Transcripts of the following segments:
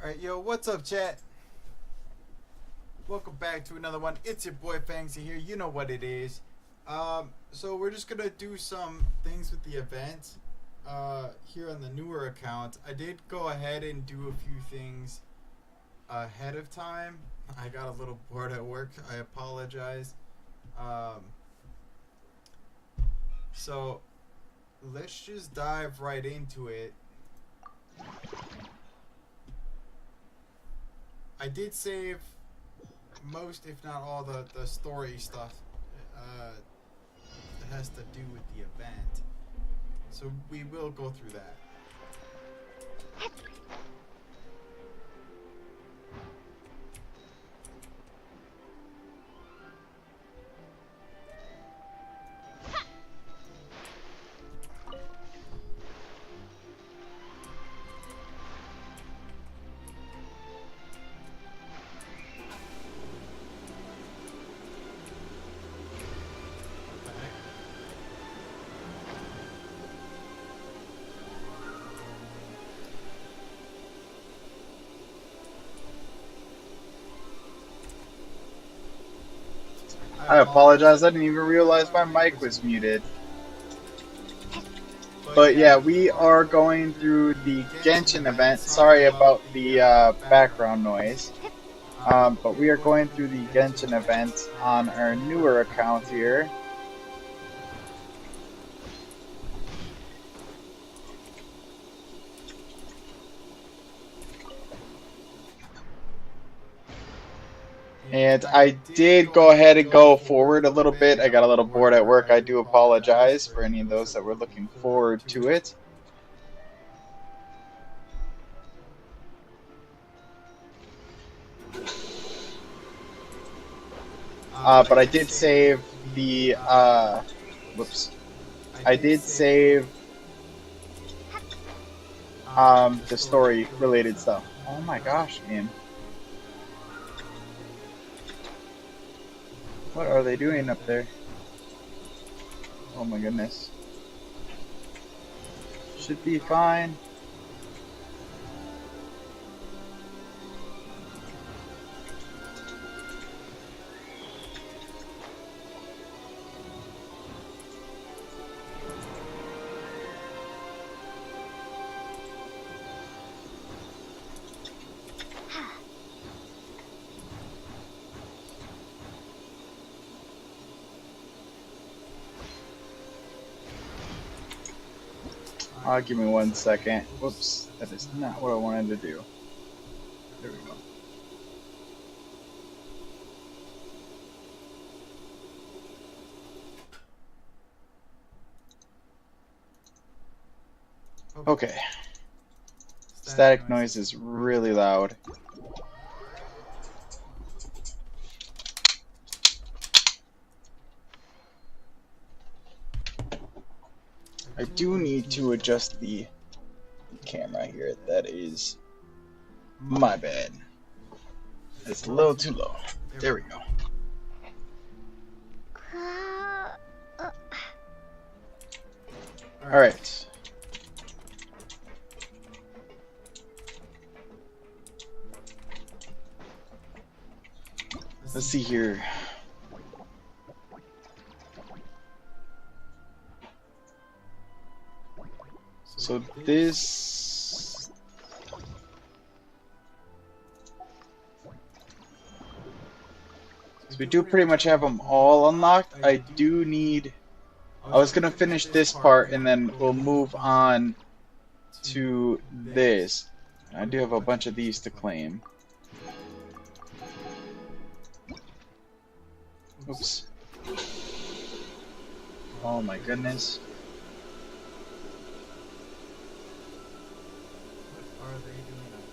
Alright, yo, what's up, chat? Welcome back to another one. It's your boy Fangsy here. You know what it is. So we're just gonna do some things with the event here on the newer account. I did go ahead and do a few things ahead of time. I got a little bored at work. I apologize. So let's just dive right into it. I did save most, if not all, the story stuff that has to do with the event. So we will go through that. I apologize, I didn't even realize my mic was muted. But yeah, we are going through the Genshin event. Sorry about the background noise. But we are going through the Genshin event on our newer account here. And I did go ahead and go forward a little bit. I got a little bored at work. I do apologize for any of those that were looking forward to it. But I did save the, whoops. I did save the story related stuff. Oh my gosh, man. What are they doing up there? Oh my goodness. Should be fine. Give me 1 second. Whoops, that is not what I wanted to do. There we go. Okay. Static noise is really loud. I do need to adjust the camera here. That is my bad. It's a little too low. There we go. Alright. Let's see here. So this... So we do pretty much have them all unlocked. I do need... I was going to finish this part and then we'll move on to this. I do have a bunch of these to claim. Oops. Oh my goodness. What are they doing up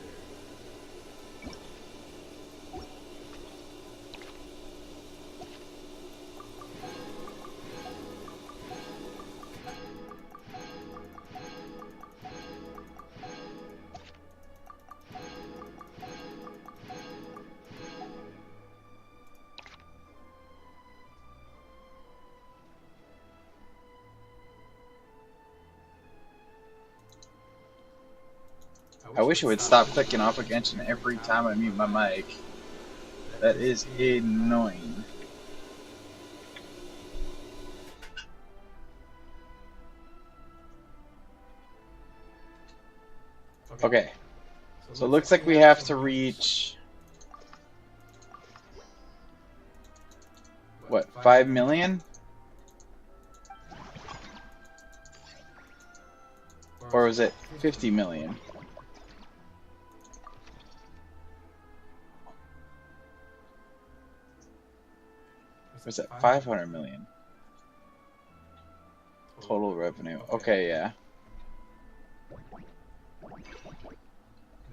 I wish it would stop clicking off a Genshin every time I mute my mic. That is annoying. Okay. So it looks like we have to reach... what, 5 million? Or was it 50 million? Or was it 500 million? Total revenue. Okay, yeah.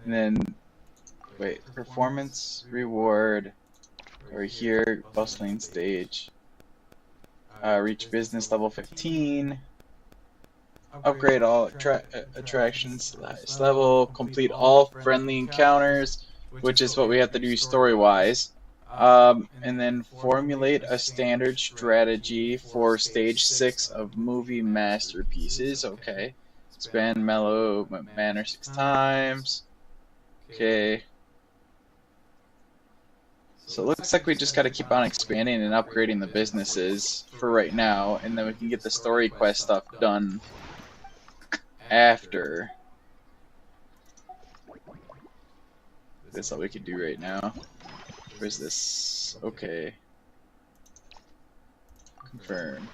And then, wait, performance, reward, or here, bustling stage. Reach business level 15. Upgrade all attractions to the highest level. Complete all friendly encounters, which is what we have to do story-wise. And then formulate a standard strategy for stage 6 of movie masterpieces. Okay. Expand mellow manner 6 times. Okay. So it looks like we just gotta keep on expanding and upgrading the businesses for right now, and then we can get the story quest stuff done after. That's all we can do right now. Where's this? Okay. Confirm.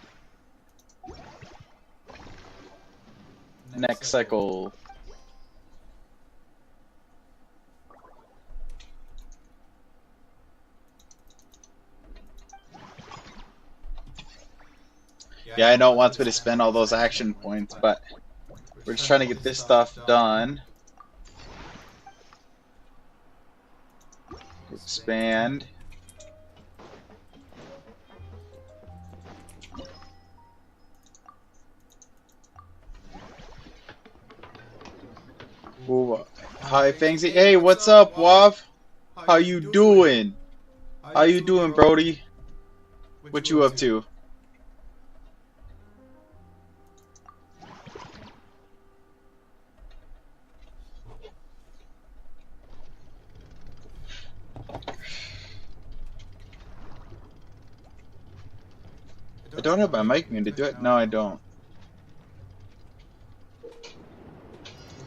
Next cycle. Yeah, I know it wants me to spend all those action points, but we're just trying to get this stuff done. Expand. Ooh, hi, Fangsy. Hey, what's up, Wav? How you doing? How you doing, Brody? What you up to? I don't have my mic muted, do it? No, I don't.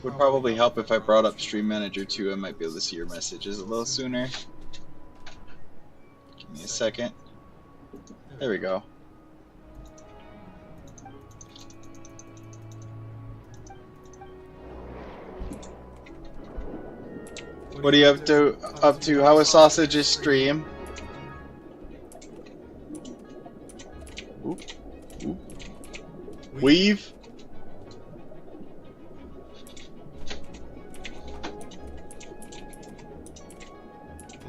Would probably help if I brought up Stream Manager too. I might be able to see your messages a little sooner. Give me a second. There we go. What are you up to? How was Sausage's stream? Oop. Oop. Weave.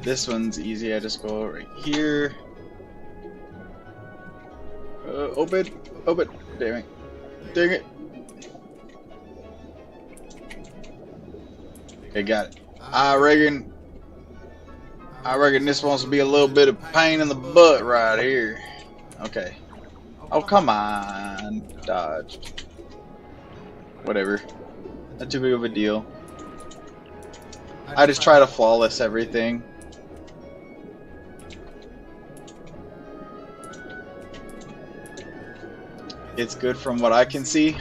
This one's easy. I just go right here. Open. Damn it. Dang it. Okay, got it. I reckon this wants to be a little bit of pain in the butt right here. Okay. Oh, come on. Dodge. Whatever. Not too big of a deal. I just try to flawless everything. It's good from what I can see.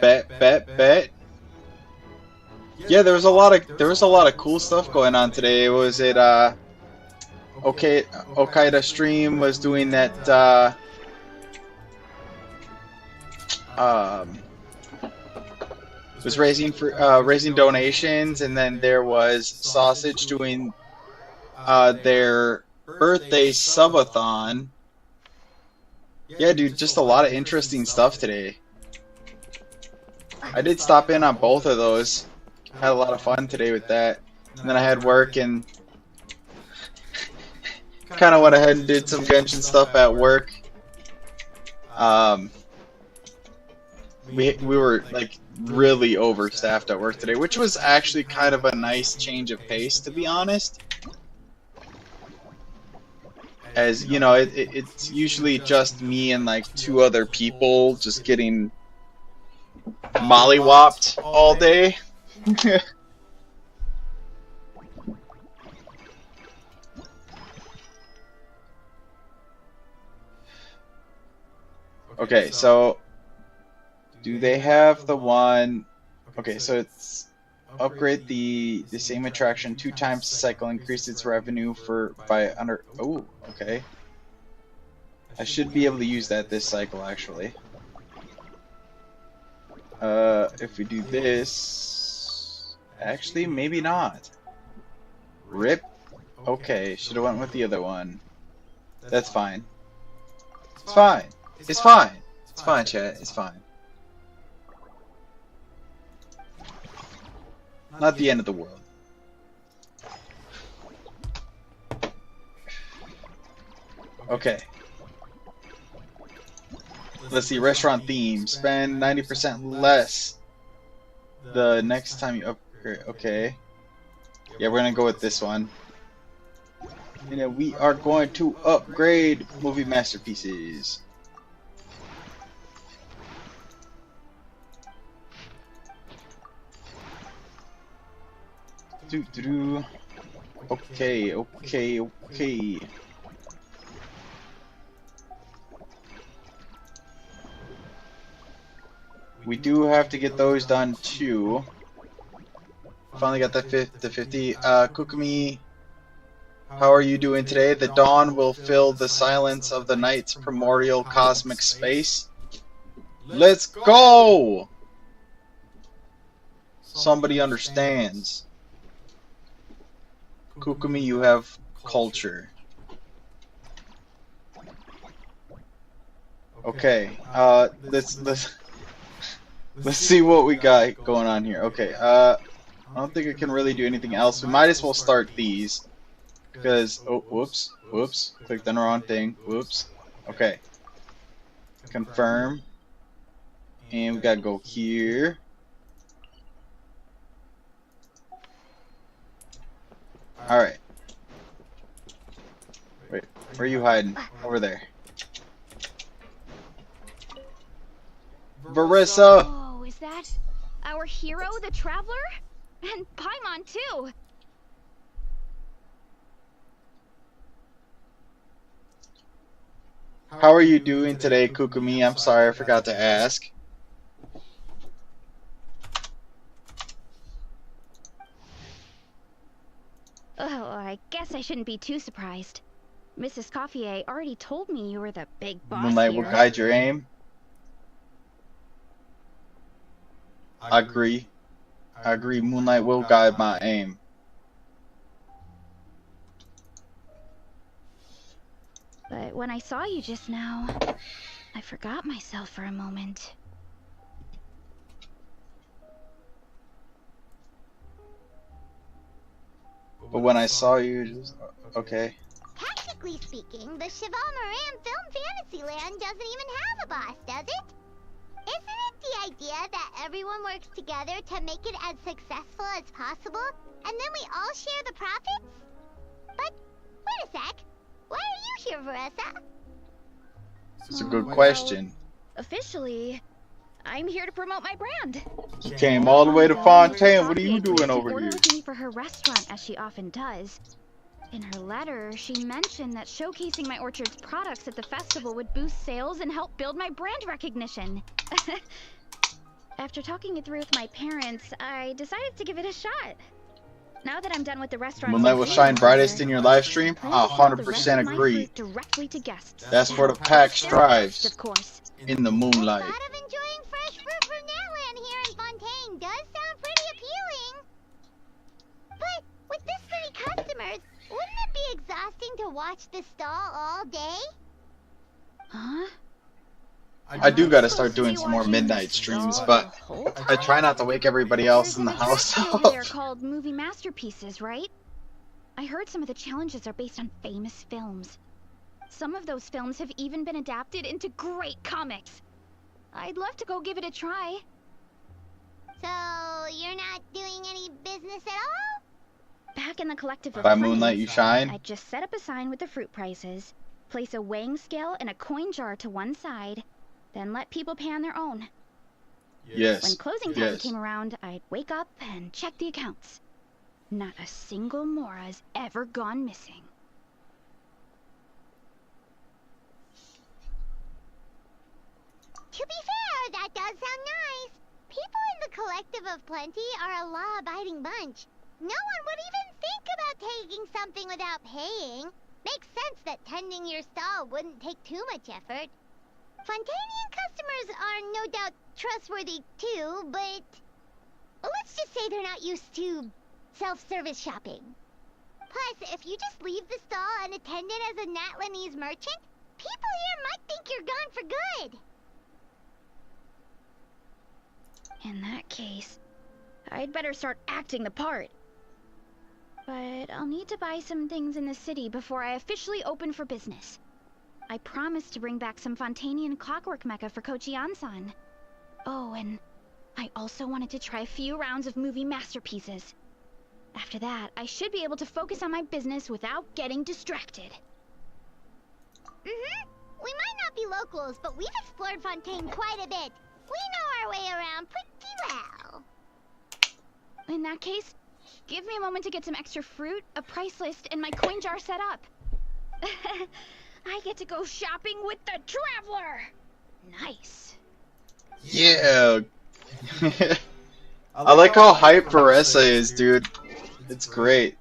Bet. Yeah, there was a lot of cool stuff going on today. Was it okay, Okaida Stream was doing that was raising donations, and then there was Sausage doing their birthday subathon. Yeah, dude, just a lot of interesting stuff today. I did stop in on both of those. Had a lot of fun today with that. And then I had work and kind of went ahead and did some Genshin stuff at work. We were like really overstaffed at work today, which was actually kind of a nice change of pace, to be honest. As you know, it's usually just me and like 2 other people just getting mollywopped all day. Okay, so do they have the one? Okay, so it's upgrade the same attraction 2 times the cycle, increase its revenue for by under. Oh, okay. I should be able to use that this cycle actually. If we do this, actually maybe not. Rip. Okay, should have went with the other one. That's fine. It's fine. It's fine. It's fine, chat. It's fine. Not the end of the world. Okay. Let's see. Restaurant theme. Spend 90% less the next time you upgrade. Okay. Yeah, we're gonna go with this one. And then we are going to upgrade movie masterpieces. Okay, okay, okay. We do have to get those done too. Finally got the 50. Kukumi, how are you doing today? The dawn will fill the silence of the night's primordial cosmic space. Let's go! Somebody understands. Kukumi, you have culture. Okay, let's see what we got going on here. Okay, I don't think I can really do anything else. We might as well start these. Because, oh, whoops, clicked on the wrong thing, whoops. Okay. Confirm. And we gotta go here. Alright. Wait, where are you hiding? Over there. Varissa! Oh, is that our hero, the Traveler? And Paimon, too! How are you doing today, Kukumi? I'm sorry, I forgot to ask. Oh, I guess I shouldn't be too surprised. Mrs. Coiffier already told me you were the big boss Moonlight here. will guide your aim. I agree. Moonlight will guide my aim. But when I saw you just now, I forgot myself for a moment. But when I saw you, just, okay. Technically speaking, the Cheval Moran Film Fantasyland doesn't even have a boss, does it? Isn't it the idea that everyone works together to make it as successful as possible, and then we all share the profits? But, wait a sec. Why are you here, Varissa? It's a good question. Officially, I'm here to promote my brand. You came all the way to Fontaine. What are you doing over order here? with me for her restaurant, as she often does. In her letter, she mentioned that showcasing my orchard's products at the festival would boost sales and help build my brand recognition. After talking it through with my parents, I decided to give it a shot. Now that I'm done with the restaurant, Moonlight will shine brightest in your live stream. I 100% agree. Directly to guests. That's where the pack strives. Of course. In the moonlight. The thought of enjoying fresh fruit from Netland here in Fontaine does sound pretty appealing. But with this many customers, wouldn't it be exhausting to watch the stall all day? Huh? I do gotta start doing some more midnight streams, but I try not to wake everybody else in the house up. They're called movie masterpieces, right? I heard some of the challenges are based on famous films. Some of those films have even been adapted into great comics. I'd love to go give it a try. So, you're not doing any business at all? Back in the collective of By friends, moonlight you shine. I'd just set up a sign with the fruit prices, place a weighing scale and a coin jar to one side, then let people pay on their own. Yes. When closing time came around, I'd wake up and check the accounts. Not a single Mora's ever gone missing. To be fair, that does sound nice. People in the Collective of Plenty are a law-abiding bunch. No one would even think about taking something without paying. Makes sense that tending your stall wouldn't take too much effort. Fontanian customers are no doubt trustworthy too, but let's just say they're not used to self-service shopping. Plus, if you just leave the stall unattended as a Natlanese merchant, people here might think you're gone for good. In that case, I'd better start acting the part. But I'll need to buy some things in the city before I officially open for business. I promised to bring back some Fontanian clockwork mecha for Kochi-an-san. Oh, and I also wanted to try a few rounds of movie masterpieces. After that, I should be able to focus on my business without getting distracted. We might not be locals, but we've explored Fontaine quite a bit. We know our way around pretty well. In that case, give me a moment to get some extra fruit, a price list, and my coin jar set up. I get to go shopping with the Traveler! Nice. Yeah. I like how hype Veressa is, dude. It's great.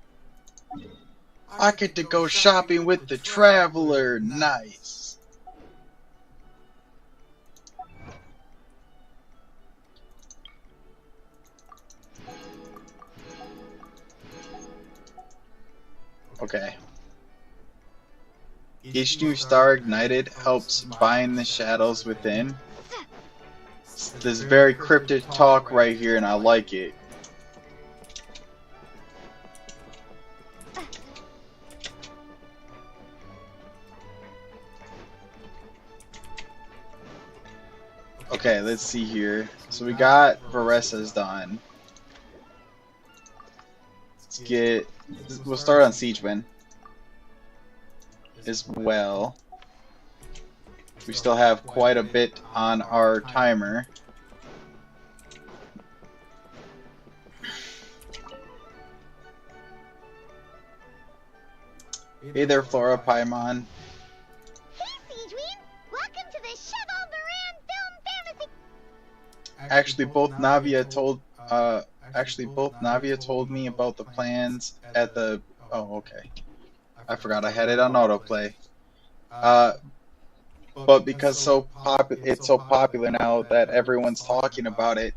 I get to go shopping with the Traveler. Nice. Okay. Each new star ignited helps bind the shadows within. This very cryptic talk right here, and I like it. Okay, let's see here. So we got Veressa's done. We'll start on Siegeman as well. We still have quite a bit on our timer. Hey there, Flora Paimon. Hey, Siegeman! Welcome to the Cheval Moran Film Fantasy. Actually, both Navia told me about the plans at the. Oh, okay. I forgot I had it on autoplay. But because it's so popular now that everyone's talking about it,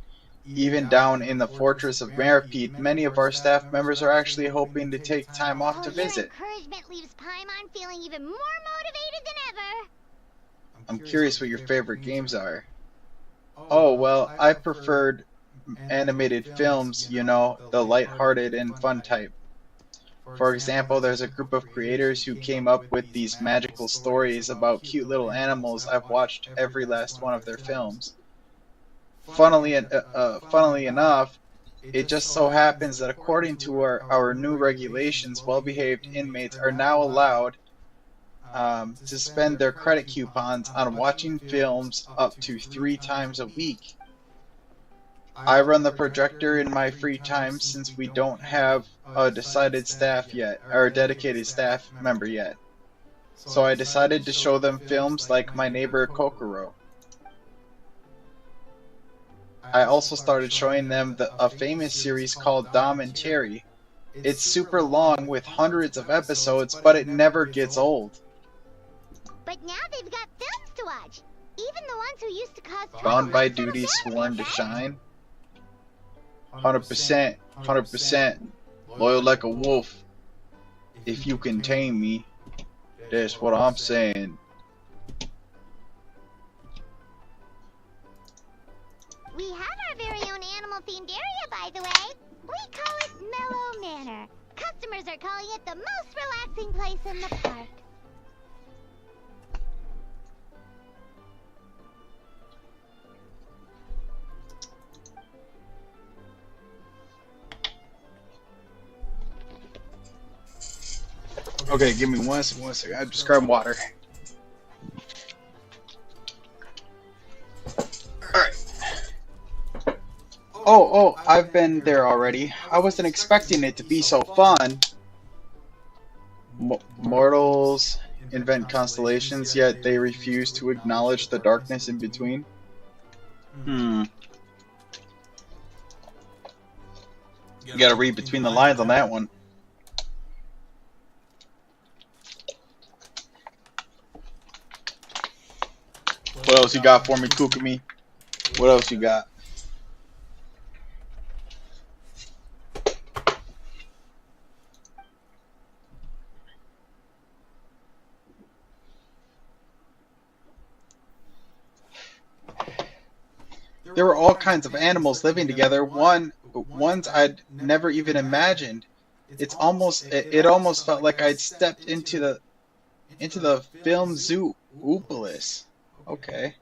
even down in the Fortress of Maripede, many of our staff members are actually hoping to take time off to visit. Your encouragement leaves Paimon feeling even more motivated than ever. I'm curious what your favorite games are. Oh, well, I preferred animated films, you know, the lighthearted and fun type. For example, there's a group of creators who came up with these magical stories about cute little animals. I've watched every last one of their films. Funnily enough, it just so happens that according to our new regulations, well-behaved inmates are now allowed to spend their credit coupons on watching films up to 3 times a week. I run the projector in my free time since we don't have a dedicated staff member yet. So I decided to show them films like My Neighbor Kokoro. I also started showing them a famous series called Dom and Cherry. It's super long with hundreds of episodes, but it never gets old. But now they've got films to watch. Even the ones who used to cause trouble. Bound by duty, sworn to shine. 100%, 100%. Loyal like a wolf. If you can tame me, that's what I'm saying. We have our very own animal-themed area, by the way. We call it Mellow Manor. Customers are calling it the most relaxing place in the park. Okay, give me one second. I just grab water. Alright. Oh, I've been there already. I wasn't expecting it to be so fun. Mortals invent constellations, yet they refuse to acknowledge the darkness in between. You gotta read between the lines on that one. What else you got for me, Kookumi? What else you got? There were all kinds of animals living together. Ones I'd never even imagined. It almost felt like I'd stepped into the film Zoopolis. Okay.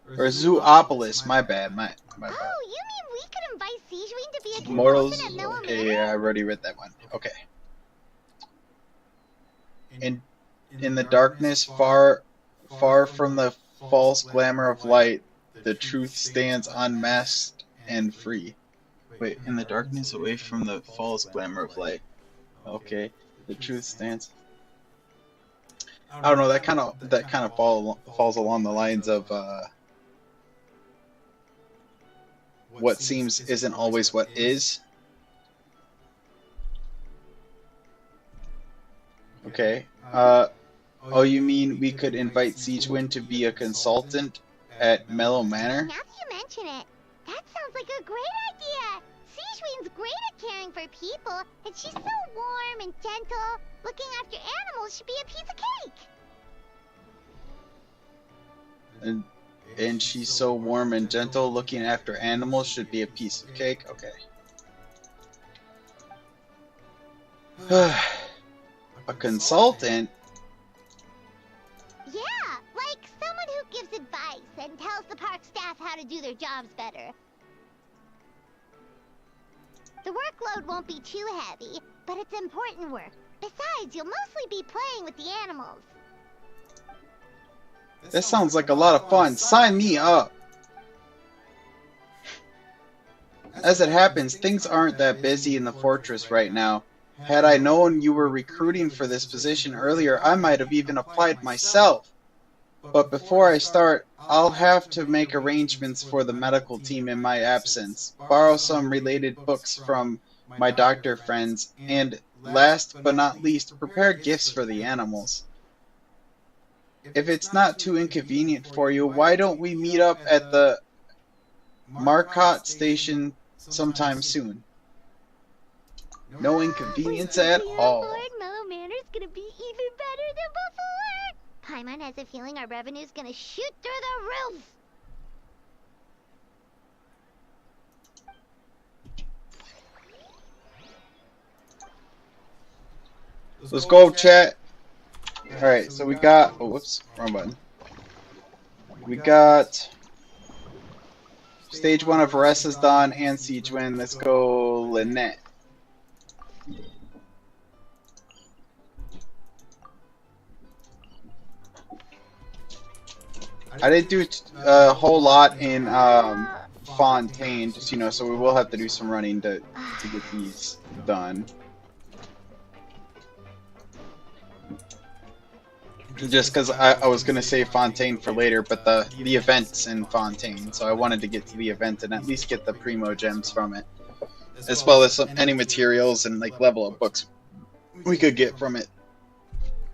Or Zoopolis, my bad. My bad. Oh, you mean we could invite Sijuin to be a Mortals. consultant at Noah Okay, Manor? yeah, I already read that one. Okay. In the darkness, far from the false glamour of light, the truth stands unmasked and free. Wait, in the darkness, away from the false glamour of light. Okay, the truth stands. I don't know. That kind of falls along the lines of what seems isn't always what is. Okay. Oh, you mean we could invite Sijuin to be a consultant at Mellow Manor? Now that you mention it, that sounds like a great idea. Sijuin's great at caring for people, and she's so warm and gentle. Looking after animals should be a piece of cake. And she's so warm and gentle. Looking after animals should be a piece of cake. Okay. A consultant? Yeah, like someone who gives advice and tells the park staff how to do their jobs better. The workload won't be too heavy, but it's important work. Besides, you'll mostly be playing with the animals. That sounds like a lot of fun. Sign me up! As it happens, things aren't that busy in the fortress right now. Had I known you were recruiting for this position earlier, I might have even applied myself. But before I start, I'll have to make arrangements for the medical team in my absence, borrow some related books from my doctor friends, and last but not least, prepare gifts for the animals. If it's not too inconvenient for you, why don't we meet up at the Marcotte station sometime soon? No inconvenience at all. Mellow Manor's gonna be even better than before. Paimon has a feeling our revenue's gonna shoot through the roof. Let's go, chat. Alright, so we got... Oh, whoops. Wrong button. We got... Stage 1 of Varessa's done and Sijuin. Let's go, Lynette. I didn't do a whole lot in Fontaine, just, you know, so we will have to do some running to get these done. Just because I was going to save Fontaine for later, but the event's in Fontaine, so I wanted to get to the event and at least get the Primo Gems from it. As well as any materials and like level up books we could get from it.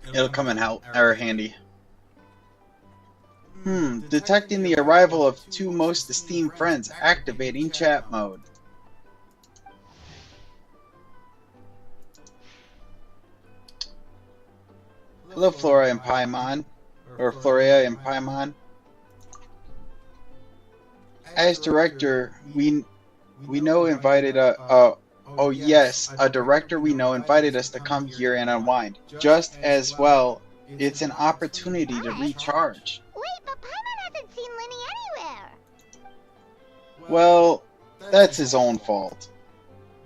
It'll come in handy. Detecting the arrival of two most esteemed friends, activating chat mode. Hello, Flora and Paimon. Or Florea and Paimon. As director, we know invited a director we know invited us to come here and unwind. Just as well, it's an opportunity to recharge. Wait, but Paimon hasn't seen Linny anywhere. Well, that's his own fault.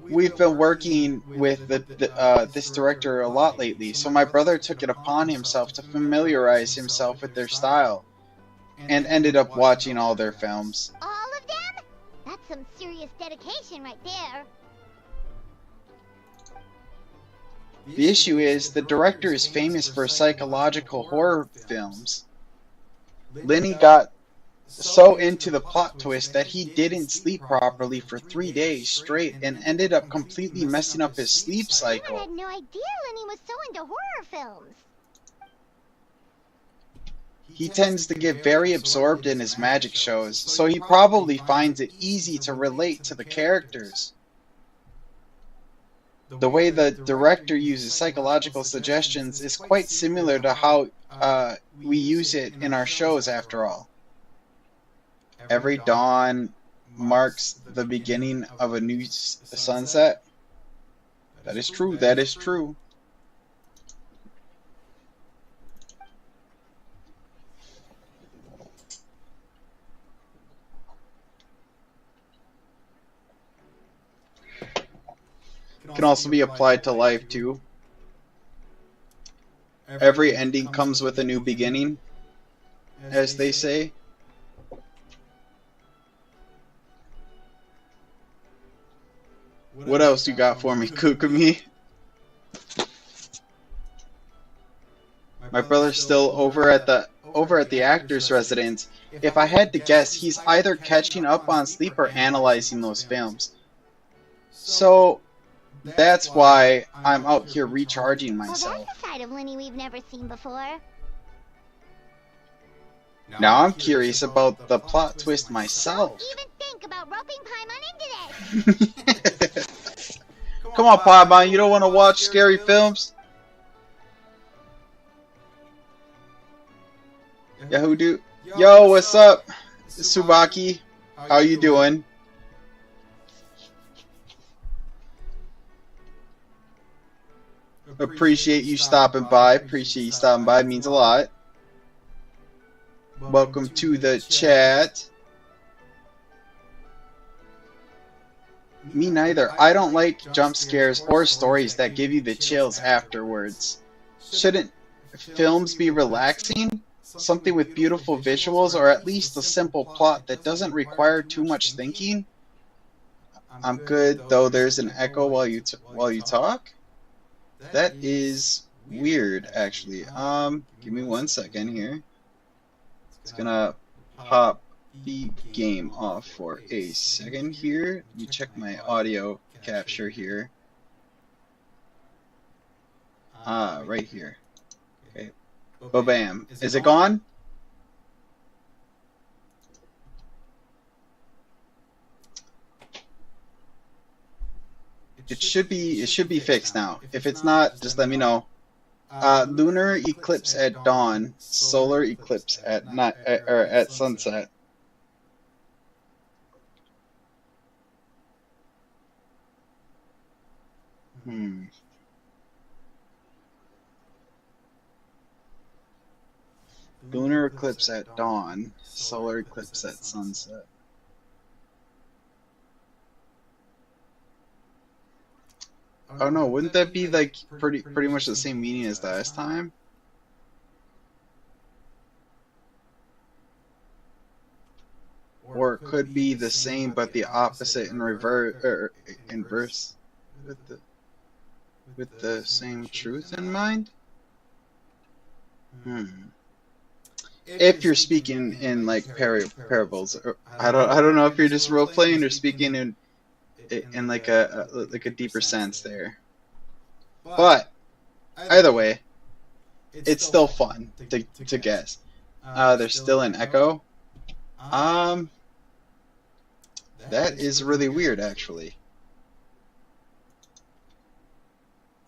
We've been working with this director a lot lately, so my brother took it upon himself to familiarize himself with their style, and ended up watching all their films. All of them? That's some serious serious dedication right there. The issue is, the director is famous for psychological horror films. Lenny got so into the plot twist that he didn't sleep properly for 3 days straight and ended up completely messing up his sleep I cycle. had no idea Lenny was so into horror films. He tends to get very absorbed in his magic shows, so he probably finds it easy to relate to the characters. The way the director uses psychological suggestions is quite similar to how we use it in our shows, after all. Every dawn marks the beginning of a new sunset. That is true, that is true. Can also be applied to life too. Every ending comes with a new beginning, as they say. What else you got for me, Kukumi? My brother's still over at the actor's residence. If I had to guess, he's either catching up on sleep or analyzing those films. So that's why I'm out here recharging myself. Well, that's a side of Lenny we've never seen before. Now I'm curious about the plot twist myself. Don't even think about roping Paimon into this. Come on, Paimon, you don't want to watch scary films? Yeah, who do? Yo, what's up, Tsubaki? How you doing? Appreciate you stopping by. Appreciate you stopping by. It means a lot. Welcome to the chat. Me neither. I don't like jump scares or stories that give you the chills afterwards. Shouldn't films be relaxing? Something with beautiful visuals, or at least a simple plot that doesn't require too much thinking? I'm good, though there's an echo while you talk? That is weird, actually. Give me 1 second here. It's gonna pop the game off for a second here. Let me check my audio capture here. Right here. Okay. Ba-bam. Is it gone? It should be fixed now. If it's not, just let me know. Lunar eclipse at dawn, solar eclipse at night, or at sunset. Lunar eclipse at dawn, solar eclipse at sunset. Oh no, wouldn't that be like pretty much the same meaning as last time? Or it could be the same but the opposite in reverse, or inverse, with the same truth in mind? If you're speaking in like parables, or I don't know if you're just role playing or speaking in like a deeper sense there. But either way, it's still fun to guess. There's still an echo. That is really weird, actually.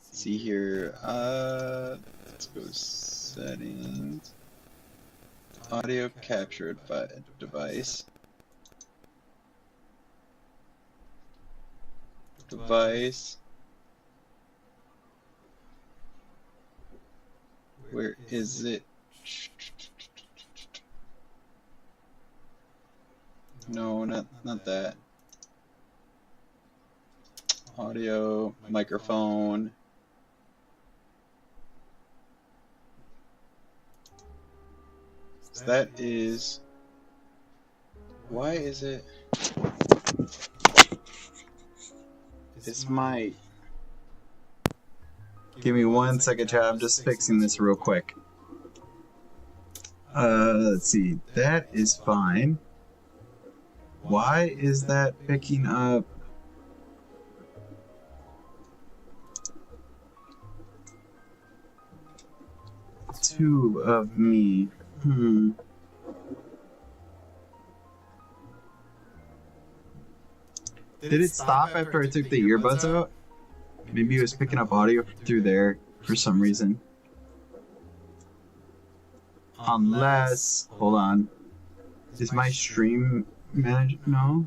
Let's see here. Let's go settings. Audio captured by device. Device. Where is it? No, not that. Audio, microphone. So that is. Why is it? Is my... Give me 1 second, chat. I'm just fixing this real quick. Let's see. That is fine. Why is that picking up? Two of me. Did it stop after I took the earbuds out? Maybe it was picking up audio through there for some reason. Unless, hold on, is my stream manager? No.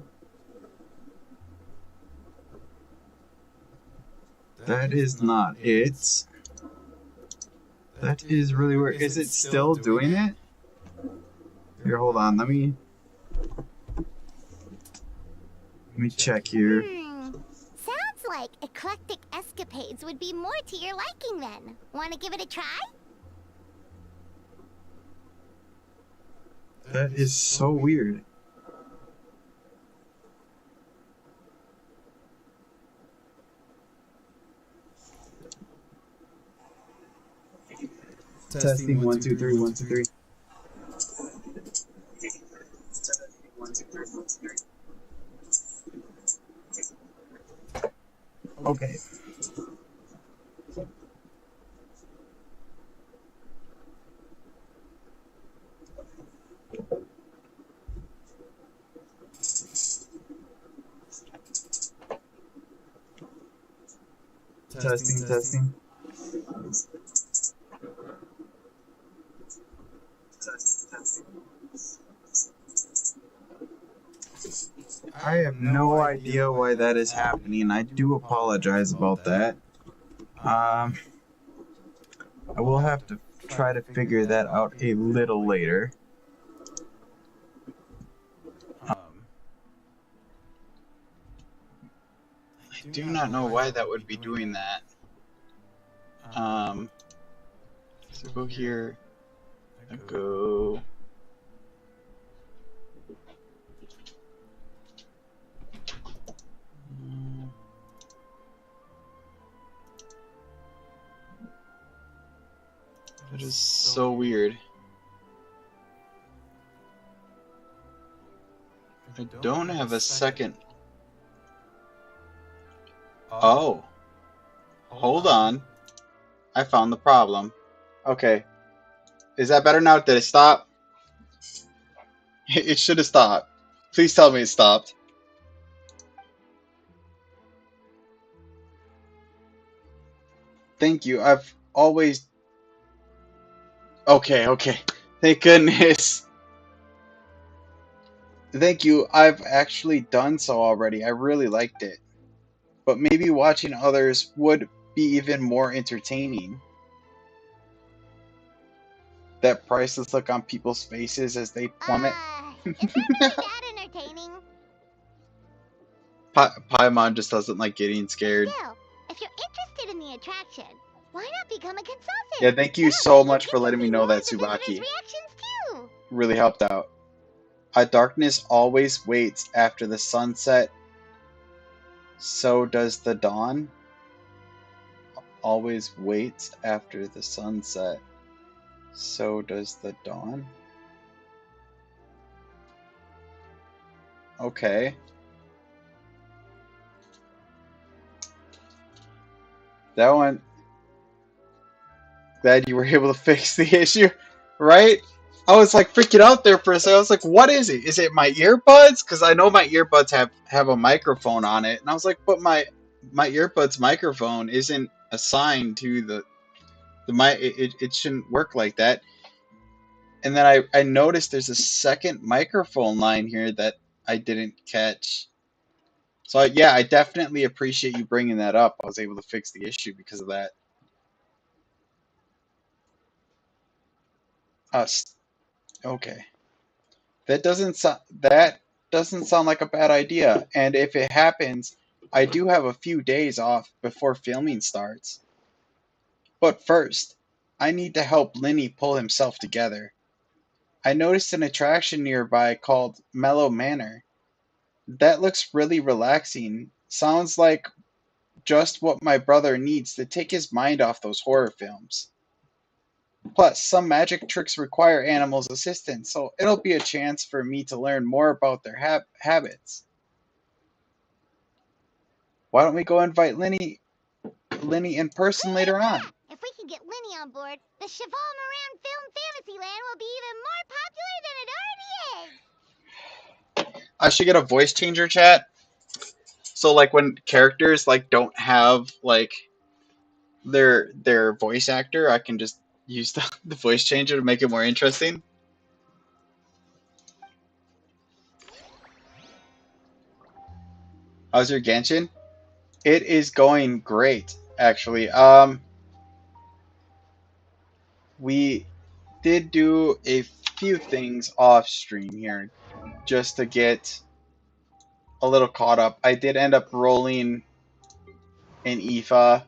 That is not it. That is really weird. Is it still doing it? Here, hold on. Let me check here. Sounds like eclectic escapades would be more to your liking then. Want to give it a try? That is so weird. Testing 1 2 3 1 2 3. Testing 1 2 3 1 2 3. Okay. Testing. I have no idea why that is happening. I do apologize about that. I will have to try to figure that out a little later. I do not know why that would be doing that. So go here, go. That is so weird. I don't have a second. Oh. Hold on. I found the problem. Okay. Is that better now? Did it stop? It should have stopped. Please tell me it stopped. Thank you. I've always... Okay. Thank goodness. Thank you. I've actually done so already. I really liked it. But maybe watching others would be even more entertaining. That priceless look on people's faces as they plummet. It's not really that entertaining. Paimon just doesn't like getting scared. Still, if you're interested in the attraction, why not become a consultant? Yeah, thank you so much for letting me know that, Tsubaki. Too. Really helped out. Darkness always waits after the sunset. So does the dawn. Always waits after the sunset. So does the dawn. Okay. That one. Glad you were able to fix the issue, right? I was like freaking out there for a second. I was like, what is it? Is it my earbuds? Because I know my earbuds have a microphone on it. And I was like, but my earbuds microphone isn't assigned to the mic. It shouldn't work like that. And then I noticed there's a second microphone line here that I didn't catch. So yeah, I definitely appreciate you bringing that up. I was able to fix the issue because of that. Okay. That doesn't sound like a bad idea. And if it happens, I do have a few days off before filming starts. But first, I need to help Linny pull himself together. I noticed an attraction nearby called Mellow Manor. That looks really relaxing. Sounds like just what my brother needs to take his mind off those horror films. Plus, some magic tricks require animals' assistance, so it'll be a chance for me to learn more about their habits. Why don't we go invite Linny in person later on? If we can get Linny on board, the Cheval Moran Film Fantasyland will be even more popular than it already is. I should get a voice changer, chat. So like when characters like don't have like their voice actor, I can just use the voice changer to make it more interesting. How's your Genshin? It is going great, actually. We did do a few things off stream here just to get a little caught up. I did end up rolling an IFA.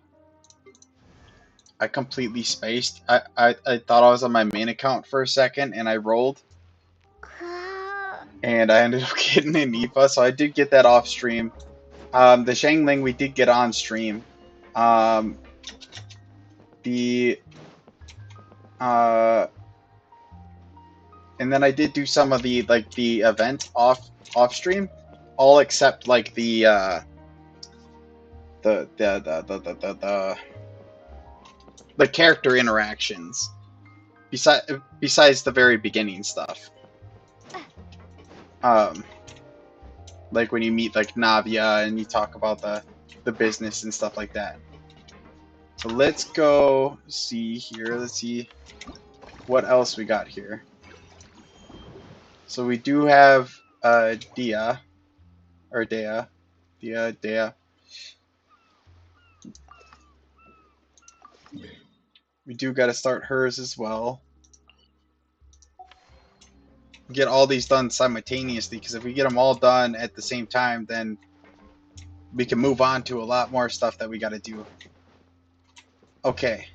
I completely spaced. I thought I was on my main account for a second and I rolled. And I ended up getting an IFA, so I did get that off stream. The Shangling we did get on stream. And then I did do some of the event off stream, all except like the character interactions. Besides the very beginning stuff. Like when you meet like Navia and you talk about the business and stuff like that. So let's go see here. Let's see what else we got here. So we do have Dia. We do got to start hers as well. Get all these done simultaneously, because if we get them all done at the same time, then we can move on to a lot more stuff that we got to do. Okay.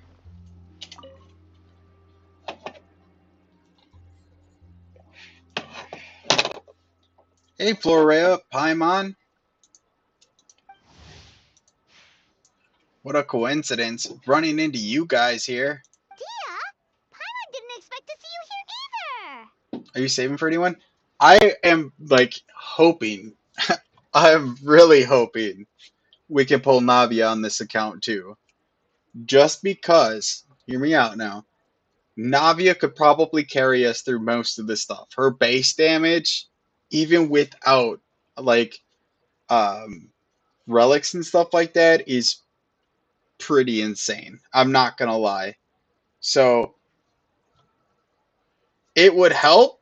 Hey, Florea, Paimon. What a coincidence, running into you guys here. Dia, Paimon didn't expect to see you here either. Are you saving for anyone? I am, like, hoping, I'm really hoping we can pull Navia on this account, too. Just because, hear me out now, Navia could probably carry us through most of this stuff. Her base damage, even without, like, relics and stuff like that, is pretty insane. I'm not gonna lie. So, it would help.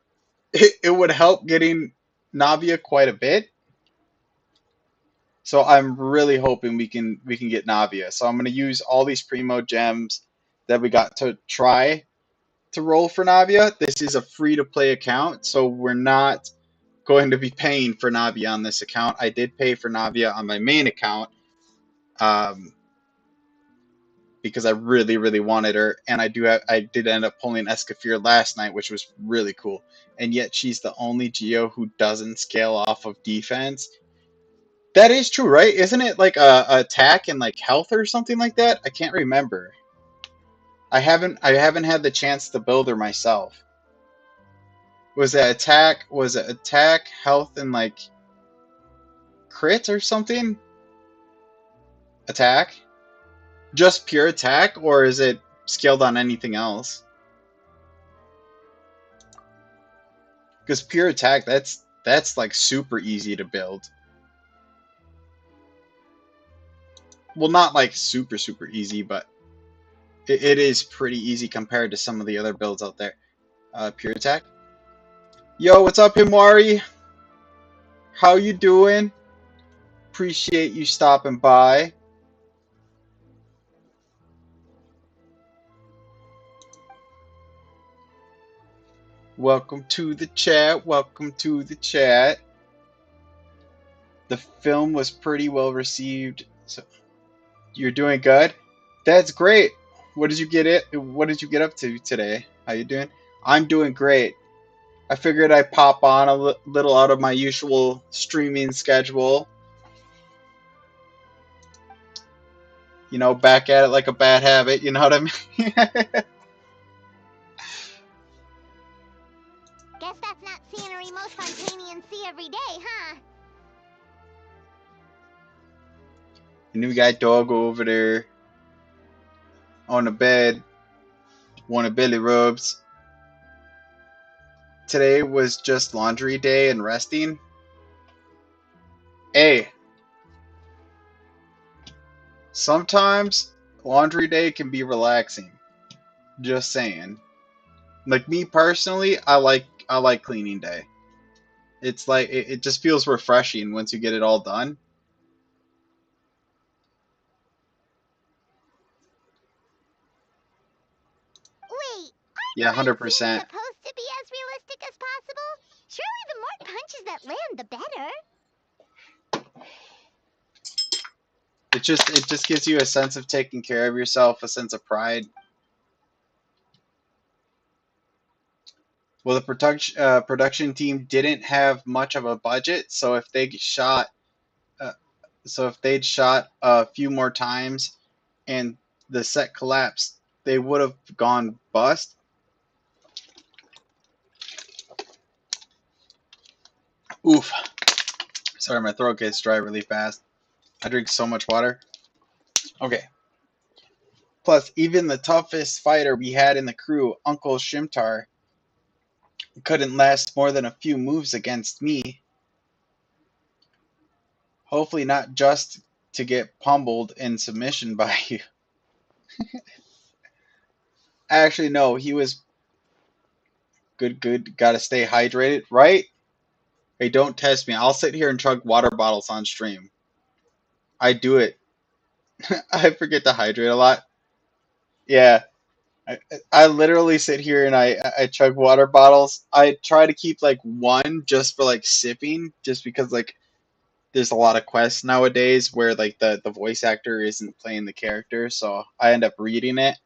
It would help getting Navia quite a bit. So I'm really hoping we can get Navia. So I'm gonna use all these Primo gems that we got to try to roll for Navia. This is a free to play account, so we're not going to be paying for Navia on this account. I did pay for Navia on my main account because I really, really wanted her, and I did end up pulling Escafir last night, which was really cool. And yet she's the only Geo who doesn't scale off of defense. That is true, right? Isn't it like a attack and like health or something like that? I can't remember. I haven't had the chance to build her myself. Was it attack, health, and like crit or something? Attack? Just pure attack, or is it scaled on anything else? Because pure attack, that's like super easy to build. Well, not like super easy, but it is pretty easy compared to some of the other builds out there. Pure attack. Yo, what's up, Himwari? How you doing? Appreciate you stopping by. Welcome to the chat. Welcome to the chat. The film was pretty well received. So you're doing good. That's great. What did you get up to today? How you doing? I'm doing great. I figured I'd pop on a little out of my usual streaming schedule. you know, back at it like a bad habit. You know what I mean? Guess that's not scenery most Fontanians see every day, huh? And then we got Doggo over there on the bed, one of Billy rubs. Today was just laundry day and resting. Hey, sometimes laundry day can be relaxing. Just saying. Like me personally, I like cleaning day. It's like it just feels refreshing once you get it all done. Wait, Yeah, aren't fight scenes 100%. supposed to be as realistic as possible? Surely the more punches that land, the better. It just gives you a sense of taking care of yourself, a sense of pride. Well, the production team didn't have much of a budget, so uh, if they'd shot a few more times and the set collapsed, they would have gone bust. Oof. Sorry, my throat gets dry really fast. I drink so much water. Okay. Plus, even the toughest fighter we had in the crew, Uncle Shimtar, couldn't last more than a few moves against me. Hopefully, not just to get pummeled in submission by you. Actually, no, he was good, good. Gotta stay hydrated, right? Hey, don't test me. I'll sit here and chug water bottles on stream. I do it. I forget to hydrate a lot. Yeah, I, I literally sit here and I chug water bottles. I try to keep like one just for like sipping, just because like there's a lot of quests nowadays where like the voice actor isn't playing the character, so I end up reading it.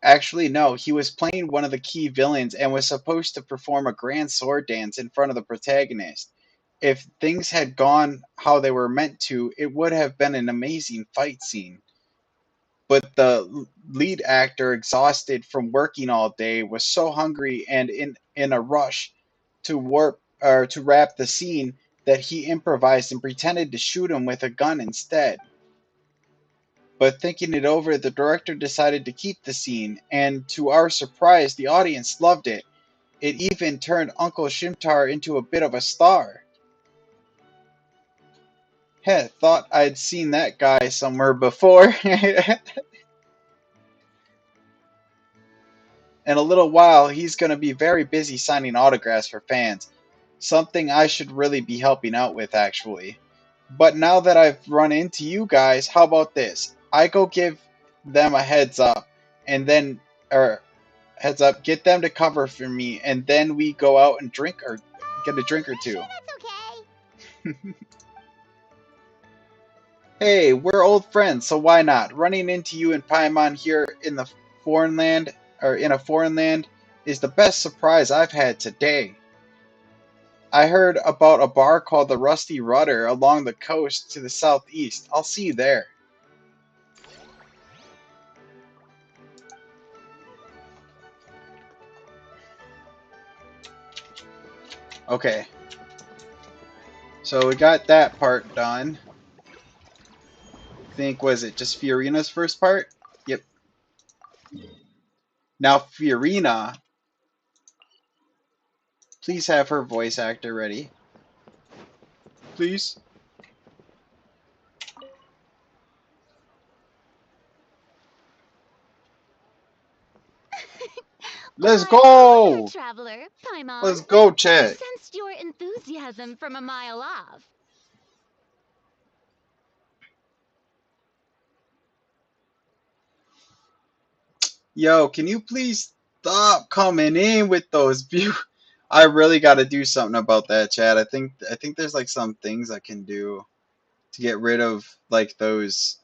Actually, no, he was playing one of the key villains and was supposed to perform a grand sword dance in front of the protagonist. If things had gone how they were meant to, it would have been an amazing fight scene. But the lead actor, exhausted from working all day, was so hungry and in a rush to warp or to wrap the scene that he improvised and pretended to shoot him with a gun instead. But thinking it over, the director decided to keep the scene, and to our surprise, the audience loved it. It even turned Uncle Shimtar into a bit of a star. Heh, thought I'd seen that guy somewhere before. In a little while, he's going to be very busy signing autographs for fans. Something I should really be helping out with, actually. But now that I've run into you guys, how about this? I go give them a heads up, and then, or heads up, get them to cover for me, and then we go out and drink or get a drink or Sure, two. that's okay. Hey, we're old friends, so why not? Running into you in Paimon here in the foreign land, or in a foreign land, is the best surprise I've had today. I heard about a bar called the Rusty Rudder along the coast to the southeast. I'll see you there. Okay, so we got that part done. Think, was it just Fiorina's first part? Yep. Now Fiorina, please have her voice actor ready. Please. Let's Why, hello there, go! traveler. Paimon. Let's go, I chat. sensed your enthusiasm from a mile off. Yo, can you please stop coming in with those views? I really got to do something about that, chat. I think there's like some things I can do to get rid of like those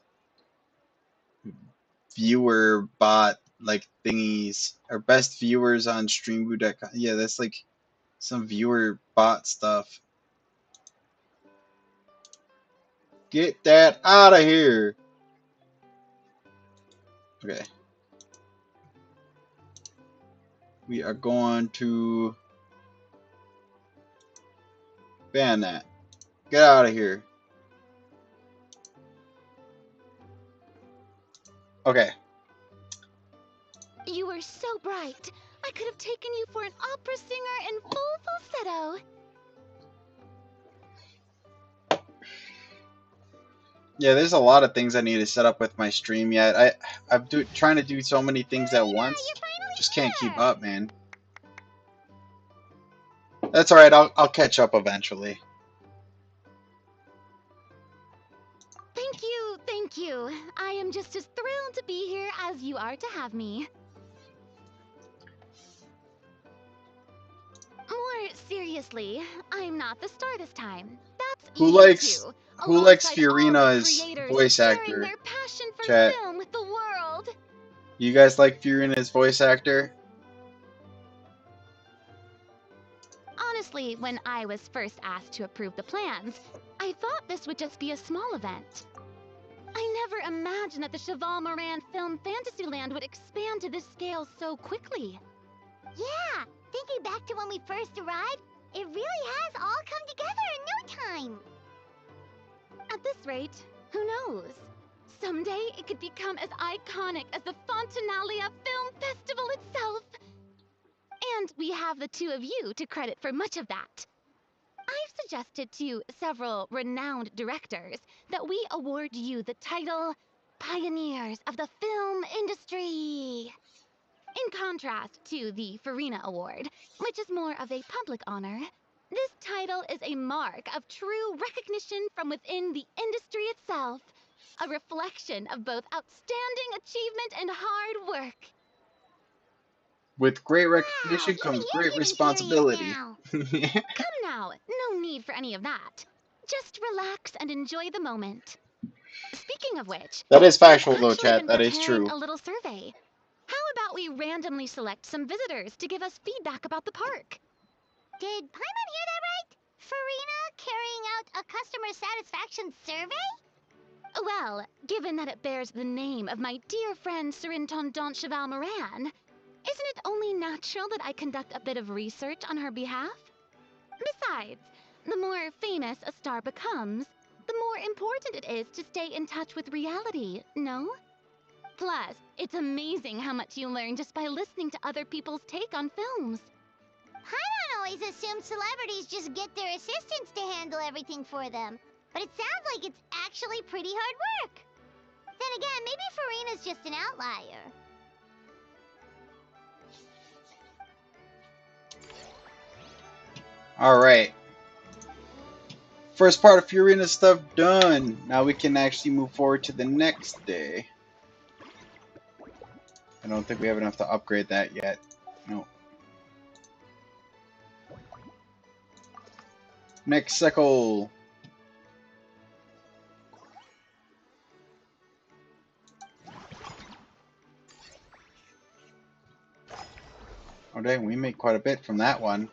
viewer bot like thingies or best viewers on streamboo.com. Yeah, that's like some viewer bot stuff. Get that out of here. Okay. We are going to ban that. Get out of here. Okay. You were so bright. I could have taken you for an opera singer in full falsetto. Yeah, there's a lot of things I need to set up with my stream yet. I'm trying to do so many things at Farina, once. you're finally Just can't keep here. up, man. That's alright, I'll catch up eventually. Thank you, thank you. I am just as thrilled to be here as you are to have me. More seriously, I'm not the star this time. That's Who you likes two, who likes alongside all the Fiorina's creators voice sharing actor? their passion for Chat. film with the world. You guys like Fiorina's voice actor? Honestly, when I was first asked to approve the plans, I thought this would just be a small event. I never imagined that the Cheval Moran Film Fantasyland would expand to this scale so quickly. Yeah, thinking back to when we first arrived, it really has all come together in no time. At this rate, who knows? Someday it could become as iconic as the Fontanalia Film Festival itself. And we have the two of you to credit for much of that. I've suggested to several renowned directors that we award you the title Pioneers of the Film Industry. In contrast to the Farina Award, which is more of a public honor, this title is a mark of true recognition from within the industry itself, a reflection of both outstanding achievement and hard work. With great Wow, recognition even comes you're great getting serious responsibility. now. Come now, no need for any of that. Just relax and enjoy the moment. Speaking of which, That is I've factual though, actually chat. been That is preparing true. a little survey. How about we randomly select some visitors to give us feedback about the park? Did Paimon hear that right? Farina carrying out a customer satisfaction survey? Well, given that it bears the name of my dear friend Surintendant Cheval Moran, isn't it only natural that I conduct a bit of research on her behalf? Besides, the more famous a star becomes, the more important it is to stay in touch with reality, no? Plus, it's amazing how much you learn just by listening to other people's take on films. Paimon always assumed celebrities just get their assistants to handle everything for them. But it sounds like it's actually pretty hard work. Then again, maybe Farina's just an outlier. Alright. First part of Fiorina's stuff done. Now we can actually move forward to the next day. I don't think we have enough to upgrade that yet. No. Next cycle. Oh dang, we made quite a bit from that one.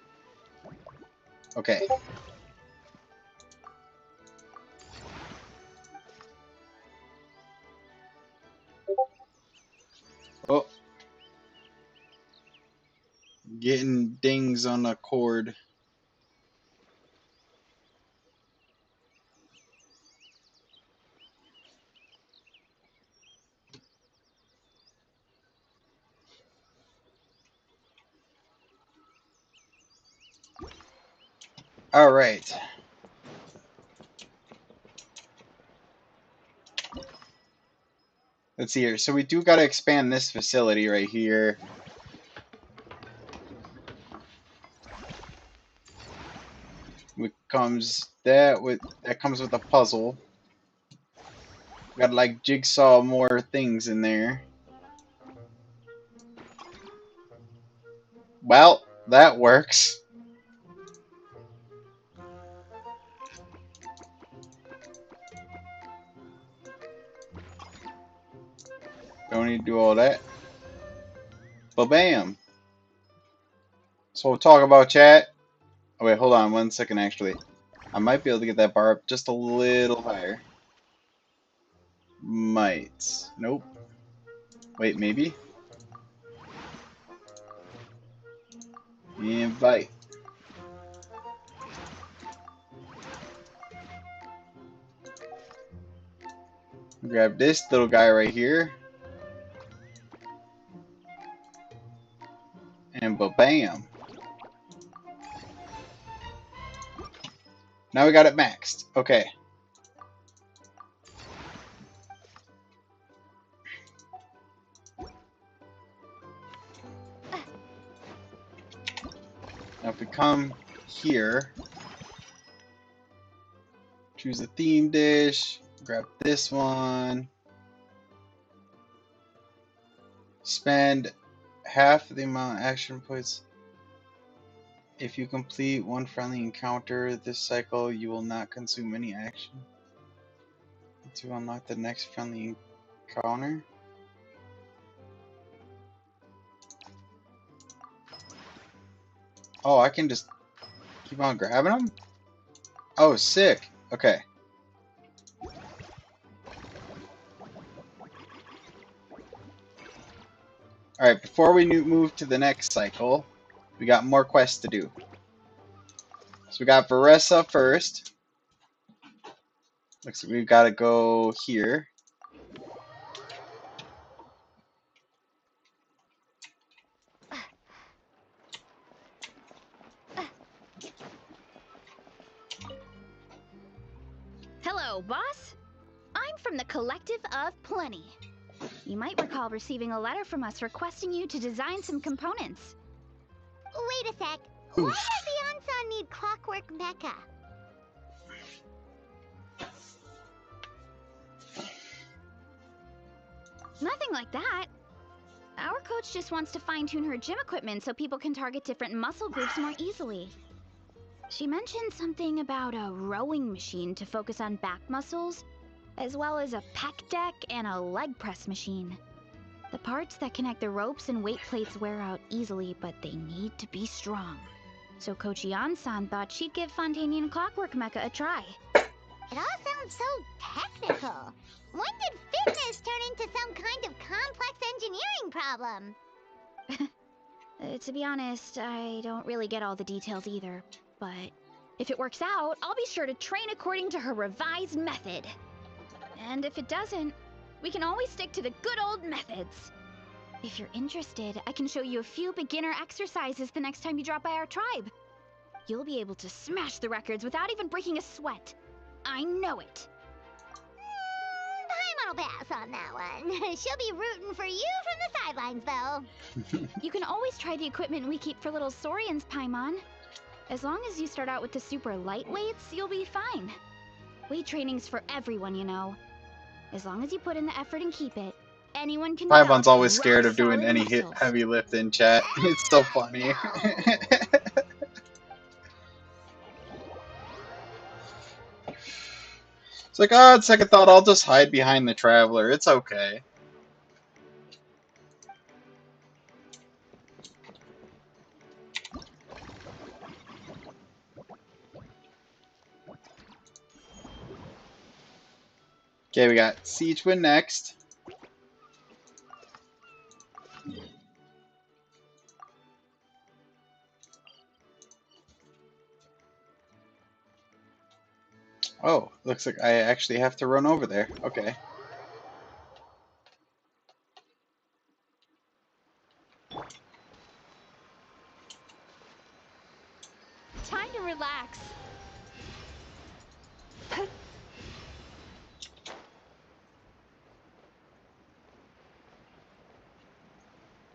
Okay. Oh. Getting dings on the cord. Alright. Let's see here. So we do gotta expand this facility right here. That comes with a puzzle. Gotta like jigsaw more things in there. Well, that works. Don't need to do all that. But bam. So we'll talk about chat. Oh wait, hold on 1 second actually. I might be able to get that bar up just a little higher. Might. Nope. Wait, maybe? Invite. Grab this little guy right here. And ba-bam. Now we got it maxed. Okay. Now if we come here, choose a theme dish, grab this one, spend half the amount of action points. If you complete one friendly encounter this cycle, you will not consume any action. To unlock the next friendly encounter. Oh, I can just keep on grabbing them? Oh, sick. Okay. Alright, before we move to the next cycle, we got more quests to do. So we got Varessa first. Looks like we've got to go here. Hello, boss. I'm from the Collective of Plenty. You might recall receiving a letter from us requesting you to design some components. Wait a sec. Why does the Ansan need clockwork mecha? Nothing like that. Our coach just wants to fine-tune her gym equipment so people can target different muscle groups more easily. She mentioned something about a rowing machine to focus on back muscles, as well as a pec deck and a leg press machine. The parts that connect the ropes and weight plates wear out easily, but they need to be strong. So Coach Yan-san thought she'd give Fontanian Clockwork Mecha a try. It all sounds so technical. When did fitness turn into some kind of complex engineering problem? To be honest, I don't really get all the details either. But if it works out, I'll be sure to train according to her revised method. And if it doesn't, we can always stick to the good old methods. If you're interested, I can show you a few beginner exercises the next time you drop by our tribe. You'll be able to smash the records without even breaking a sweat. I know it. Paimon will pass on that one. She'll be rooting for you from the sidelines, though. You can always try the equipment we keep for little Saurians, Paimon. As long as you start out with the super lightweights, you'll be fine. Weight training's for everyone, you know. As long as you put in the effort and keep it, anyone can develop Paimon's always scared of doing rock-solid any muscles. heavy lift in chat. It's so funny. It's like, oh, on second thought, I'll just hide behind the Traveler. It's okay. Okay, we got Siege Win next. Oh, looks like I actually have to run over there. Okay. Time to relax.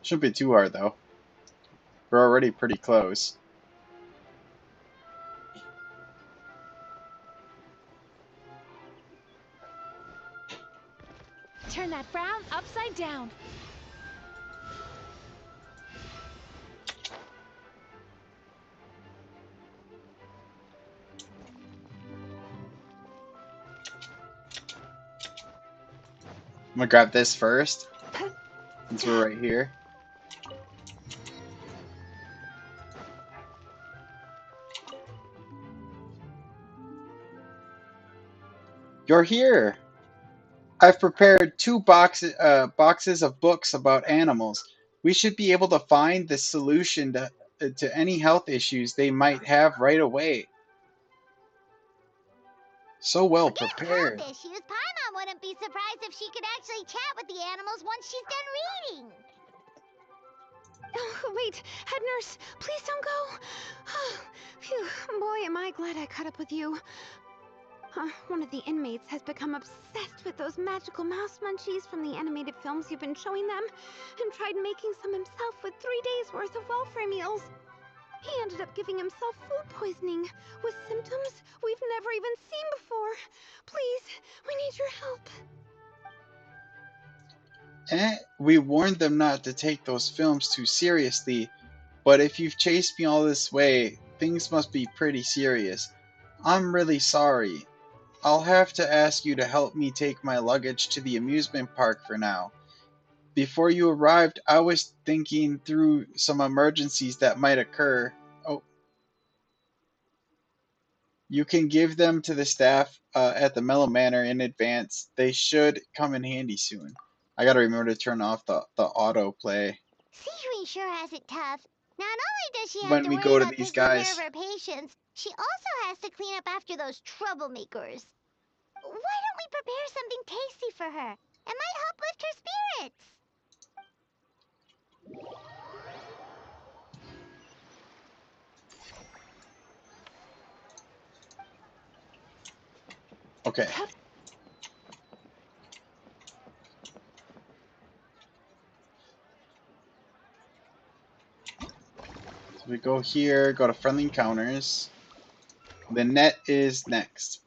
Shouldn't be too hard, though. We're already pretty close. Turn that frown upside down. I'm gonna grab this first, since we're right here. You're here! I've prepared 2 boxes of books about animals. We should be able to find the solution to any health issues they might have right away. So well Forget health prepared. issues. Paimon wouldn't be surprised if she could actually chat with the animals once she's done reading. Oh, wait, head nurse, please don't go. Phew, boy, am I glad I caught up with you. One of the inmates has become obsessed with those magical mouse munchies from the animated films you've been showing them, and tried making some himself with 3 days' worth of welfare meals. He ended up giving himself food poisoning, with symptoms we've never even seen before. Please, we need your help. We warned them not to take those films too seriously, but if you've chased me all this way, things must be pretty serious. I'm really sorry. I'll have to ask you to help me take my luggage to the amusement park for now. Before you arrived, I was thinking through some emergencies that might occur. Oh, you can give them to the staff at the Mellow Manor in advance. They should come in handy soon. I gotta remember to turn off the autoplay Sihui sure has it tough. Not only does she have when to we worry go to about these taking care of guys. her patients, she also has to clean up after those troublemakers. Why don't we prepare something tasty for her? It might help lift her spirits. Okay. So we go here, go to friendly encounters. The net is next.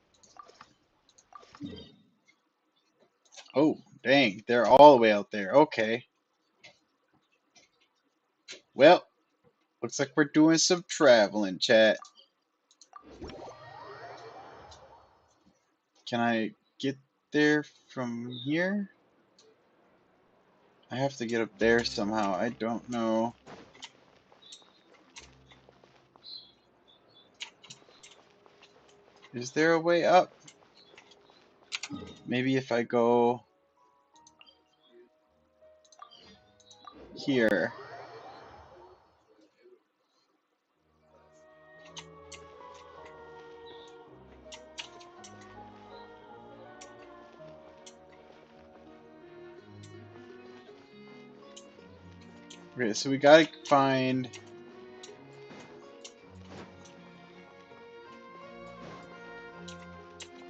Oh, dang, they're all the way out there. Okay. Well, looks like we're doing some traveling, chat. Can I get there from here? I have to get up there somehow. I don't know. Is there a way up? Maybe if I go here. Okay, so we gotta find...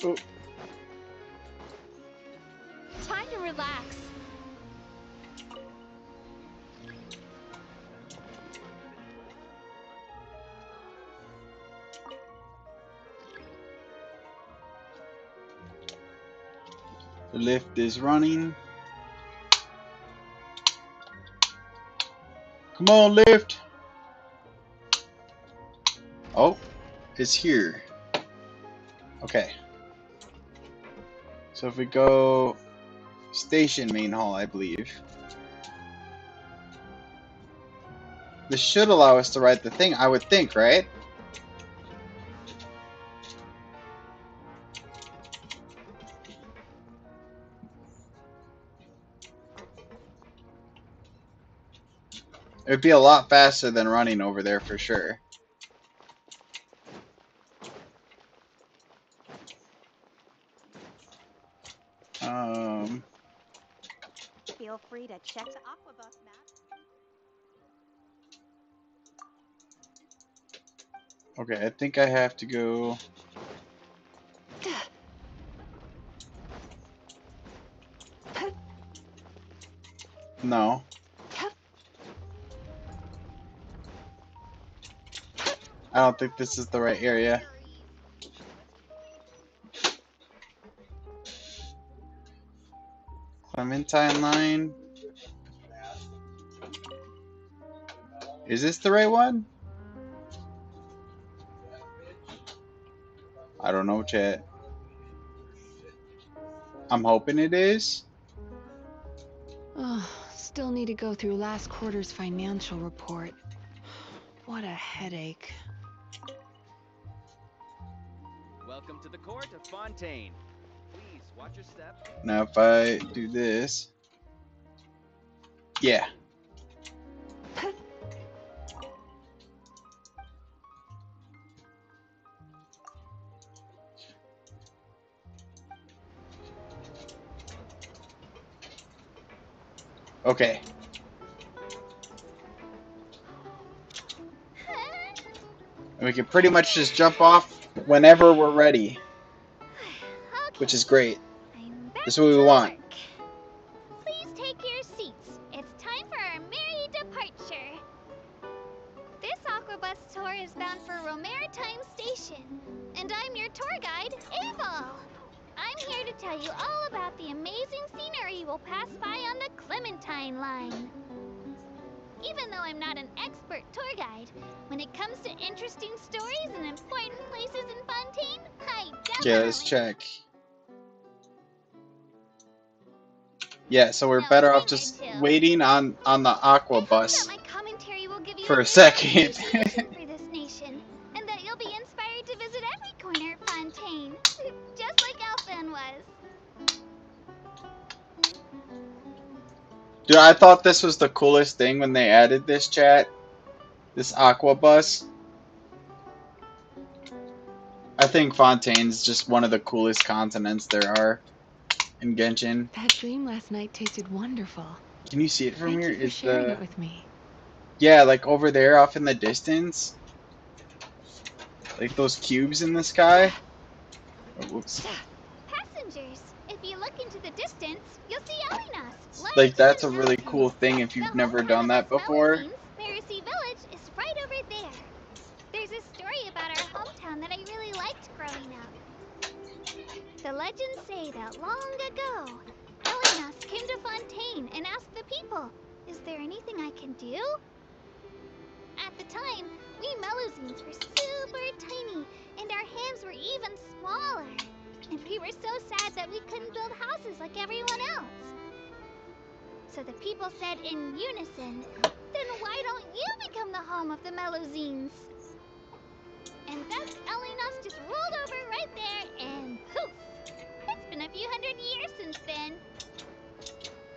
Oh, Time to relax. the lift is running. Come on, lift! Oh, it's here. Okay. So if we go station main hall, I believe. This should allow us to ride the thing, I would think, right? It would be a lot faster than running over there for sure. Feel free to check the Aquabus map. Okay, I think I have to go... No. I don't think this is the right area. Clementine line. Is this the right one? I don't know, chat. I'm hoping it is. Oh, still need to go through last quarter's financial report. What a headache. Welcome to the court of Fontaine. Please Watch your step. Now if I do this, yeah. Okay. And we can pretty much just jump off whenever we're ready, which is great. I'm back This is what we to want. work. Please take your seats. It's time for our merry departure. This Aquabus tour is bound for Romaritime Station, and I'm your tour guide, Abel. I'm here to tell you all about the amazing scenery we'll pass by on the Clementine line. Even though I'm not an expert tour guide, when it comes to interesting stories and important places in Fontaine, I Yeah, let's definitely... check. Yeah, so we're know a better off thing or just two. waiting on the aqua I hope that bus my commentary will give you for a a real second. appreciation for this nation, and that you'll be inspired to visit every corner of Fontaine, just like Elfin was. Dude, I thought this was the coolest thing when they added this chat. This aqua bus. I think Fontaine's just one of the coolest continents there are in Genshin. That dream last night tasted wonderful. Can you see it from Thank here? you for Is sharing the it with me. yeah, like over there off in the distance? Like those cubes in the sky? Oh, whoops. Passengers, if you look into the distance, you'll see Elinas, flying Like through that's the a really cool mountains. thing if The you've never hometown done of that us before. Melusines, Pharisee Village, is right over there. There's a story about our hometown that I really liked growing up. The legends say that long ago, Elinas came to Fontaine and asked the people, "Is there anything I can do?" At the time, we Melusines were super tiny, and our hands were even smaller. And we were so sad that we couldn't build houses like everyone else. So the people said in unison, "Then why don't you become the home of the Melusines?" And thus Elinas just rolled over right there and poof! It's been a few hundred years since then.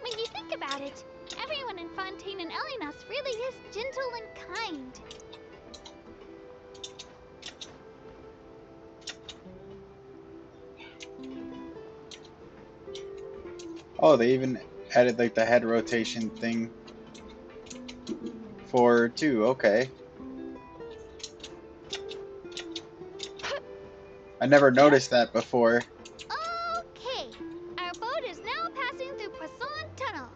When you think about it, everyone in Fontaine and Elinas really is gentle and kind. Oh, they even added like the head rotation thing for two. Okay. I never noticed that before. Okay, our boat is now passing through Poisson Tunnel.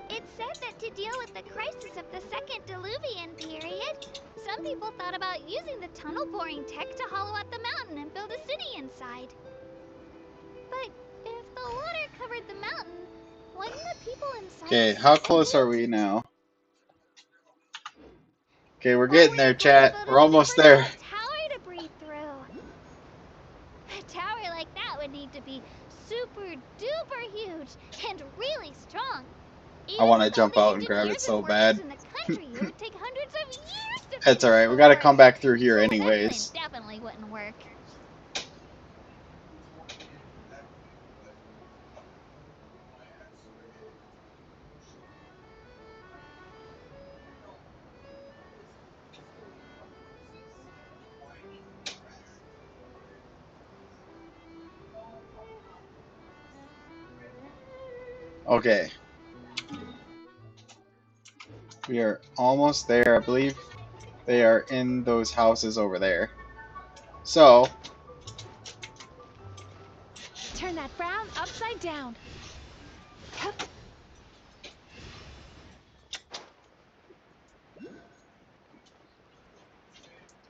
It's said that to deal with the crisis of the Second Diluvian period, some people thought about using the tunnel boring tech to hollow out the mountain and build a city inside. But if the water covered the mountain, wouldn't the people inside Okay, how close are suffocate? we now? Okay, we're Or getting would there, it time to chat. build We're a almost super there. tall tower to breathe through? A tower like that would need to be super duper huge and really strong. I Even want to with all jump the out and grab it engineers so and workers bad. in the country, it would take hundreds of years to That's finish alright, the we gotta come work. back through here So that plan anyways. definitely wouldn't work. Okay. We are almost there. I believe they are in those houses over there. So, Turn that frown upside down.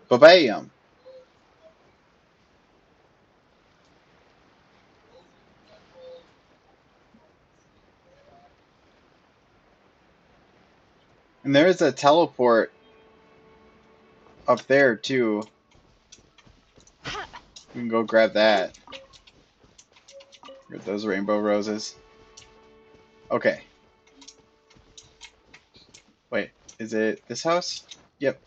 ba-bam. And there's a teleport up there too. We can go grab that. Get those rainbow roses. Okay. Wait, is it this house? Yep.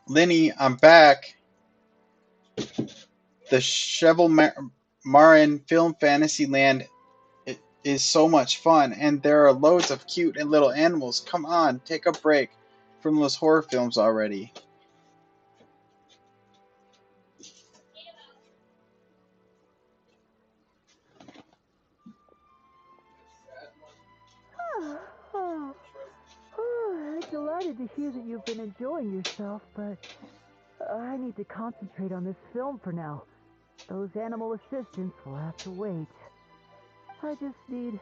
Linny, I'm back. The Marin Film Fantasyland is so much fun, and there are loads of cute and little animals. Come on, take a break from those horror films already. Delighted to hear that you've been enjoying yourself, but I need to concentrate on this film for now. Those animal assistants will have to wait. I just need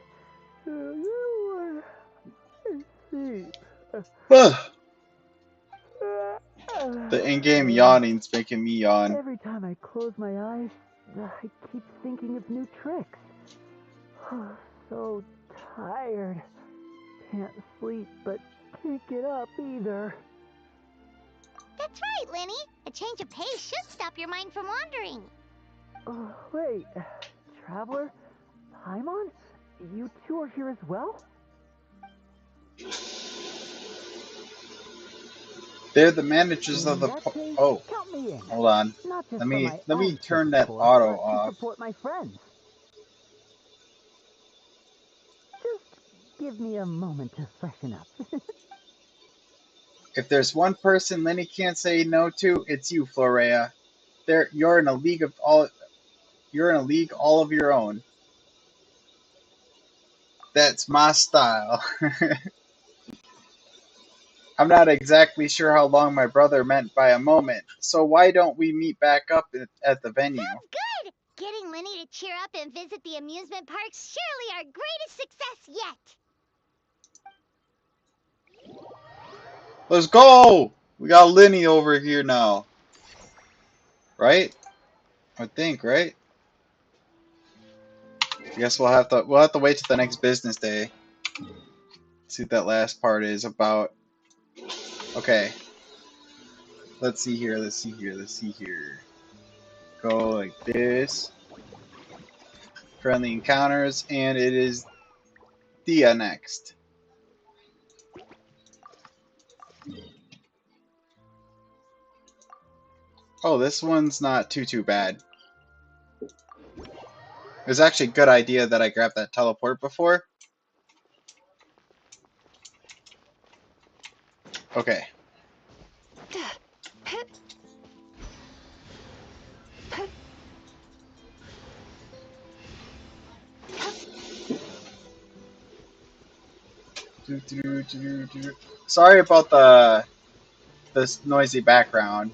sleep. The in-game yawning's making me yawn. Every time I close my eyes, I keep thinking of new tricks. So tired. Can't sleep, but can't get up either. That's right, Lenny. A change of pace should stop your mind from wandering. Wait, Traveler? Paimon? You two are here as well? They're the managers of the oh, count me in. hold on. Not just Let for me my turn own that support, auto but to off. support my friends. Just give me a moment to freshen up. If there's one person Lenny can't say no to, it's you, Florea. You're in a league all of your own. That's my style. I'm not exactly sure how long my brother meant by a moment, so why don't we meet back up at the venue? Sounds good! Getting Lenny to cheer up and visit the amusement park's surely our greatest success yet! Let's go! We got Lenny over here now. Right? I think, right? I guess we'll have to wait till the next business day. See what that last part is about. Okay. Let's see here. Go like this. Friendly encounters, and it is Dia next. Oh, this one's not too bad. It was actually a good idea that I grabbed that teleport before. Okay. Sorry about this noisy background.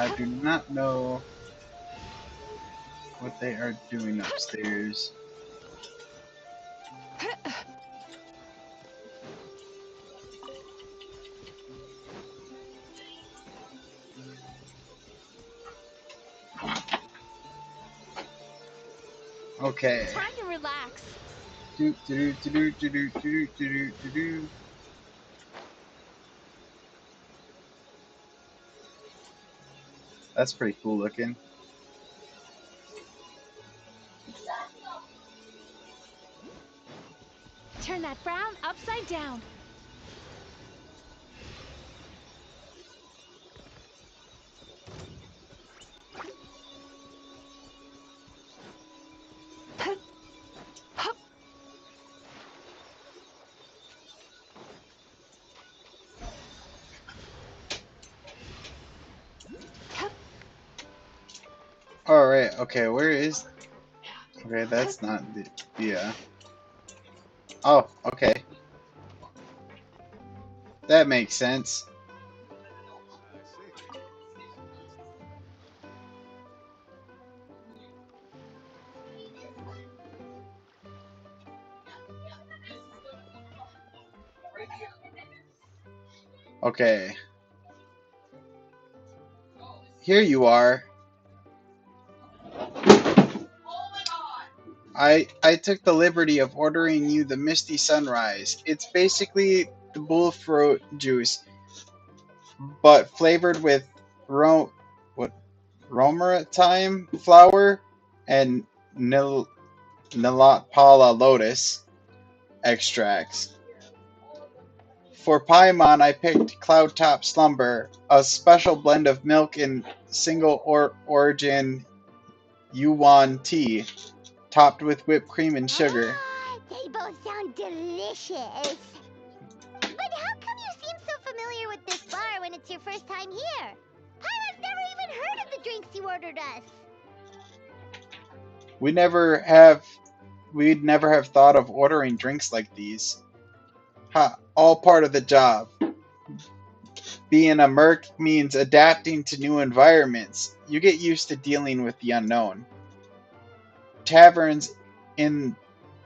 I do not know what they are doing upstairs. Okay. Time to relax. That's pretty cool looking. Turn that frown upside down. Alright, okay, where is... Okay, that's not the... Oh, okay. That makes sense. Okay. Here you are. I took the liberty of ordering you the Misty Sunrise. It's basically the bullthroat juice, but flavored with romaritime flower and Nilotpala lotus extracts. For Paimon, I picked Cloud Top Slumber, a special blend of milk and single origin Yuan tea, topped with whipped cream and sugar. Ah, they both sound delicious. But how come you seem so familiar with this bar when it's your first time here? Paimon's never even heard of the drinks you ordered us. We'd never have thought of ordering drinks like these. Ha, all part of the job. Being a merc means adapting to new environments. You get used to dealing with the unknown. Taverns in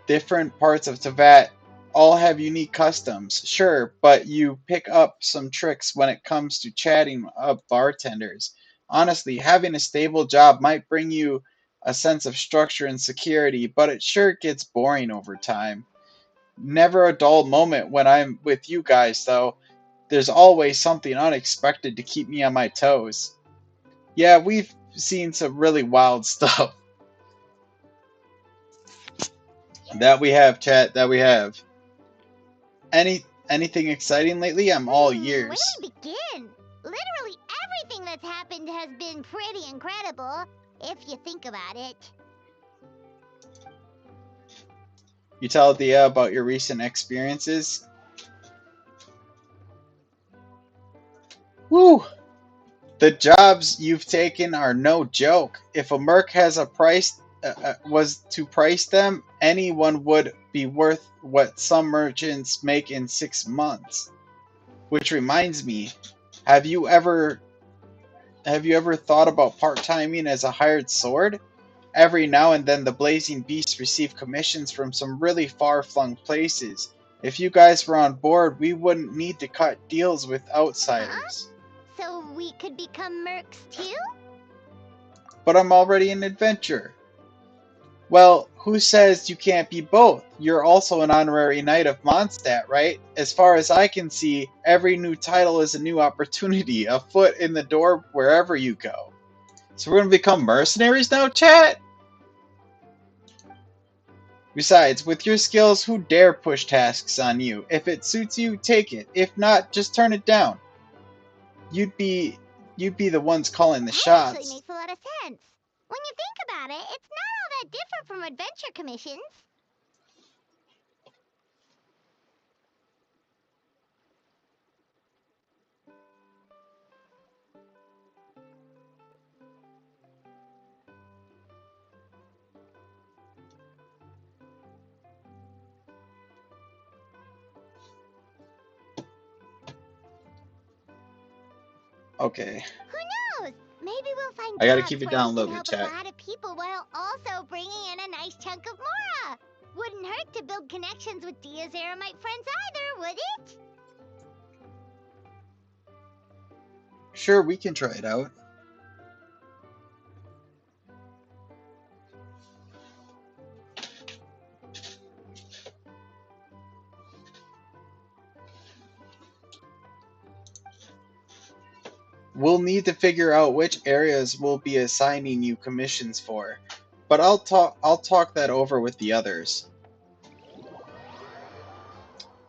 different parts of Teyvat all have unique customs, sure, but you pick up some tricks when it comes to chatting up bartenders. Honestly, having a stable job might bring you a sense of structure and security, but it sure gets boring over time. Never a dull moment when I'm with you guys, though. There's always something unexpected to keep me on my toes. Yeah, we've seen some really wild stuff. That we have, chat, that we have. Anything exciting lately? I'm all Where ears. do we begin? Literally everything that's happened has been pretty incredible, if you think about it. You tell Dia about your recent experiences? Woo! The jobs you've taken are no joke. If a merc has a price, was to price them, anyone would be worth what some merchants make in 6 months. Which reminds me, have you ever thought about part-timing as a hired sword? Every now and then the Blazing Beasts receive commissions from some really far-flung places. If you guys were on board, we wouldn't need to cut deals with outsiders. So we could become mercs too? But I'm already an adventurer. Well, who says you can't be both? You're also an honorary knight of Mondstadt, right? As far as I can see, every new title is a new opportunity, a foot in the door wherever you go. So we're gonna become mercenaries now, chat? Besides, with your skills, who dare push tasks on you? If it suits you, take it. If not, just turn it down. You'd be the ones calling the That shots. actually makes a lot of sense. When you think about it, it's not all that different from adventure commissions. Okay. Who knows? Maybe we'll find I gotta jobs keep it where down a we little can bit, help chat. a lot of people while also bringing in a nice chunk of Mora. Wouldn't hurt to build connections with Dia's Eremite friends either, would it? Sure, we can try it out. We'll need to figure out which areas we'll be assigning you commissions for, but I'll talk that over with the others.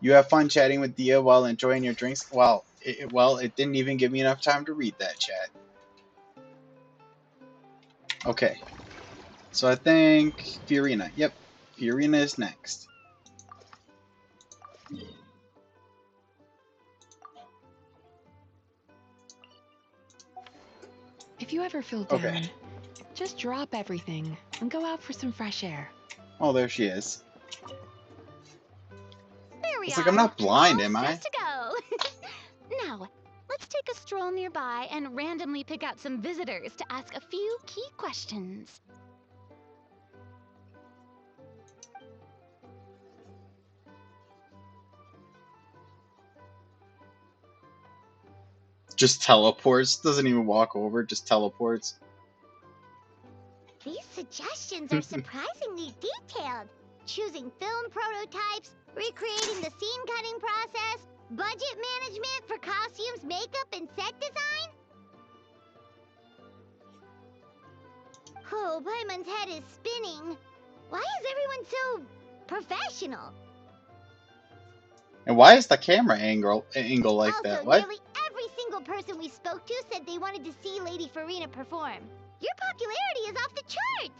You have fun chatting with Dia while enjoying your drinks. Well, it didn't even give me enough time to read that, chat. Okay, so I think Fiorina. Yep, Fiorina is next. If you ever feel Okay. down, just drop everything and go out for some fresh air. Oh, there she is. There we It's are. like I'm not blind, all am I? set to go. Now, let's take a stroll nearby and randomly pick out some visitors to ask a few key questions. Just teleports. Doesn't even walk over. Just teleports. These suggestions are surprisingly detailed. Choosing film prototypes, recreating the scene cutting process, budget management for costumes, makeup, and set design? Whoa, Paimon's head is spinning. Why is everyone so professional? And why is the camera angle like Also, that? What? nearly every single person we spoke to said they wanted to see Lady Farina perform. Your popularity is off the charts.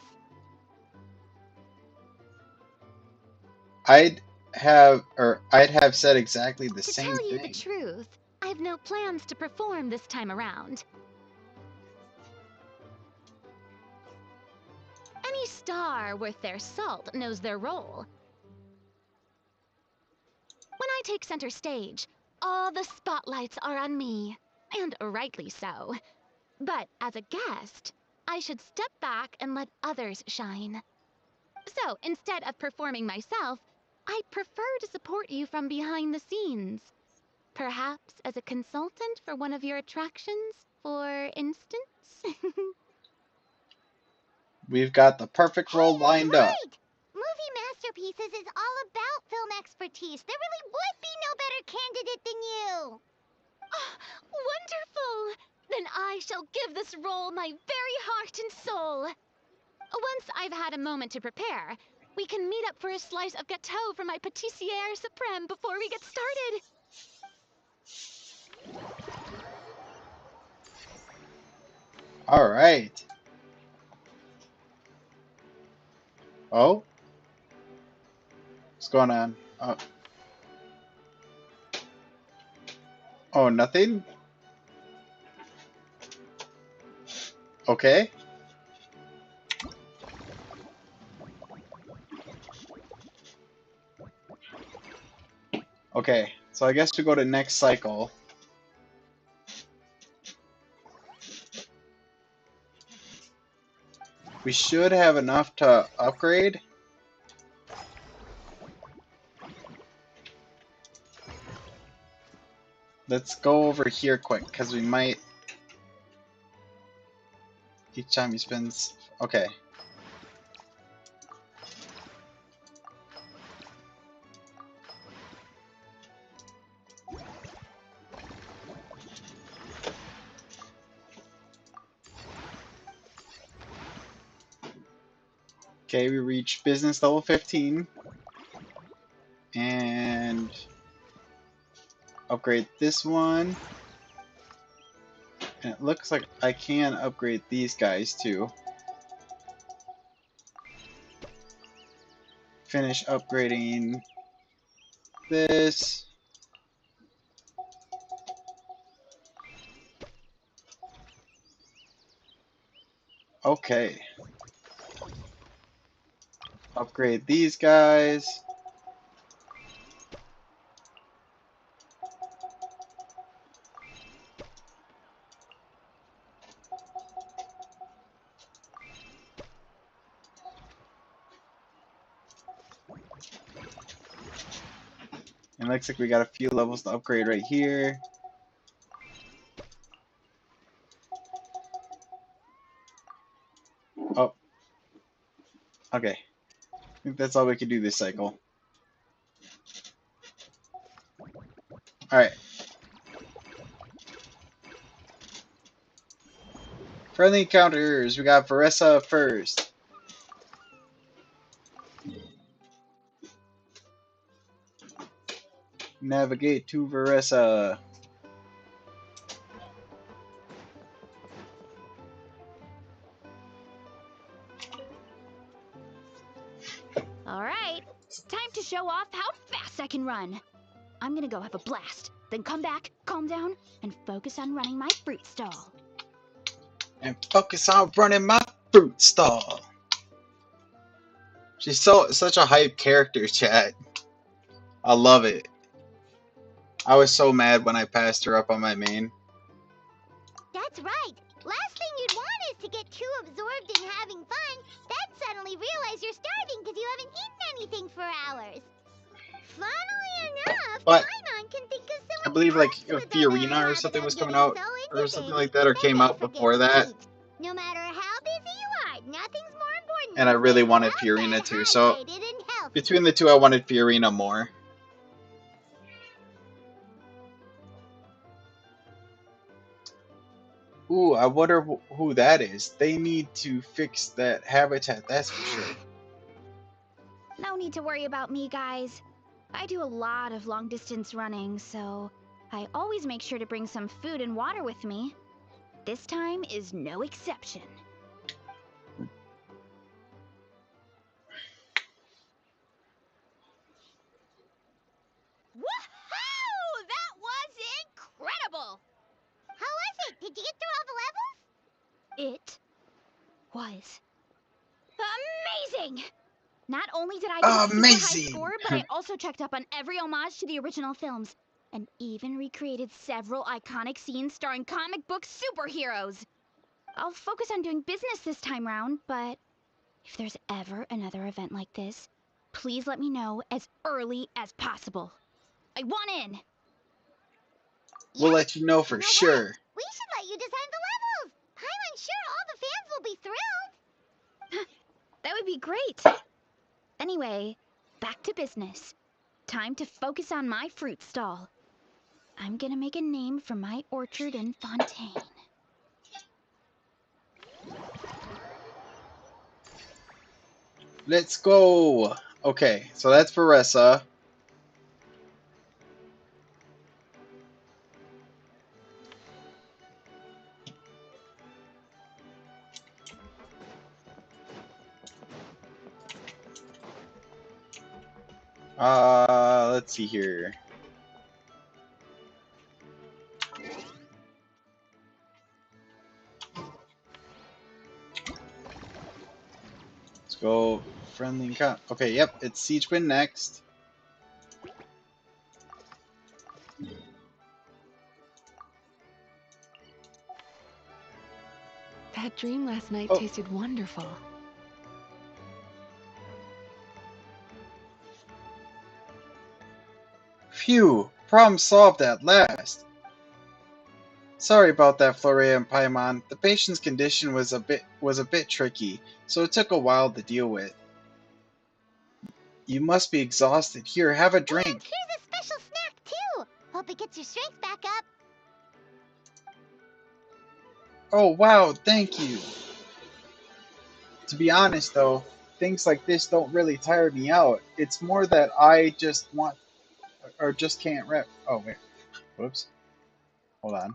I'd have said exactly the To same tell you the thing. truth, I have no plans to perform this time around. Any star worth their salt knows their role. When I take center stage, all the spotlights are on me, and rightly so. But as a guest, I should step back and let others shine. So instead of performing myself, I'd prefer to support you from behind the scenes. Perhaps as a consultant for one of your attractions, for instance? We've got the perfect role Hey, that's lined up. right! Movie Masterpieces is all about film expertise. There really would be no better candidate than you. Oh, wonderful! Then I shall give this role my very heart and soul. Once I've had a moment to prepare, we can meet up for a slice of gâteau from my pâtissière suprême before we get started. All right. Oh, what's going on? Oh, nothing. Okay. Okay. So I guess we go to next cycle. We should have enough to upgrade. Let's go over here quick, because we might... Each time he spends... Okay. Okay, we reached business level 15. And... upgrade this one. And it looks like I can upgrade these guys too. Finish upgrading this. Okay. Upgrade these guys. And looks like we got a few levels to upgrade right here. Oh. Okay. I think that's all we can do this cycle. Alright. Friendly encounters. We got Varessa first. Navigate to Varessa. All right, time to show off how fast I can run. I'm gonna go have a blast, then come back, calm down, and focus on running my fruit stall. And focus on running my fruit stall. She's such a hype character, chat. I love it. I was so mad when I passed her up on my main. That's right. Last thing you'd want is to get too absorbed in having fun, then suddenly realize you're starving because you haven't eaten anything for hours. Funnily enough, But Paimon can think of someone I believe like else with Fiorina the or something habit was of coming getting out so or something into like that, or things came they out forget before to that. eat. No matter how busy you are, nothing's more important And I than really staying wanted well Fiorina fed, too. So hydrated, and healthy. between the two, I wanted Fiorina more. Ooh, I wonder who that is. They need to fix that habitat, that's for sure. No need to worry about me, guys. I do a lot of long distance running, so I always make sure to bring some food and water with me. This time is no exception. Woohoo! That was incredible! How was it? Did you get through all the levels? It was amazing! Not only did I get a super high Amazing! score, but I also checked up on every homage to the original films, and even recreated several iconic scenes starring comic book superheroes. I'll focus on doing business this time round, but if there's ever another event like this, please let me know as early as possible. I want in! We'll Yeah. let you know for You know sure. what? We should let you design the levels. I'm sure all the fans will be thrilled. That would be great! Anyway, back to business. Time to focus on my fruit stall. I'm gonna make a name for my orchard in Fontaine. Let's go! Okay, so that's Veressa. Let's see here. Let's go friendly encounter. Okay, yep, it's Siegewind next. That dream last night Oh. tasted wonderful. Phew, problem solved at last. Sorry about that, Florea and Paimon. The patient's condition was a bit tricky, so it took a while to deal with. You must be exhausted. Here, have a And drink. here's a special snack too. Hope it gets your strength back up. Oh wow, thank you. To be honest though, things like this don't really tire me out. It's more that I just want or just can't rep. Oh wait, whoops. Hold on.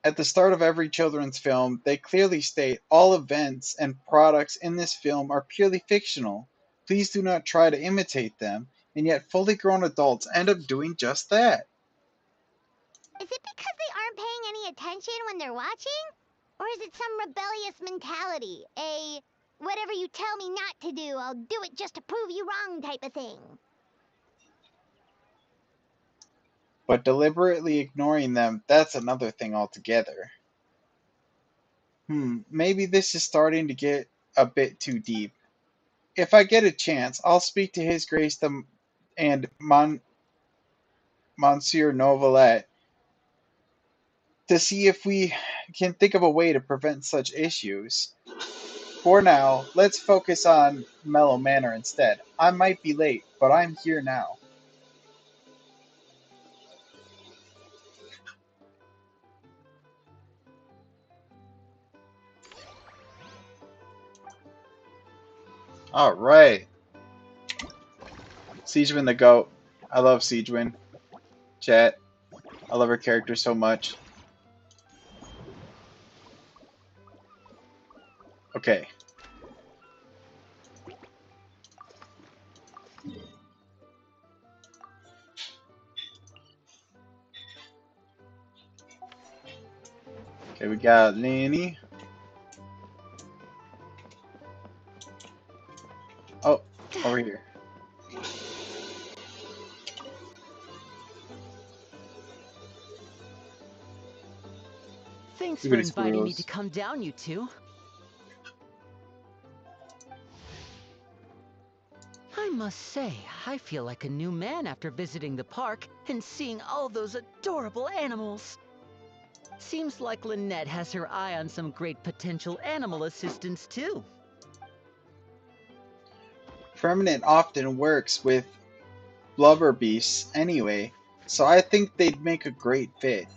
At the start of every children's film, they clearly state all events and products in this film are purely fictional. Please do not try to imitate them, and yet fully grown adults end up doing just that. Is it because they aren't paying any attention when they're watching? Or is it some rebellious mentality? A whatever you tell me not to do, I'll do it just to prove you wrong type of thing? But deliberately ignoring them, that's another thing altogether. Maybe this is starting to get a bit too deep. If I get a chance, I'll speak to His Grace and Monsieur Novelet to see if we can think of a way to prevent such issues. For now, let's focus on Mellow Manor instead. I might be late, but I'm here now. Alright. Siegewind the GOAT. I love Siegewind. Chat. I love her character so much. Okay. Okay, we got Lenny. Oh, over here. Thanks Look for at his inviting me grills. to come down, you two. I must say, I feel like a new man after visiting the park and seeing all those adorable animals. Seems like Lynette has her eye on some great potential animal assistants too. Permanent often works with blubber beasts anyway, so I think they'd make a great fit.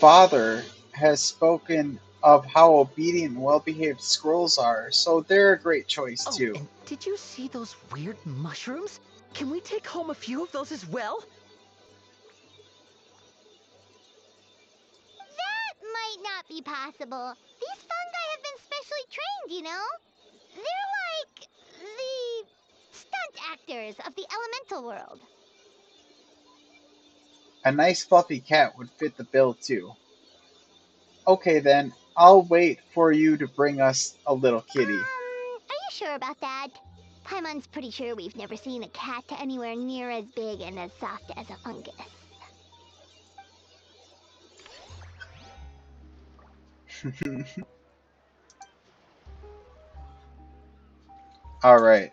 father has spoken of how obedient and well-behaved squirrels are, so they're a great choice Oh, too. and did you see those weird mushrooms? Can we take home a few of those as well? That might not be possible. These fungi have been specially trained, you know? They're like the stunt actors of the elemental world. A nice fluffy cat would fit the bill too. Okay then, I'll wait for you to bring us a little kitty. Are you sure about that? Paimon's pretty sure we've never seen a cat anywhere near as big and as soft as a fungus. Alright.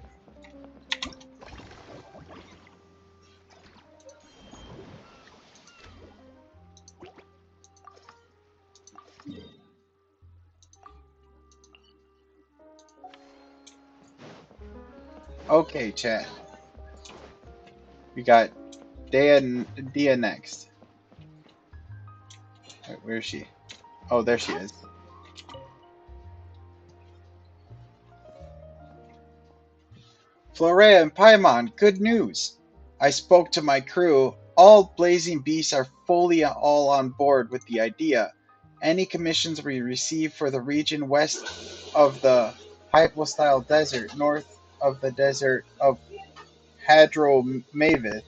Okay, chat. We got Dia next. Wait, where is she? Oh, there she is. Florea and Paimon, good news! I spoke to my crew. All Blazing Beasts are fully all on board with the idea. Any commissions we receive for the region west of the Hypostyle Desert, north of the desert of Hadromaveth,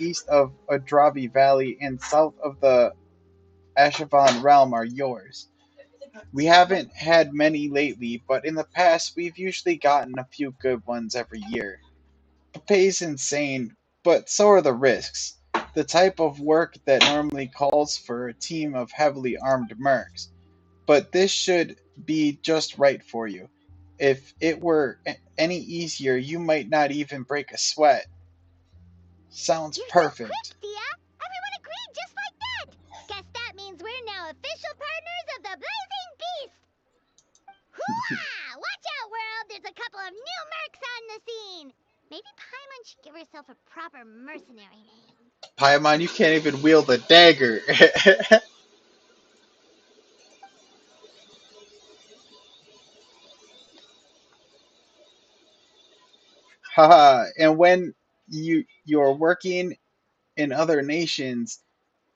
east of Adravi Valley, and south of the Ashavan realm are yours. We haven't had many lately, but in the past we've usually gotten a few good ones every year. The pay's insane, but so are the risks. The type of work that normally calls for a team of heavily armed mercs. But this should be just right for you. If it were any easier, you might not even break a sweat. Sounds You're so perfect. quick, Dia! Everyone agreed just like that! Guess that means we're now official partners of the Blazing Beast! Hooah! Watch out, world! There's a couple of new mercs on the scene! Maybe Paimon should give herself a proper mercenary name. Paimon, you can't even wield a dagger. Haha, and when you're working in other nations,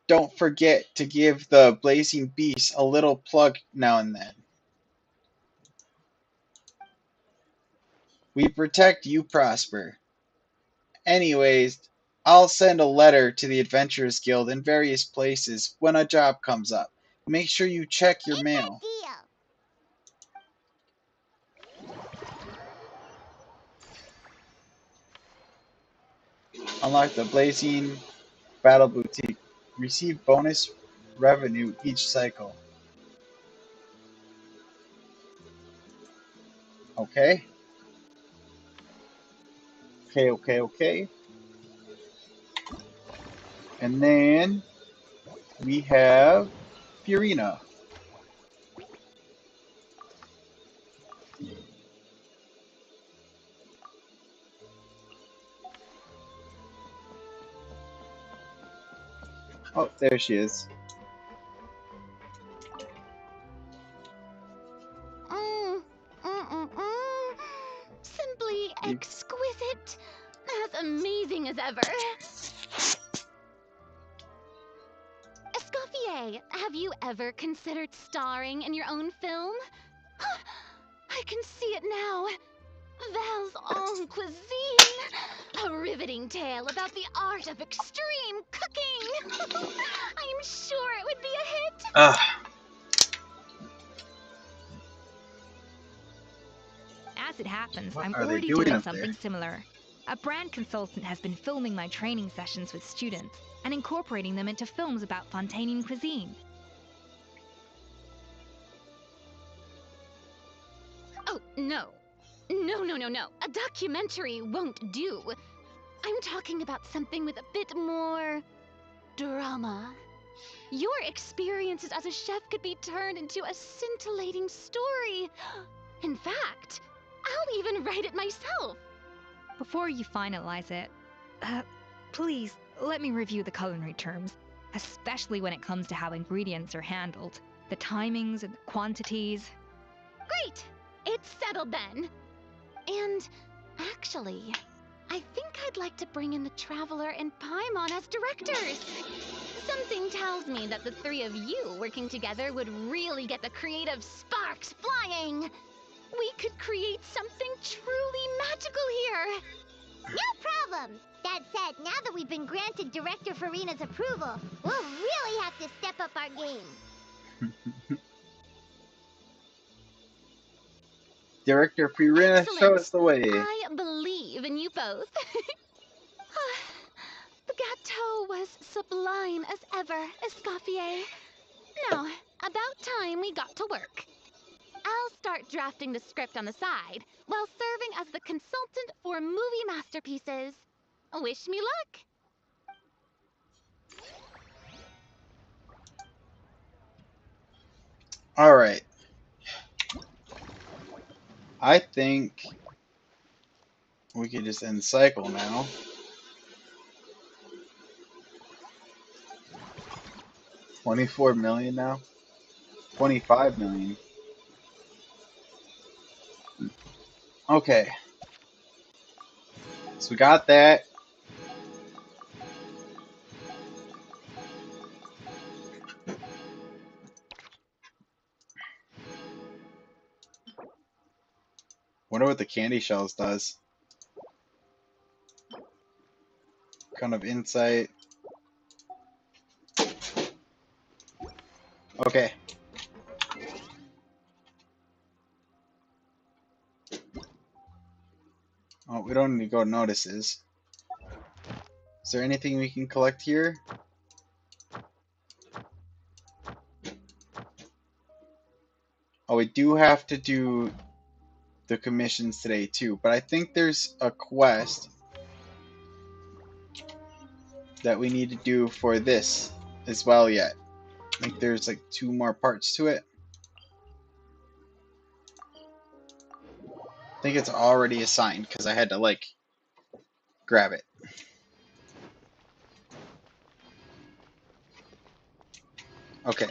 don't forget to give the Blazing Beast a little plug now and then. We protect, you prosper. Anyways, I'll send a letter to the Adventurers Guild in various places when a job comes up. Make sure you check your It's a mail. deal! Unlock the Blazing Battle Boutique. Receive bonus revenue each cycle. Okay. Okay. And then we have Purina. Oh, there she is. Simply exquisite. As amazing as ever. Escoffier, have you ever considered starring in your own film? I can see it now. Val's own cuisine. A riveting tale about the art of extreme cooking. I'm sure it would be a hit. Ah, As it happens, what I'm are they already doing doing up there? something similar. A brand consultant has been filming my training sessions with students and incorporating them into films about Fontainian cuisine. Oh, no. No. A documentary won't do. I'm talking about something with a bit more drama. Your experiences as a chef could be turned into a scintillating story. In fact, I'll even write it myself. Before you finalize it, Please, let me review the culinary terms, especially when it comes to how ingredients are handled, the timings and the quantities. Great! It's settled then. And actually, I think I'd like to bring in the Traveler and Paimon as directors. Something tells me that the three of you working together would really get the creative sparks flying. We could create something truly magical here. No problem. That said, now that we've been granted Director Farina's approval, we'll really have to step up our game. Director Farina, Excellent. show us the way. I believe in you both. The gâteau was sublime as ever, Escoffier. Now, about time we got to work. I'll start drafting the script on the side, while serving as the consultant for movie masterpieces. Wish me luck! Alright. I think we could just end cycle now. $24 million now? 25 million. Okay. So we got that. Wonder what the candy shells does. Kind of insight. Okay. Oh, we don't need to go to notices. Is there anything we can collect here? Oh, we do have to do the commissions today too, but I think there's a quest that we need to do for this as well yet. I think there's like 2 more parts to it. I think it's already assigned because I had to like grab it. Okay.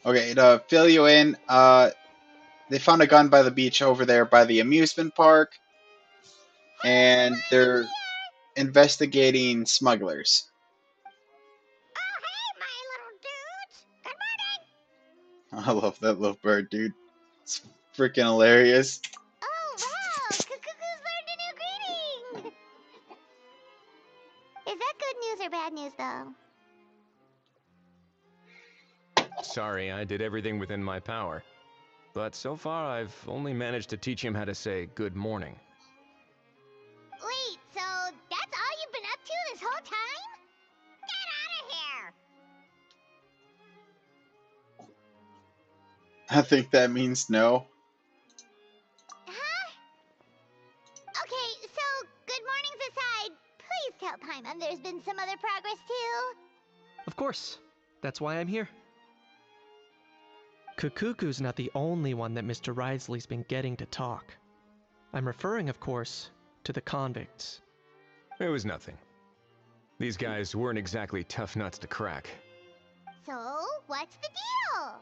Okay, to fill you in, they found a gun by the beach over there by the amusement park, and they're investigating smugglers. Oh, hey, my little dudes! Good morning! I love that little bird, dude. It's freaking hilarious. Oh, wow! Cuckoo's learned a new greeting! Is that good news or bad news, though? Sorry, I did everything within my power. But so far, I've only managed to teach him how to say good morning. Wait, so that's all you've been up to this whole time? Get out of here! I think that means no. Huh? Okay, so good mornings aside, please tell Paimon there's been some other progress too. Of course. That's why I'm here. Kukuku's not the only one that Mr. Risley's been getting to talk. I'm referring, of course, to the convicts. It was nothing. These guys weren't exactly tough nuts to crack. So, what's the deal?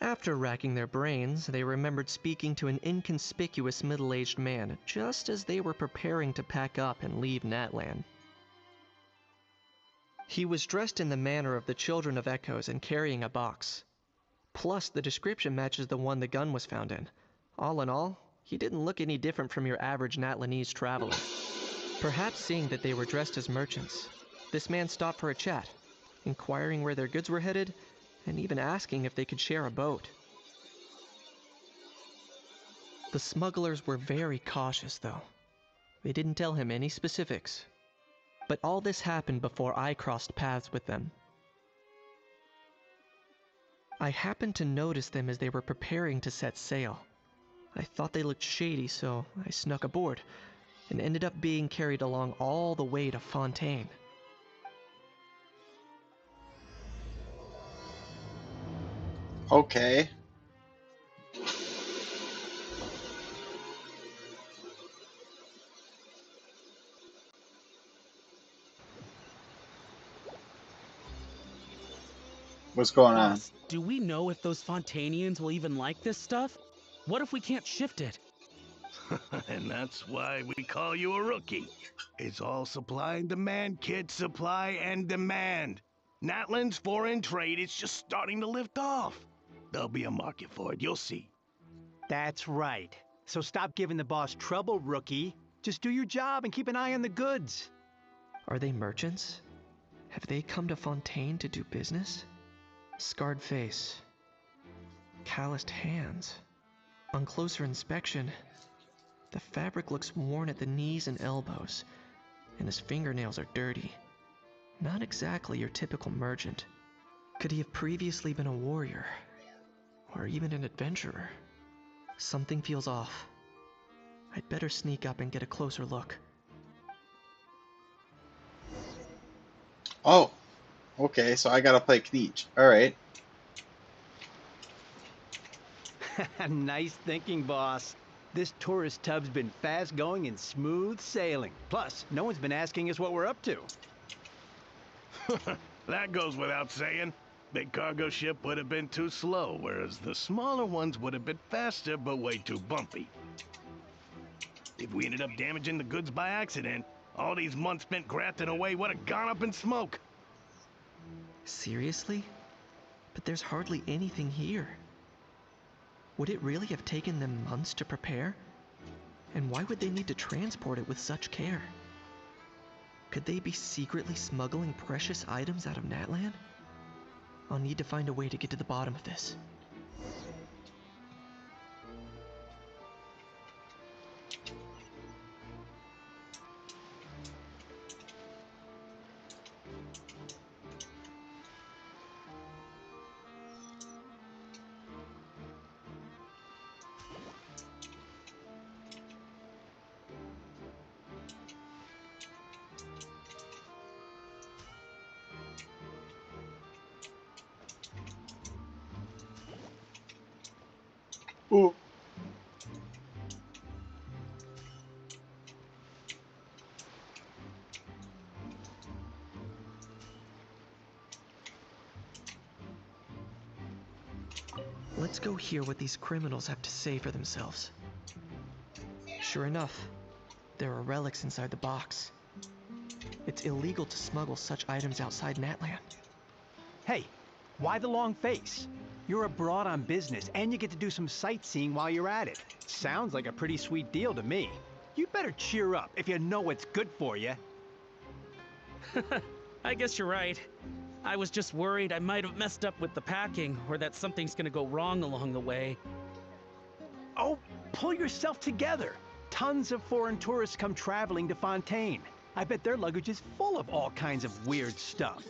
After racking their brains, they remembered speaking to an inconspicuous middle-aged man just as they were preparing to pack up and leave Natlan. He was dressed in the manner of the Children of Echoes and carrying a box. Plus, the description matches the one the gun was found in. All in all, he didn't look any different from your average Natlanese traveler. Perhaps seeing that they were dressed as merchants, this man stopped for a chat, inquiring where their goods were headed, and even asking if they could share a boat. The smugglers were very cautious, though. They didn't tell him any specifics. But all this happened before I crossed paths with them. I happened to notice them as they were preparing to set sail. I thought they looked shady, so I snuck aboard, and ended up being carried along all the way to Fontaine. Okay. What's going on? Boss, do we know if those Fontanians will even like this stuff? What if we can't shift it? And that's why we call you a rookie. It's all supply and demand, kid. Supply and demand. Natlan's foreign trade is just starting to lift off. There'll be a market for it, you'll see. That's right. So stop giving the boss trouble, rookie. Just do your job and keep an eye on the goods. Are they merchants? Have they come to Fontaine to do business? Scarred face. Calloused hands. On closer inspection, the fabric looks worn at the knees and elbows, and his fingernails are dirty. Not exactly your typical merchant. Could he have previously been a warrior? Or even an adventurer? Something feels off. I'd better sneak up and get a closer look. Oh, okay, so I gotta play Kneech. Alright. Nice thinking, boss. This tourist tub's been fast going and smooth sailing. Plus, no one's been asking us what we're up to. That goes without saying. Big cargo ship would have been too slow, whereas the smaller ones would have been faster but way too bumpy. If we ended up damaging the goods by accident, all these months spent grafting away would have gone up in smoke. Seriously? But there's hardly anything here. Would it really have taken them months to prepare? And why would they need to transport it with such care? Could they be secretly smuggling precious items out of Natlan? I'll need to find a way to get to the bottom of this. Ooh. Let's go hear what these criminals have to say for themselves. Sure enough, there are relics inside the box. It's illegal to smuggle such items outside Natlan. Hey, why the long face? You're abroad on business, and you get to do some sightseeing while you're at it. Sounds like a pretty sweet deal to me. You better cheer up if you know what's good for you. I guess you're right. I was just worried I might have messed up with the packing, or that something's gonna go wrong along the way. Oh, pull yourself together. Tons of foreign tourists come traveling to Fontaine. I bet their luggage is full of all kinds of weird stuff.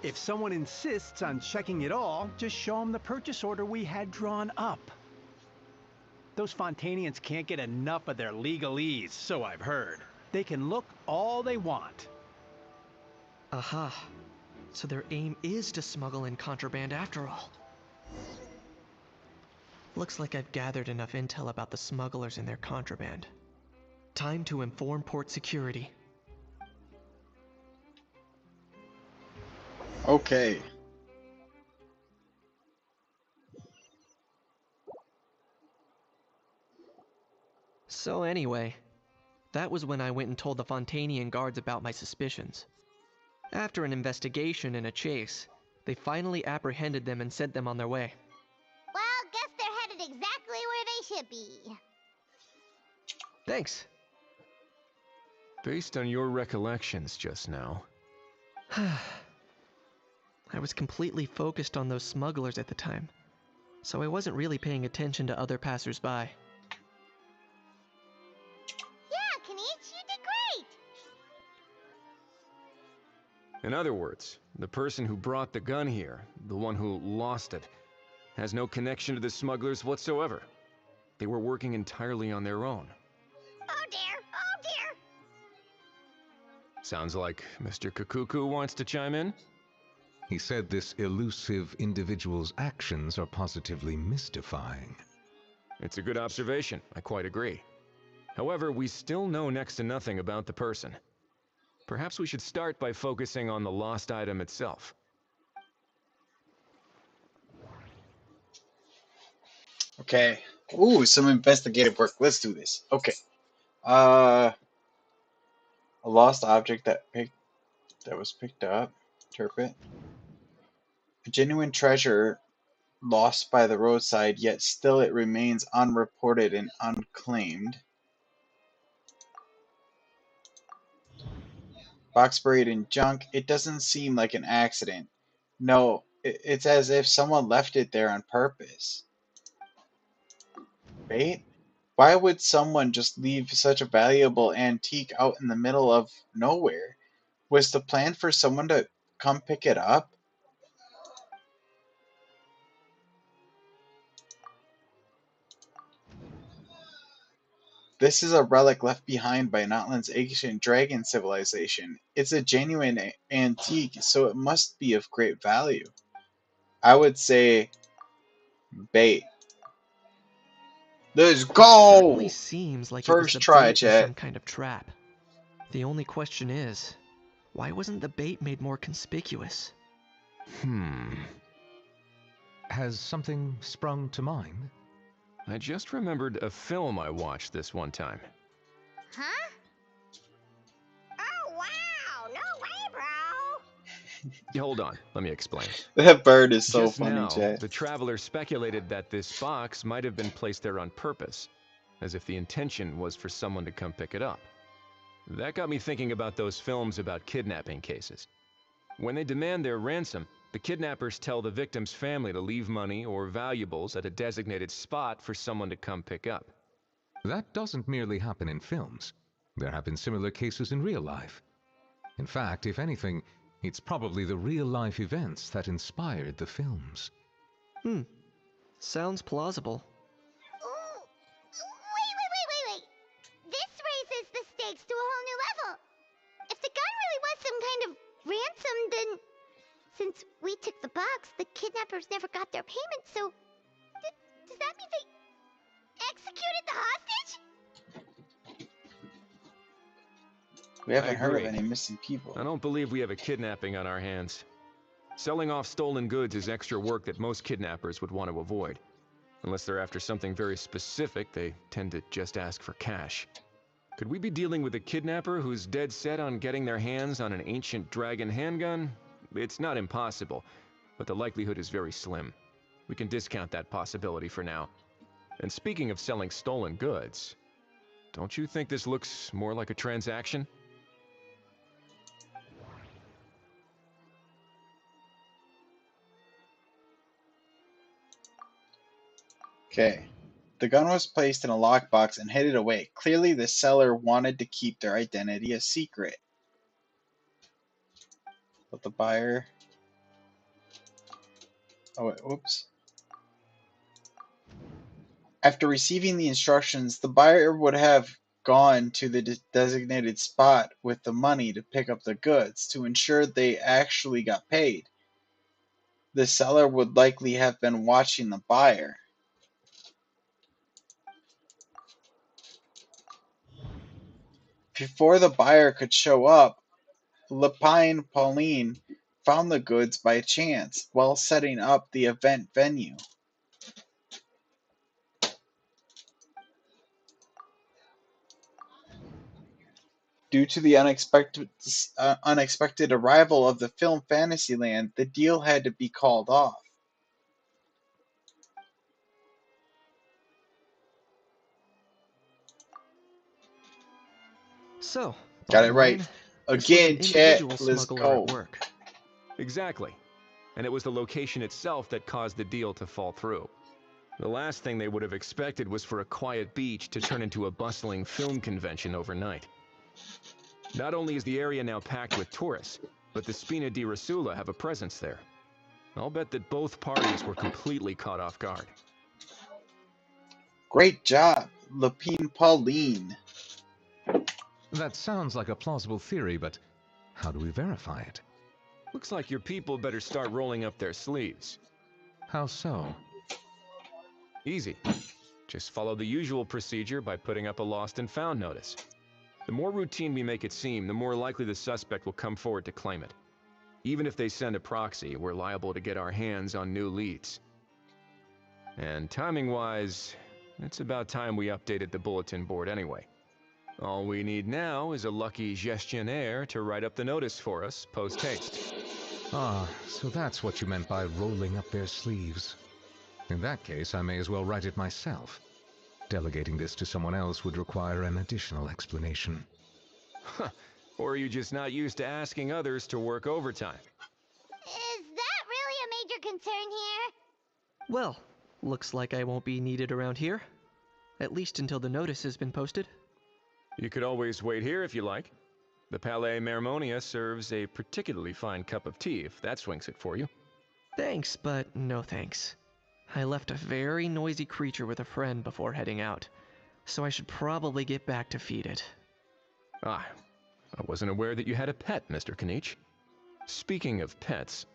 If someone insists on checking it all, just show them the purchase order we had drawn up. Those Fontanians can't get enough of their legalese, so I've heard. They can look all they want. Aha. So their aim is to smuggle in contraband after all. Looks like I've gathered enough intel about the smugglers and their contraband. Time to inform port security. Okay. So anyway, that was when I went and told the Fontanian guards about my suspicions. After an investigation and a chase, they finally apprehended them and sent them on their way. Well, guess they're headed exactly where they should be. Thanks. Based on your recollections just now, I was completely focused on those smugglers at the time, so I wasn't really paying attention to other passersby. Yeah, Kanichi, you did great! in other words, the person who brought the gun here, the one who lost it, has no connection to the smugglers whatsoever. they were working entirely on their own. Oh dear, oh dear. Sounds like Mr. Kukuku wants to chime in? He said this elusive individual's actions are positively mystifying. It's a good observation, I quite agree. However, we still know next to nothing about the person. Perhaps we should start by focusing on the lost item itself. Okay. Ooh, some investigative work. Let's do this. Okay. A lost object that was picked up. Interpret. A genuine treasure lost by the roadside, yet still it remains unreported and unclaimed. Box buried in junk. It doesn't seem like an accident. No, it's as if someone left it there on purpose. Bait? Why would someone just leave such a valuable antique out in the middle of nowhere? Was the plan for someone to come pick it up? This is a relic left behind by Notland's ancient dragon civilization. It's a genuine antique, so it must be of great value. I would say bait. Let's go! Certainly seems like it was First the try, bait in chat. some kind of trap. The only question is, why wasn't the bait made more conspicuous? Has something sprung to mind? I just remembered a film I watched this one time. Huh? Oh wow, no way, bro. Hold on, let me explain. That bird is so Just funny, now, chat. the traveler speculated that this box might have been placed there on purpose, as if the intention was for someone to come pick it up. That got me thinking about those films about kidnapping cases. When they demand their ransom, the kidnappers tell the victim's family to leave money or valuables at a designated spot for someone to come pick up. That doesn't merely happen in films. There have been similar cases in real life. In fact, if anything, it's probably the real-life events that inspired the films. Sounds plausible. Ooh. Wait. This raises the stakes to a whole new level. If the gun really was some kind of ransom, then since we took the box, the kidnappers never got their payment, so does that mean they executed the hostage? We haven't I heard of agree. any missing people. I don't believe we have a kidnapping on our hands. Selling off stolen goods is extra work that most kidnappers would want to avoid. Unless they're after something very specific, they tend to just ask for cash. Could we be dealing with a kidnapper who's dead set on getting their hands on an ancient dragon handgun? It's not impossible, but the likelihood is very slim. We can discount that possibility for now. And speaking of selling stolen goods, don't you think this looks more like a transaction? Okay. The gun was placed in a lockbox and hid it away. Clearly, the seller wanted to keep their identity a secret. But the buyer... Oh, wait, whoops. After receiving the instructions, the buyer would have gone to the designated spot with the money to pick up the goods to ensure they actually got paid. The seller would likely have been watching the buyer. Before the buyer could show up, Lepine Pauline found the goods by chance while setting up the event venue. Due to the unexpected arrival of the film Fantasyland, the deal had to be called off. So, Got it bottom right. line, this was Again, an chat, individual let's smuggler go. at work. Exactly. And it was the location itself that caused the deal to fall through. The last thing they would have expected was for a quiet beach to turn into a bustling film convention overnight. Not only is the area now packed with tourists, but the Spina di Rosula have a presence there. I'll bet that both parties were completely caught off guard. Great job, Lapine Pauline. That sounds like a plausible theory, but how do we verify it? Looks like your people better start rolling up their sleeves. How so? Easy. Just follow the usual procedure by putting up a lost and found notice. The more routine we make it seem, the more likely the suspect will come forward to claim it. Even if they send a proxy, we're liable to get our hands on new leads. And timing-wise, it's about time we updated the bulletin board anyway. All we need now is a lucky gestionnaire to write up the notice for us post-haste. Ah, so that's what you meant by rolling up their sleeves. In that case, I may as well write it myself. Delegating this to someone else would require an additional explanation. Or are you just not used to asking others to work overtime? Is that really a major concern here? Well, looks like I won't be needed around here. At least until the notice has been posted. You could always wait here if you like. The Palais Mermonia serves a particularly fine cup of tea if that swings it for you. Thanks, but no thanks. I left a very noisy creature with a friend before heading out, so I should probably get back to feed it. Ah, I wasn't aware that you had a pet, Mr. Kanich. Speaking of pets...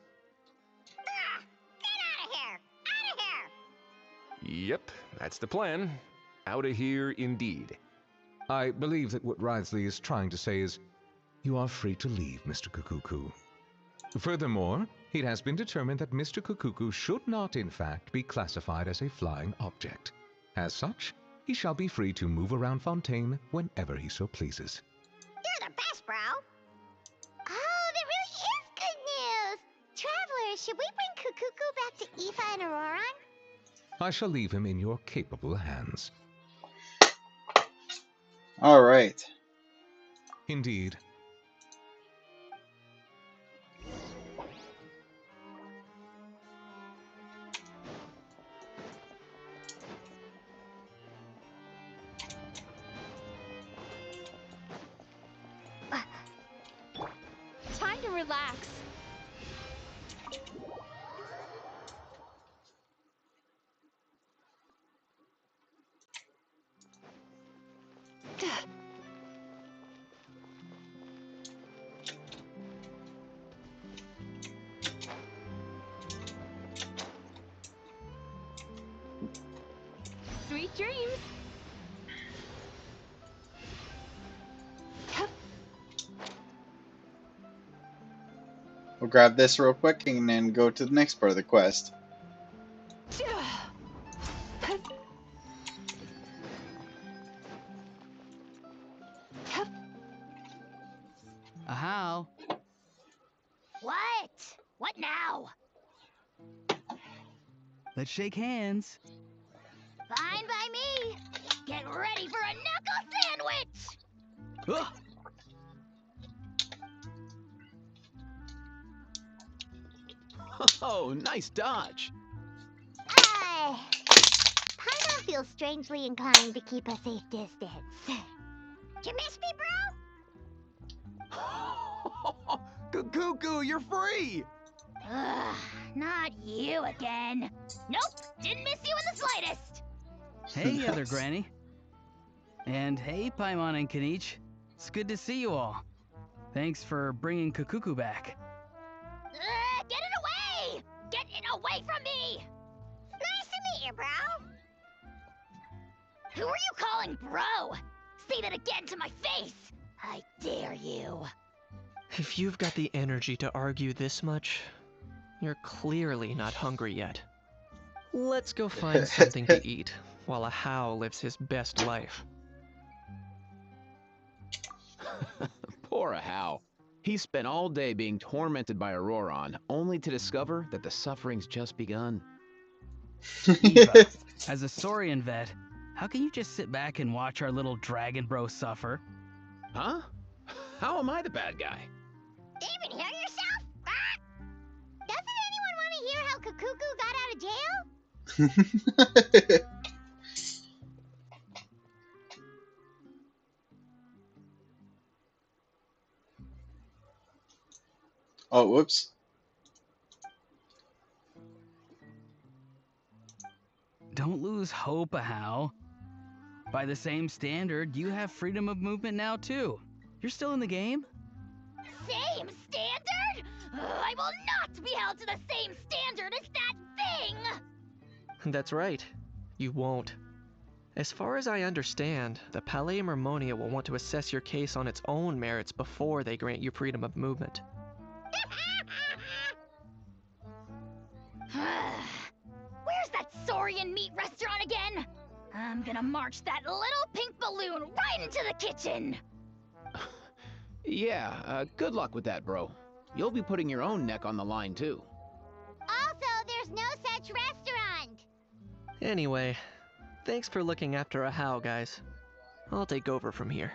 Get out of here! Out of here! Yep, that's the plan. Out of here indeed. I believe that what Wriothesley is trying to say is, you are free to leave, Mr. Kukuku. Furthermore, it has been determined that Mr. Kukuku should not, in fact, be classified as a flying object. As such, he shall be free to move around Fontaine whenever he so pleases. You're the best, bro. Oh, that really is good news. Travelers, should we bring Kukuku back to Aoife and Auroran? I shall leave him in your capable hands. All right. Indeed. Time to relax. Sweet dreams. We'll grab this real quick and then go to the next part of the quest. How? What? What now? Let's shake hands. Fine by me. Get ready for a knuckle sandwich! Ugh. Oh, nice dodge. Paimon feels strangely inclined to keep a safe distance. Did you miss me, bro? Goooo, you're free! Ugh, not you again. Nope, didn't miss you in the slightest. Hey, other granny. And hey, Paimon and Kanich. It's good to see you all. Thanks for bringing Kukuku back. Get it away! Get it away from me! Nice to meet you, bro. Who are you calling bro? Say that again to my face! I dare you. If you've got the energy to argue this much, you're clearly not hungry yet. Let's go find something to eat while a How lives his best life. Poor How. He spent all day being tormented by Auroran, only to discover that the suffering's just begun. Eva, as a Saurian vet, how can you just sit back and watch our little dragon bro suffer? Huh? How am I the bad guy? Even hear yourself? Ah! Doesn't anyone want to hear how Kukuku got out of jail? Oh, whoops. Don't lose hope, How. By the same standard, you have freedom of movement now too. You're still in the game? Same standard? I will not be held to the same standard as that thing! That's right. You won't. As far as I understand, the Palais Mermonia will want to assess your case on its own merits before they grant you freedom of movement. Where's that Saurian meat restaurant again? I'm gonna march that little pink balloon right into the kitchen! Yeah, good luck with that, bro. You'll be putting your own neck on the line, too. Also, there's no such restaurant. Anyway, thanks for looking after a How, guys. I'll take over from here.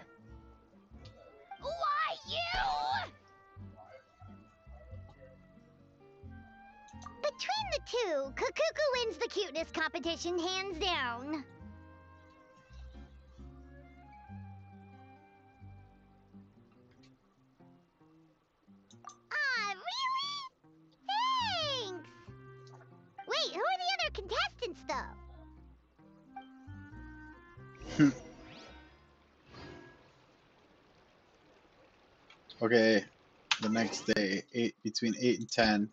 Why, you? Between the two, Goooo wins the cuteness competition hands down. Ah, really? Thanks! Wait, who are the other contestants, though? Okay, the next day, between 8 and 10.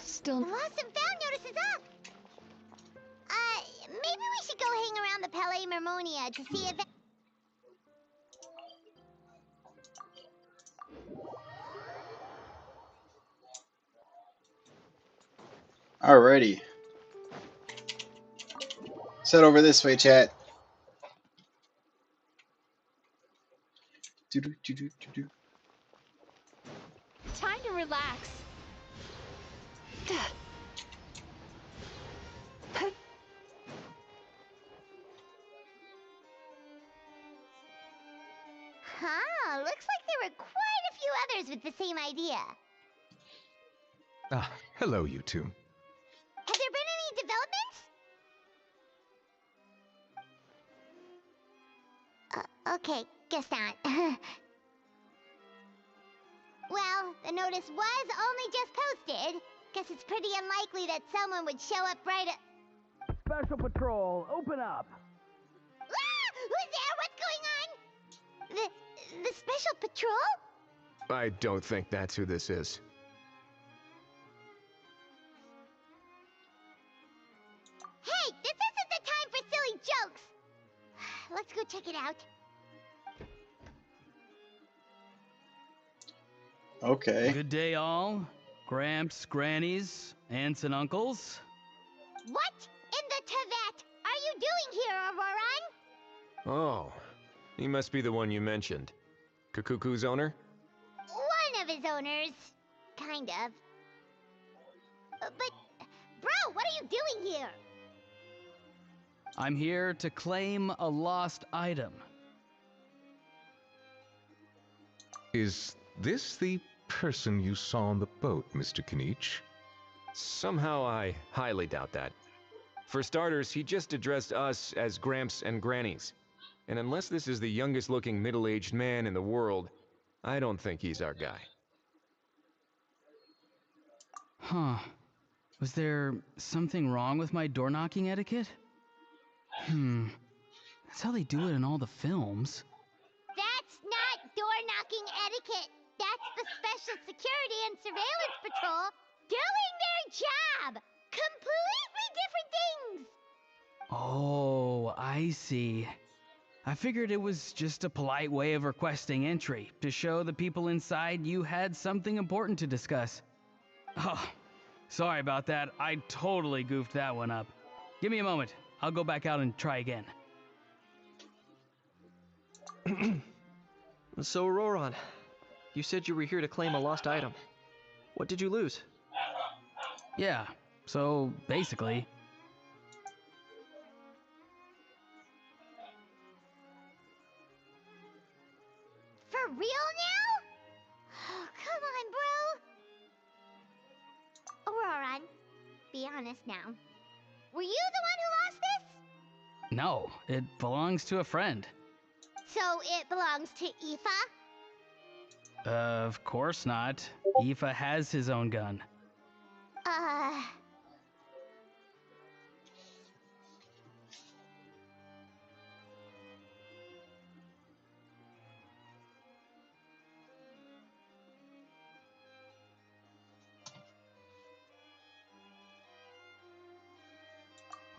Still. The lost and found notice is up! Maybe we should go hang around the Palais Mermonia to see if... Alrighty. Set over this way, chat. Doo-doo-doo-doo-doo-doo. Time to relax. Huh, looks like there were quite a few others with the same idea. Ah, hello, you two. Have there been any developments? Okay, guess not. Well, the notice was only just posted. Guess it's pretty unlikely that someone would show up right at... Special Patrol, open up! Ah! Who's there? What's going on? The Special Patrol? I don't think that's who this is. Hey, this isn't the time for silly jokes. Let's go check it out. Okay. Good day, all. Gramps, grannies, aunts, and uncles. What in the Tevet are you doing here, Auroran? Oh, he must be the one you mentioned. Kukuku's owner? One of his owners. Kind of. But, bro, what are you doing here? I'm here to claim a lost item. Is this the person you saw on the boat, Mr. Kinich? Somehow I highly doubt that. For starters, he just addressed us as Gramps and Grannies. And unless this is the youngest looking middle-aged man in the world, I don't think he's our guy. Huh. Was there something wrong with my door-knocking etiquette? That's how they do it in all the films. That's not door-knocking etiquette. That's the Special Security and Surveillance Patrol doing their job! Completely different things! Oh, I see. I figured it was just a polite way of requesting entry, to show the people inside you had something important to discuss. Oh, sorry about that. I totally goofed that one up. Give me a moment. I'll go back out and try again. So, Roran, you said you were here to claim a lost item. What did you lose? Yeah, so basically... For real now? Oh, come on, bro. honest now. Were you the one who lost this? No, it belongs to a friend. So it belongs to Aoife? Of course not. Aoife has his own gun.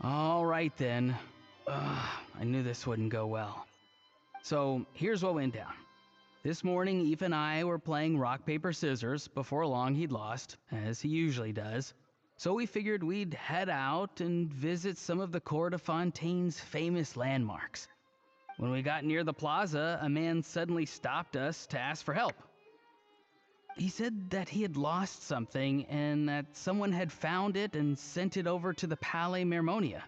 All right then. I knew this wouldn't go well. So here's what went down. This morning, Eve and I were playing rock, paper, scissors. Before long, he'd lost, as he usually does. So we figured we'd head out and visit some of the Cour de Fontaine's famous landmarks. When we got near the plaza, a man suddenly stopped us to ask for help. He said that he had lost something and that someone had found it and sent it over to the Palais Mermonia.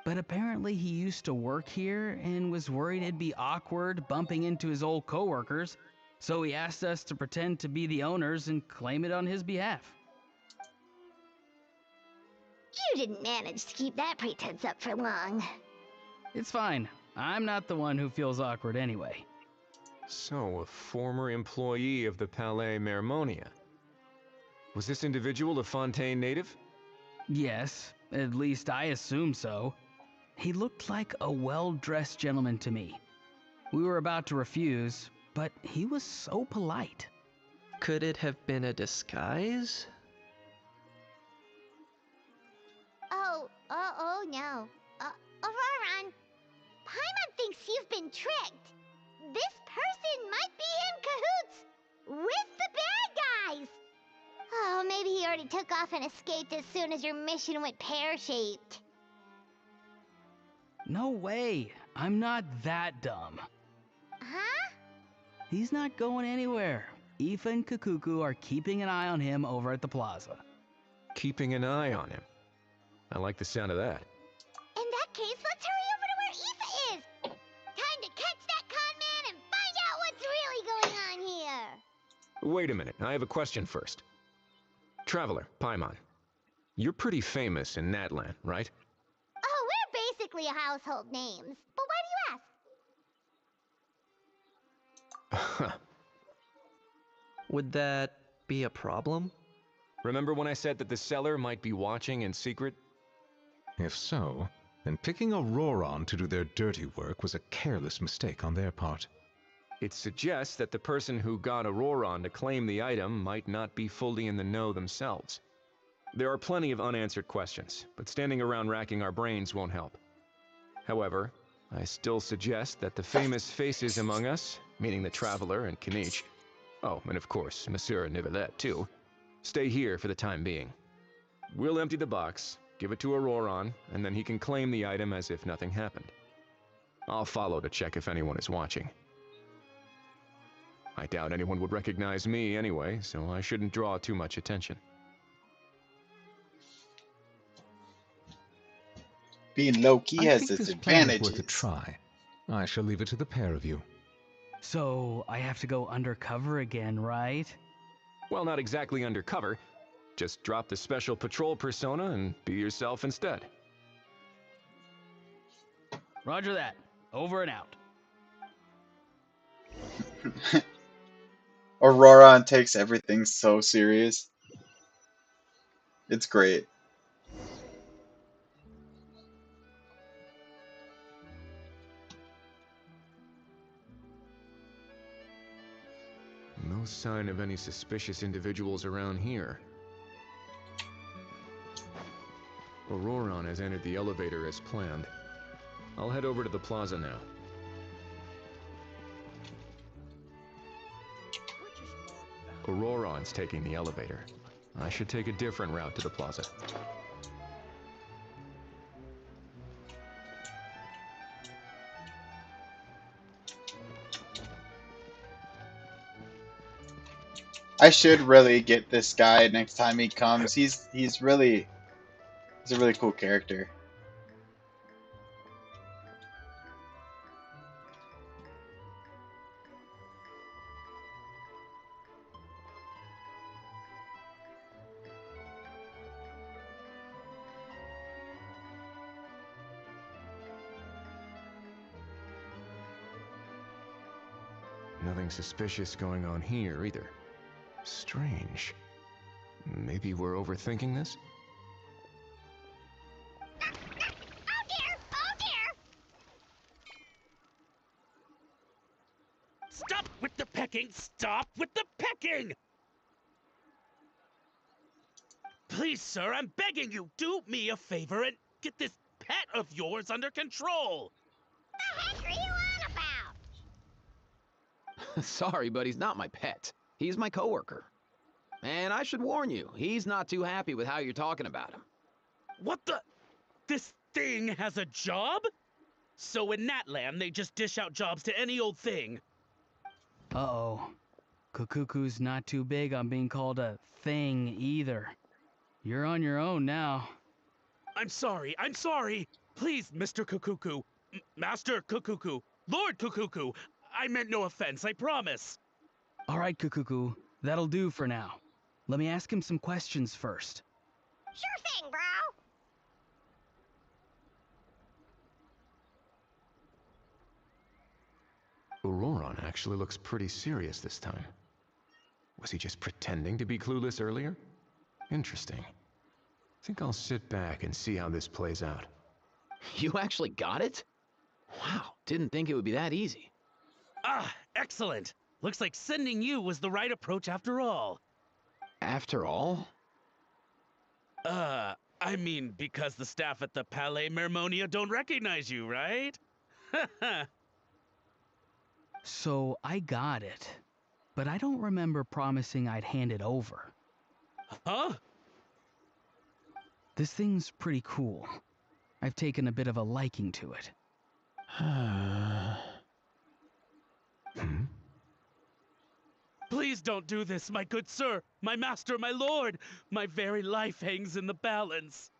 But apparently he used to work here and was worried it'd be awkward bumping into his old coworkers, so he asked us to pretend to be the owners and claim it on his behalf. You didn't manage to keep that pretense up for long. It's fine. I'm not the one who feels awkward anyway. So, a former employee of the Palais Mermonia. Was this individual a Fontaine native? Yes, at least I assume so. He looked like a well-dressed gentleman to me. We were about to refuse, but he was so polite. Could it have been a disguise? Oh no. Auroran, Paimon thinks you've been tricked. This person might be in cahoots with the bad guys. Oh, maybe he already took off and escaped as soon as your mission went pear-shaped. No way. I'm not that dumb. Huh? He's not going anywhere. Aoife and Kukuku are keeping an eye on him over at the plaza. Keeping an eye on him. I like the sound of that. In that case, let's hurry over to where Aoife is. Time to catch that con man and find out what's really going on here. Wait a minute, I have a question first. Traveler, Paimon, you're pretty famous in Natlan, right? Oh, we're basically household names. But why do you ask? Would that be a problem? Remember when I said that the seller might be watching in secret? If so, then picking Auroran to do their dirty work was a careless mistake on their part. It suggests that the person who got Auroran to claim the item might not be fully in the know themselves. There are plenty of unanswered questions, but standing around racking our brains won't help. However, I still suggest that the famous faces among us, meaning the Traveler and Kinich, oh, and of course, Monsieur Nivelet too, stay here for the time being. We'll empty the box, give it to Auroran, and then he can claim the item as if nothing happened. I'll follow to check if anyone is watching. I doubt anyone would recognize me anyway, so I shouldn't draw too much attention. Being low-key I has think its this plan is advantages. worth a try. I shall leave it to the pair of you. So, I have to go undercover again, right? Well, not exactly undercover. Just drop the special patrol persona and be yourself instead. Roger that. Over and out. Auroran takes everything so serious. It's great. No sign of any suspicious individuals around here. Auroran has entered the elevator as planned. I'll head over to the plaza now. Auroran's taking the elevator. I should take a different route to the plaza. I should really get this guy next time he comes. He's a really cool character. Nothing suspicious going on here either. Strange. Maybe we're overthinking this? Oh dear! Oh dear! Stop with the pecking! Stop with the pecking! Please, sir, I'm begging you, do me a favor and get this pet of yours under control! The heck are you on about? Sorry, but he's not my pet. He's my coworker. And I should warn you, he's not too happy with how you're talking about him. What the? This thing has a job? So in Natland, they just dish out jobs to any old thing. Uh-oh. Kukuku's not too big on being called a thing either. You're on your own now. I'm sorry. Please, Mr. Kukuku. Master Kukuku. Lord Kukuku. I meant no offense, I promise. All right, Kukuku. That'll do for now. Let me ask him some questions first. Sure thing, bro. Auroron actually looks pretty serious this time. Was he just pretending to be clueless earlier? Interesting. Think I'll sit back and see how this plays out. You actually got it? Wow, didn't think it would be that easy. Ah, excellent. Looks like sending you was the right approach after all. After all? I mean, because the staff at the Palais Mermonia don't recognize you, right? So I got it, but I don't remember promising I'd hand it over. Huh? This thing's pretty cool. I've taken a bit of a liking to it. Please don't do this, my good sir, my master, my lord. My very life hangs in the balance.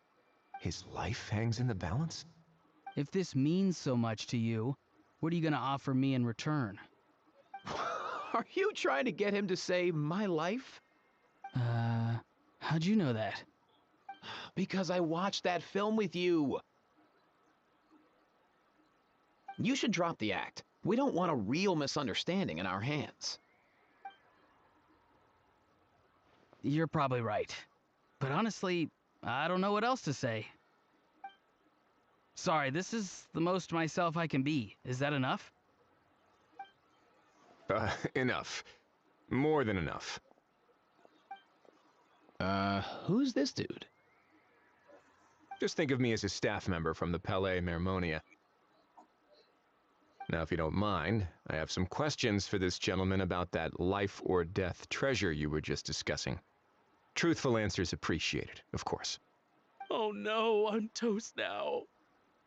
His life hangs in the balance? If this means so much to you, what are you gonna offer me in return? Are you trying to get him to say my life? How'd you know that? Because I watched that film with you. You should drop the act. We don't want a real misunderstanding in our hands. You're probably right. But honestly, I don't know what else to say. Sorry, this is the most myself I can be. Is that enough? Enough. More than enough. Who's this dude? Just think of me as a staff member from the Palais Mermonia. Now, if you don't mind, I have some questions for this gentleman about that life or death treasure you were just discussing. Truthful answers appreciated, of course. Oh no, I'm toast now.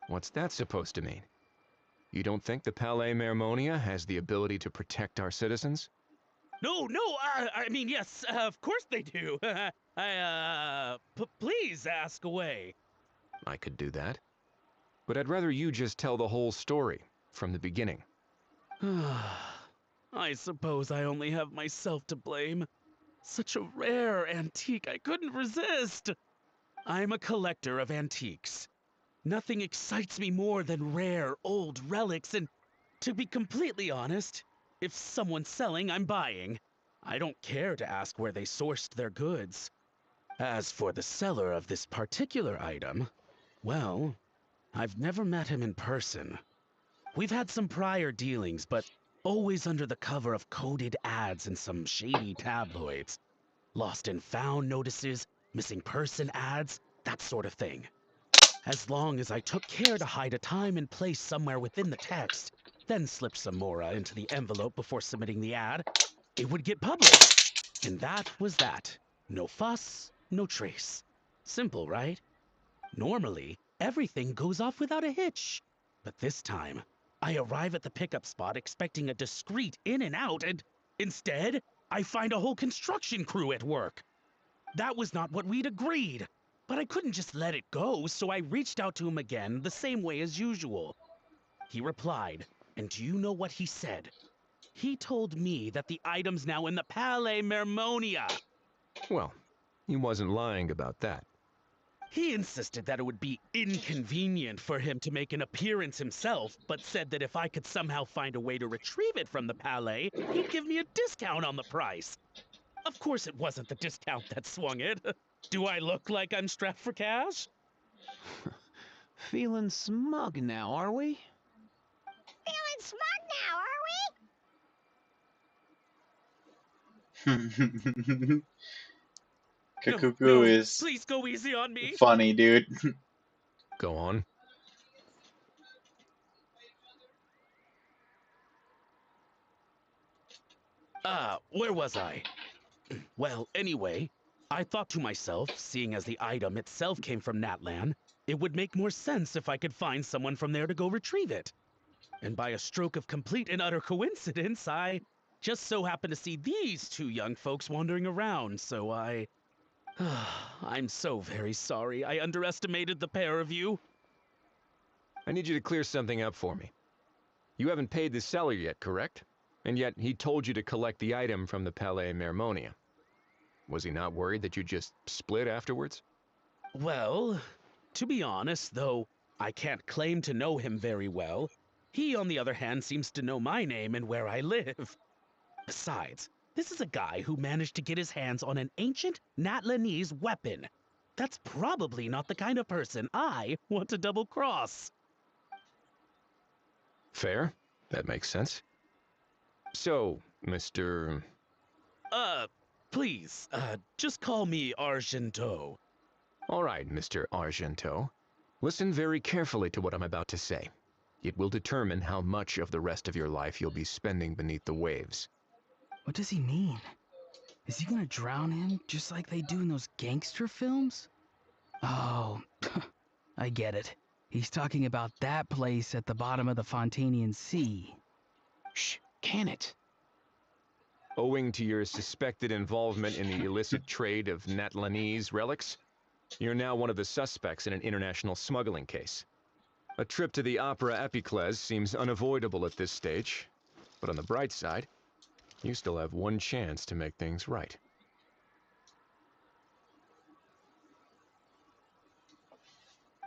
What's that supposed to mean? You don't think the Palais Mermonia has the ability to protect our citizens? No, I mean, yes, of course they do. Please ask away. I could do that. But I'd rather you just tell the whole story, from the beginning. I suppose I only have myself to blame. Such a rare antique, I couldn't resist. I'm a collector of antiques. Nothing excites me more than rare, old relics, and to be completely honest, if someone's selling, I'm buying. I don't care to ask where they sourced their goods. As for the seller of this particular item, well, I've never met him in person. We've had some prior dealings, but always under the cover of coded ads in some shady tabloids. Lost and found notices, missing person ads, that sort of thing. As long as I took care to hide a time and place somewhere within the text, then slip some mora into the envelope before submitting the ad, it would get published. And that was that. No fuss, no trace. Simple, right? Normally, everything goes off without a hitch. But this time, I arrive at the pickup spot expecting a discreet in and out, and instead, I find a whole construction crew at work. That was not what we'd agreed. But I couldn't just let it go, so I reached out to him again the same way as usual. He replied, and do you know what he said? He told me that the item's now in the Palais Mermonia. Well, he wasn't lying about that. He insisted that it would be inconvenient for him to make an appearance himself, but said that if I could somehow find a way to retrieve it from the Palais, he'd give me a discount on the price. Of course it wasn't the discount that swung it. Do I look like I'm strapped for cash? Feeling smug now, are we? Feeling smug now, are we? Kukuku is please go easy on me. funny, dude. Go on. Where was I? Well, anyway, I thought to myself, seeing as the item itself came from Natlan, it would make more sense if I could find someone from there to go retrieve it. And by a stroke of complete and utter coincidence, I just so happened to see these two young folks wandering around, so I'm so very sorry. I underestimated the pair of you. I need you to clear something up for me. You haven't paid the seller yet, correct? And yet he told you to collect the item from the Palais Mermonia. Was he not worried that you just split afterwards? Well, to be honest, though I can't claim to know him very well, he, on the other hand, seems to know my name and where I live. Besides, this is a guy who managed to get his hands on an ancient Natlanese weapon. That's probably not the kind of person I want to double-cross. Fair. That makes sense. So, Mr. Please, just call me Argento. All right, Mr. Argento. Listen very carefully to what I'm about to say. It will determine how much of the rest of your life you'll be spending beneath the waves. What does he mean? Is he gonna drown him just like they do in those gangster films? Oh, I get it. He's talking about that place at the bottom of the Fontanian Sea. Shh, can it? Owing to your suspected involvement in the illicit trade of Natlanese relics, you're now one of the suspects in an international smuggling case. A trip to the Opera Epiclese seems unavoidable at this stage, but on the bright side, you still have one chance to make things right.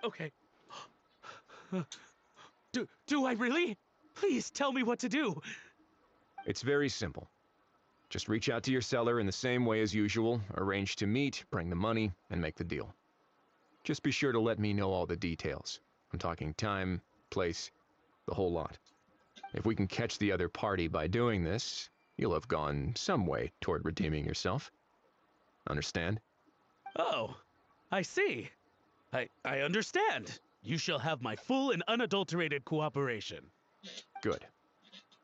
Okay. Do I really? Please tell me what to do. It's very simple. Just reach out to your seller in the same way as usual, arrange to meet, bring the money, and make the deal. Just be sure to let me know all the details. I'm talking time, place, the whole lot. If we can catch the other party by doing this, you'll have gone some way toward redeeming yourself. Understand? Oh, I see. I understand. You shall have my full and unadulterated cooperation. Good.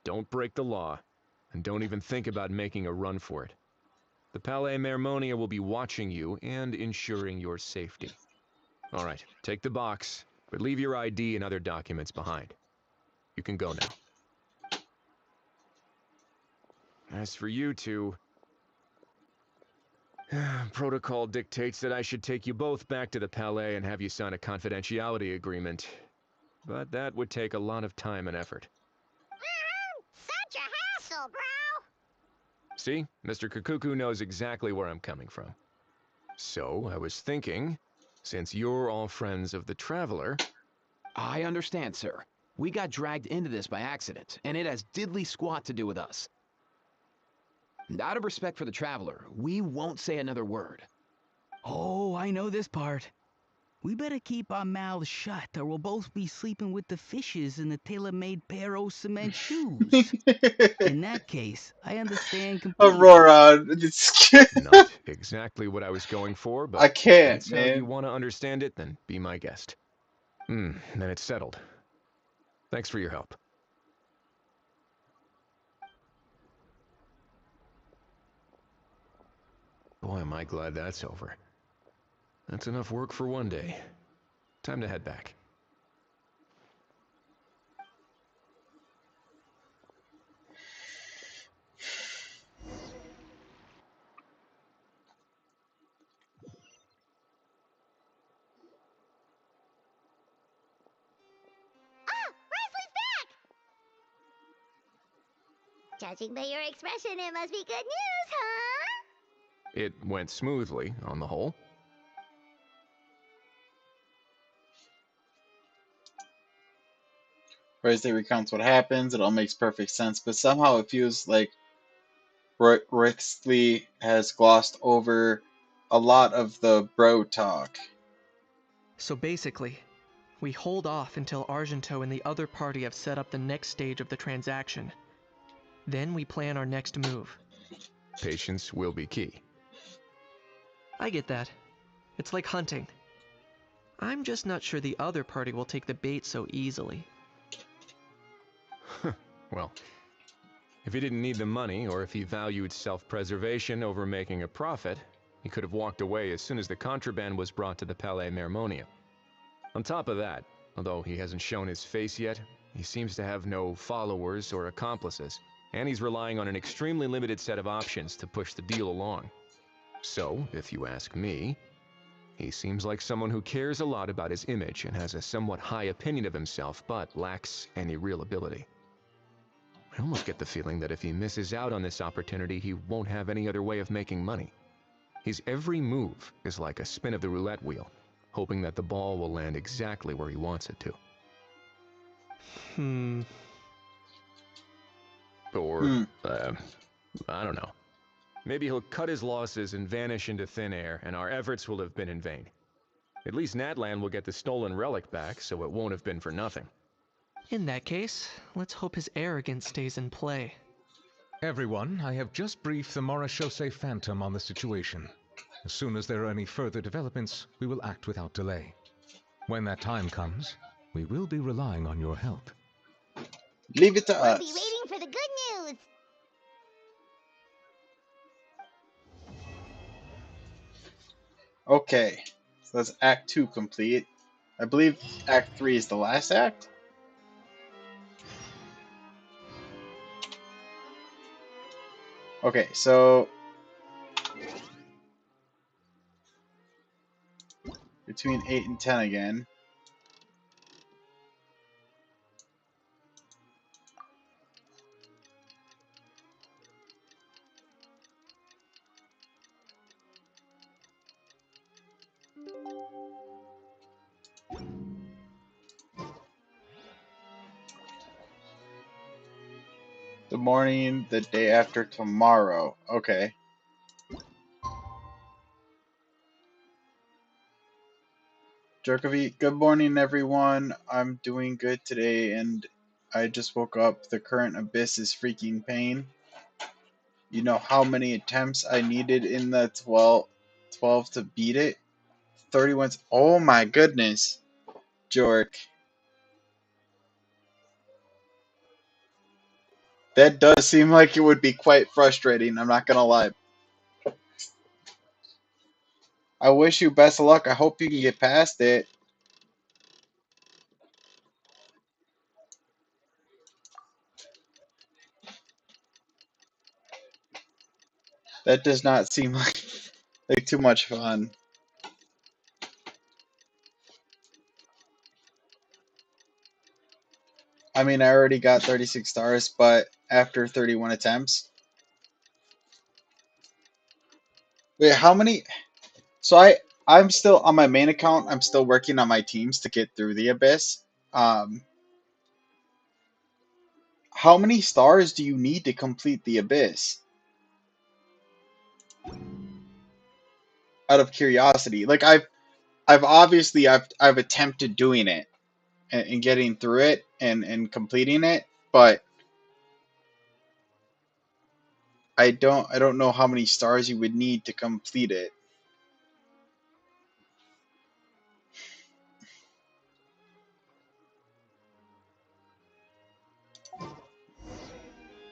Don't break the law, and don't even think about making a run for it. The Palais Mermonia will be watching you and ensuring your safety. All right, take the box, but leave your ID and other documents behind. You can go now. As for you two, protocol dictates that I should take you both back to the Palais and have you sign a confidentiality agreement. But that would take a lot of time and effort. Such a hassle, bro! See? Mr. Kukuku knows exactly where I'm coming from. So, I was thinking, since you're all friends of the Traveler... I understand, sir. We got dragged into this by accident, and it has diddly squat to do with us. And out of respect for the Traveler, we won't say another word. Oh, I know this part. We better keep our mouths shut, or we'll both be sleeping with the fishes in the tailor-made pair of cement shoes. In that case, I understand completely. Aurora, Not exactly what I was going for, but I can't, that's how man. you want to understand it, then be my guest. Then it's settled. Thanks for your help. Boy, am I glad that's over. That's enough work for one day. Time to head back. Judging by your expression, it must be good news, huh? It went smoothly, on the whole. Wednesday recounts what happens. It all makes perfect sense, but somehow it feels like Rixley has glossed over a lot of the bro talk. So basically, we hold off until Argento and the other party have set up the next stage of the transaction. Then we plan our next move. Patience will be key. I get that. It's like hunting. I'm just not sure the other party will take the bait so easily. Well, if he didn't need the money, or if he valued self-preservation over making a profit, he could have walked away as soon as the contraband was brought to the Palais Mermonium. On top of that, although he hasn't shown his face yet, he seems to have no followers or accomplices, and he's relying on an extremely limited set of options to push the deal along. So, if you ask me, he seems like someone who cares a lot about his image and has a somewhat high opinion of himself, but lacks any real ability. I almost get the feeling that if he misses out on this opportunity, he won't have any other way of making money. His every move is like a spin of the roulette wheel, hoping that the ball will land exactly where he wants it to. Or, I don't know. Maybe he'll cut his losses and vanish into thin air, and our efforts will have been in vain. At least Natlan will get the stolen relic back, so it won't have been for nothing. In that case, let's hope his arrogance stays in play. Everyone, I have just briefed the Marechaussee Phantom on the situation. As soon as there are any further developments, we will act without delay. When that time comes, we will be relying on your help. Leave it to We'll us. be waiting for the good news. Okay, so that's Act 2 complete. I believe Act 3 is the last act? Okay, so between 8 and 10 again. The morning, the day after tomorrow. Okay. Jerkovic, good morning everyone. I'm doing good today and I just woke up. The current abyss is freaking pain. You know how many attempts I needed in the 12 to beat it? 31. Oh my goodness. Jork. That does seem like it would be quite frustrating, I'm not gonna lie. I wish you best of luck. I hope you can get past it. That does not seem like too much fun. I mean, I already got 36 stars, but after 31 attempts. Wait, how many? So I'm still on my main account. I'm still working on my teams to get through the abyss. How many stars do you need to complete the abyss? Out of curiosity, like I've obviously I've attempted doing it and getting through it and completing it, but I don't know how many stars you would need to complete it.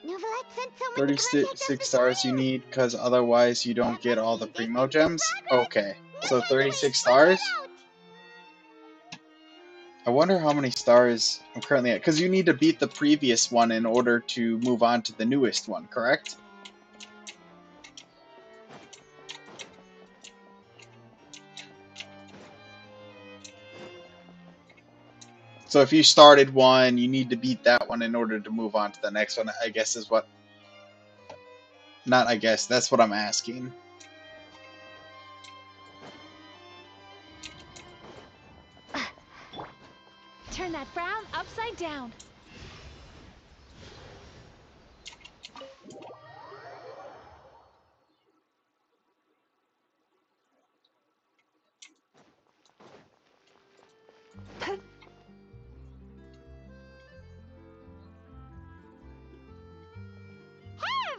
Novelette sent someone to 36 contact us this stars you morning. need, because otherwise you don't get all the primo gems. Okay, so 36 stars. I wonder how many stars I'm currently at, because you need to beat the previous one in order to move on to the newest one, correct? So if you started one, you need to beat that one in order to move on to the next one, I guess is what... Not I guess, that's what I'm asking. Turn that frown upside down.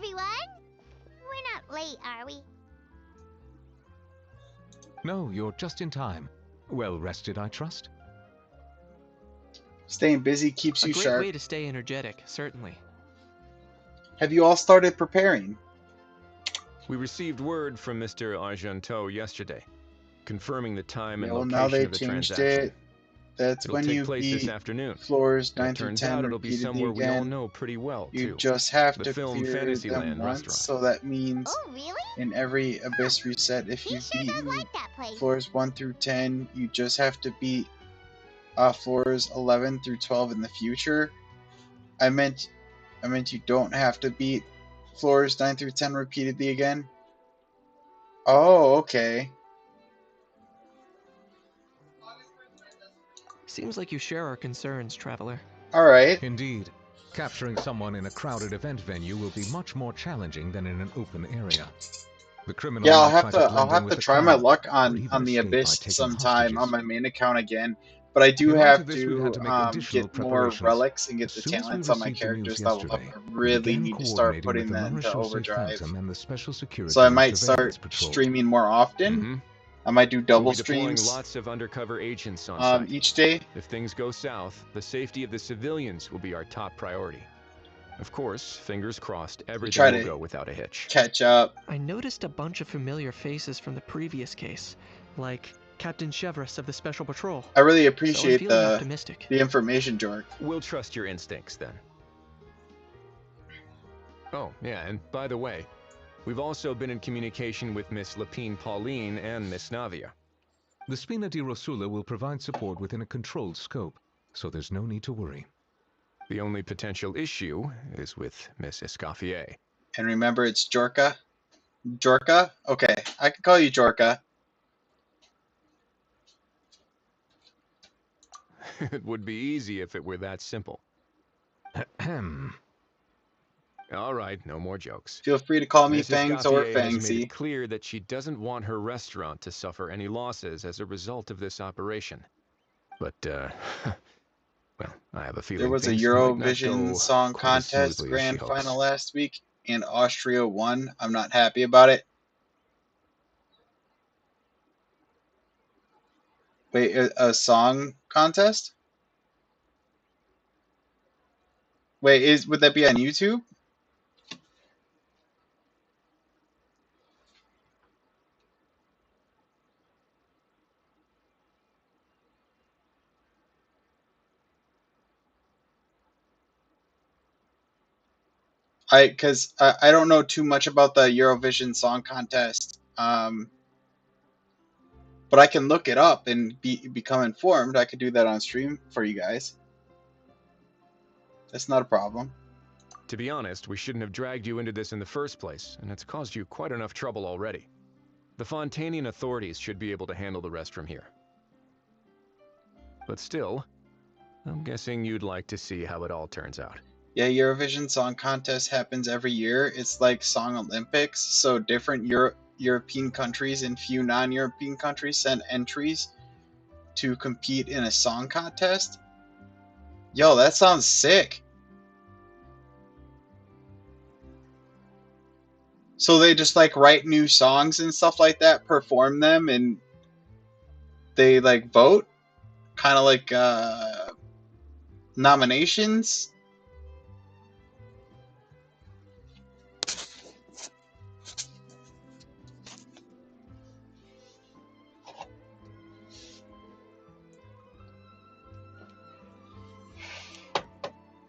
everyone. We're not late, are we? No, you're just in time. Well rested, I trust? Staying busy keeps A you great sharp. way to stay energetic, certainly. Have you all started preparing? We received word from Mr. Argenteau yesterday, confirming the time and Yeah, well, now location they of the changed transaction. it. That's It'll when take you place this beat afternoon. floors And 9 it through turns 10 out it'll be repeatedly somewhere we all again. know pretty well, You too. just have The to film clear them Fantasyland once, restaurant. so that means Oh, really? in every Abyss reset, if He you've sure does beaten like that place. floors 1 through 10, you just have to beat floors 11 through 12 in the future. I meant you don't have to beat floors 9 through 10 repeatedly again. Oh, okay. Seems like you share our concerns, Traveler. Alright. Indeed. Capturing someone in a crowded event venue will be much more challenging than in an open area. The criminal Yeah, might try to blend I'll in have with to the try my crowd, luck or on even the escape by Abyss taking sometime on hostages. my main account again. But I do In light have of this, we've to had to make additional get more preparations. relics and get As the soon as we talents on my received the news characters leveled up. yesterday, I we really began need to start coordinating with putting the that into Marechal Safe overdrive. Phantom and the Special Security So I and might Surveillance start Patrol. streaming more often. Mm-hmm. I might do We'll double be deploying streams lots of undercover agents on site. each day. If things go south, the safety of the civilians will be our top priority. Of course, fingers crossed, everything try will to go without a hitch. catch up. I noticed a bunch of familiar faces from the previous case, like Captain Chevrolet of the Special Patrol. I really So I'm appreciate feeling optimistic. the information, Jork. We'll trust your instincts then. Oh, yeah, and by the way, we've also been in communication with Miss Lapine Pauline and Miss Navia. The Spina di Rosula will provide support within a controlled scope, so there's no need to worry. The only potential issue is with Miss Escoffier. And remember, it's Jorka. Jorka? Okay, I can call you Jorka. It would be easy if it were that simple. All right, no more jokes. Feel free to call me Miss Fangs or Escoffier has made Fangsy. it clear that she doesn't want her restaurant to suffer any losses as a result of this operation. But, well, I have a feeling There was a things might not Eurovision go Song quite as Contest smoothly as she grand hopes. final last week, and Austria won. I'm not happy about it. Wait, a song contest? Wait, would that be on YouTube? Because I don't know too much about the Eurovision Song Contest, but I can look it up and become informed. I could do that on stream for you guys. That's not a problem. To be honest, we shouldn't have dragged you into this in the first place, and it's caused you quite enough trouble already. The Fontanian authorities should be able to handle the rest from here. But still, I'm guessing you'd like to see how it all turns out. Yeah, Eurovision Song Contest happens every year. It's like Song Olympics, so different European countries and few non-European countries send entries to compete in a song contest. Yo, that sounds sick. So they just like write new songs and stuff like that, perform them, and they like vote, kind of like nominations.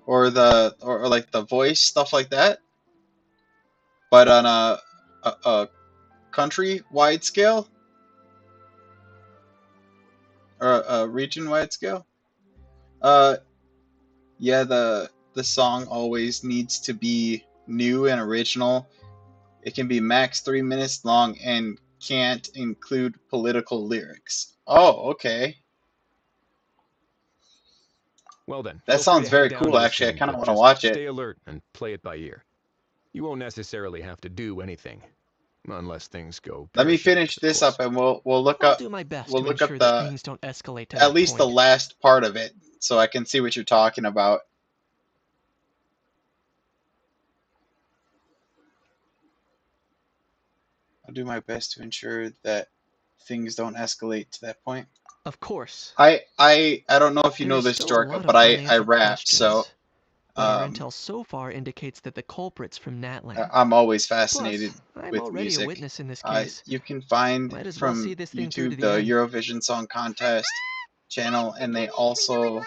Or like the voice, stuff like that, but on a country-wide scale or a region-wide scale. Yeah, the song always needs to be new and original. It can be max 3 minutes long and can't include political lyrics. Oh, okay. Well then, That feel free sounds to very head down cool, to the actually. I scene, kind of but want to just watch it. Stay alert and play it by ear. You won't necessarily have to do anything, unless things go Let me pear-shaped, finish of this course. up, and we'll look I'll up do my best we'll to look up ensure that the things don't escalate to at that least the point. last part of it, so I can see what you're talking about. I'll do my best to ensure that things don't escalate to that point. Of course. I don't know if you know There's this, still a Jorka, lot but of I unanswered rap, so questions, but our intel so far indicates that the culprit's from Natlan. I'm always Plus, fascinated I'm with already a music. witness in this case. You can find Might as well see from this thing through to YouTube the the end. Eurovision Song Contest channel, and they also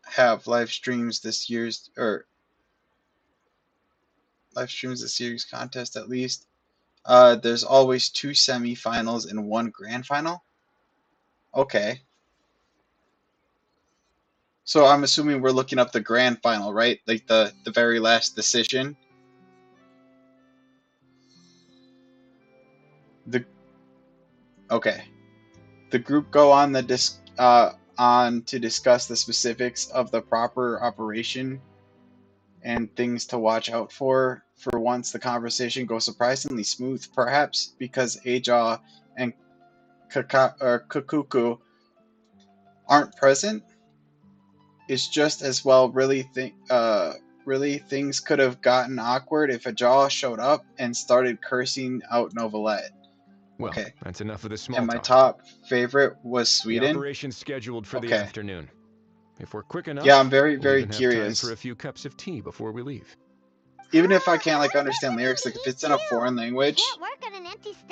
have live streams this year's contest at least. There's always 2 semifinals and 1 grand final. Okay. So I'm assuming we're looking up the grand final, right? Like the very last decision. Okay. The group go on on to discuss the specifics of the proper operation and things to watch out for. For once, the conversation goes surprisingly smooth, perhaps because Ajaw and Kukuku aren't present. It's just as well really things could have gotten awkward if Ajaw showed up and started cursing out Novelette. Well, Okay. that's enough of the small And my talk. top favorite was The Sweden. operation's scheduled for the Okay. afternoon. If we're quick enough, Yeah, I'm very, we'll very even have curious. time for a few cups of tea before we leave. Even if I can't like understand lyrics, like if it's in a foreign language,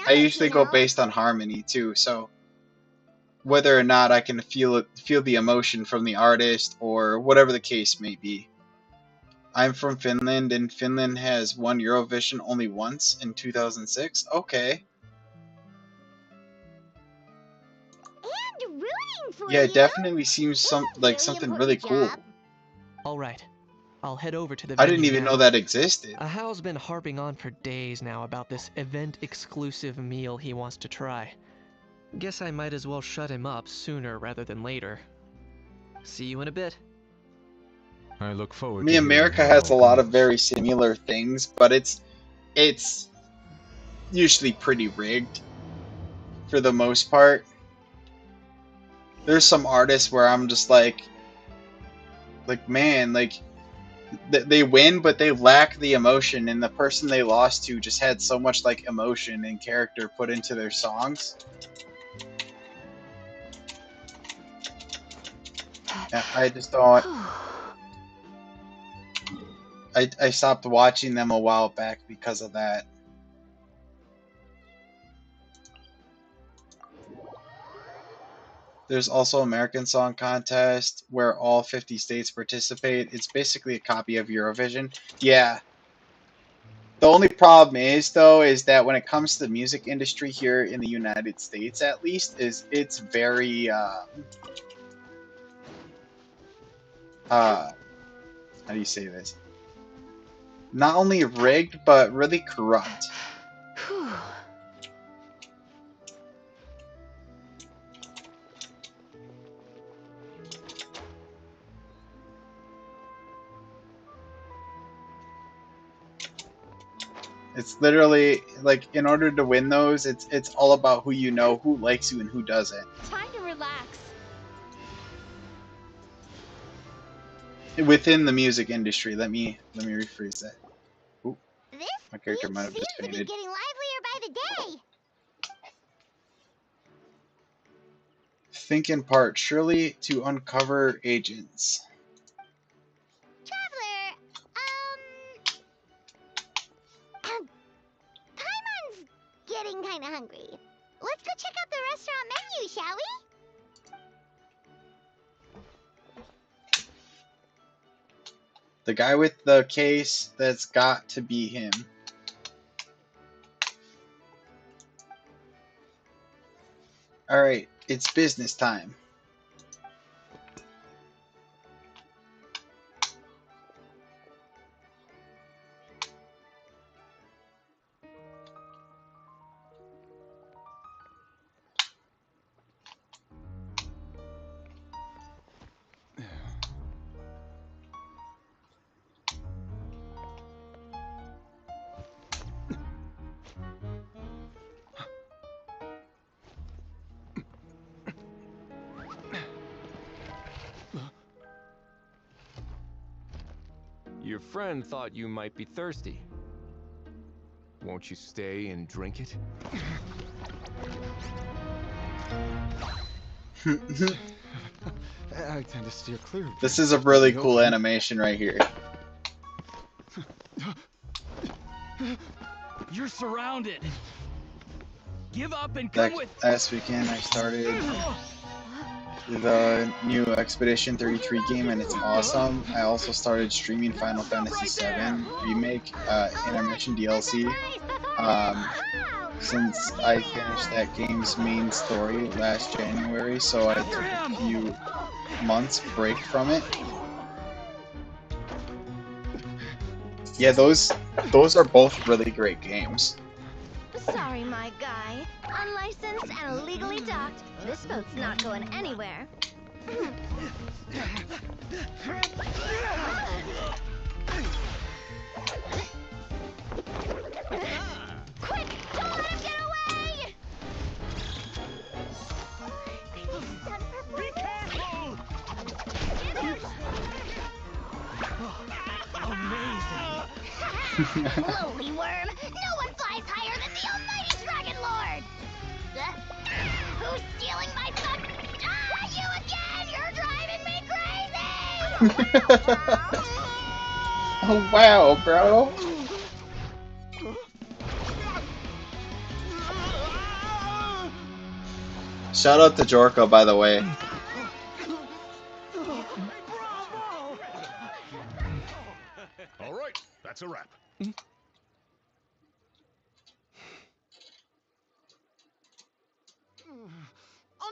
I usually go based on harmony too. So whether or not I can feel the emotion from the artist or whatever the case may be. I'm from Finland, and Finland has won Eurovision only once in 2006. Okay. And rooting for Yeah, you. it definitely seems something really cool. All right. I'll head over to the I didn't venue even now. know that existed. Ahal's been harping on for days now about this event-exclusive meal he wants to try. Guess I might as well shut him up sooner rather than later. See you in a bit. I look forward Me, to America hearing how it has a all lot of goes. very similar things, but it's usually pretty rigged for the most part. There's some artists where I'm just like man, like they win, but they lack the emotion, and the person they lost to just had so much like emotion and character put into their songs. I just don't. I stopped watching them a while back because of that. There's also American Song Contest where all 50 states participate. It's basically a copy of Eurovision. Yeah. The only problem is though is that when it comes to the music industry here in the United States at least it's very how do you say this? Not only rigged but really corrupt. It's literally like in order to win those, it's all about who you know, who likes you and who doesn't. Time to relax. Within the music industry, let me rephrase that. Ooh, This my character might have seems just to be fainted. getting livelier by the day. Think in part, surely to uncover agents. Traveler, Paimon's getting kinda hungry. Let's go check out the restaurant menu, shall we? The guy with the case, that's got to be him. Alright, it's business time. Your friend thought you might be thirsty. Won't you stay and drink it? I tend to steer clear. This is a really cool animation right here. You're surrounded. Give up and come with. Last weekend I started the new Expedition 33 game and it's awesome. I also started streaming Final Fantasy VII Remake Intermission DLC. Since I finished that game's main story last January, so I took a few months break from it. Yeah, those are both really great games. Sorry, my guy. Unlicensed and illegally docked. This boat's not going anywhere. Quick! Don't let him get away! Be careful! Lowly worm! No one flies higher than the almighty Dragon Lord! Who's stealing my fun? Ah, you again! You're driving me crazy! Oh wow, bro! Shout out to Jorko, by the way. All right, that's a wrap.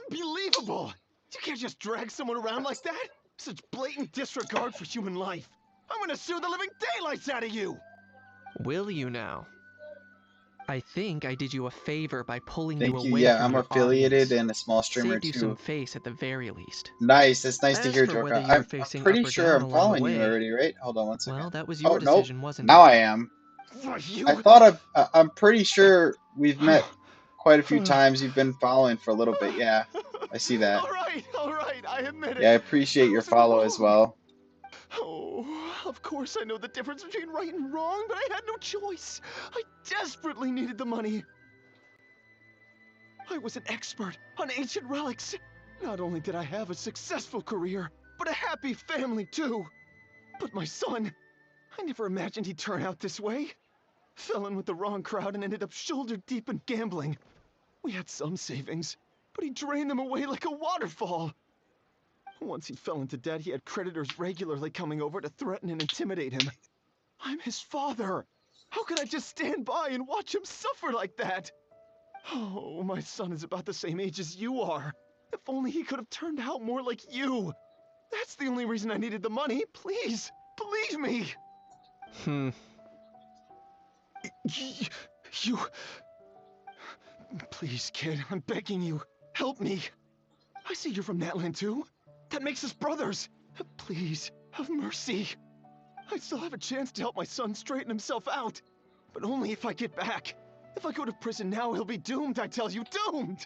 Unbelievable! You can't just drag someone around like that! Such blatant disregard for human life! I'm gonna sue the living daylights out of you! Will you now? I think I did you a favor by pulling Thank you you. away Yeah, from I'm your affiliated audience. and a small streamer Saved you some too. face at the very least. Nice, it's nice to As hear, for whether Jorko. you were I'm facing pretty up or sure down I'm along the following you way, already, right? Hold on one second. well, that was Oh, your nope. decision, wasn't Now it? I am. You... I thought I'm pretty sure we've met quite a few times. You've been following for a little bit. Yeah, I see that. All right, I admit it. Yeah, I appreciate your follow as well. Oh, of course I know the difference between right and wrong, but I had no choice. I desperately needed the money. I was an expert on ancient relics. Not only did I have a successful career, but a happy family too. But my son, I never imagined he'd turn out this way. Fell in with the wrong crowd and ended up shoulder deep in gambling. We had some savings, but he drained them away like a waterfall. Once he fell into debt, he had creditors regularly coming over to threaten and intimidate him. I'm his father. How could I just stand by and watch him suffer like that? Oh, my son is about the same age as you are. If only he could have turned out more like you. That's the only reason I needed the money. Please, believe me. You... Please, kid, I'm begging you. Help me. I see you're from Natland too. That makes us brothers. Please, have mercy. I still have a chance to help my son straighten himself out. But only if I get back. If I go to prison now, he'll be doomed, I tell you, doomed!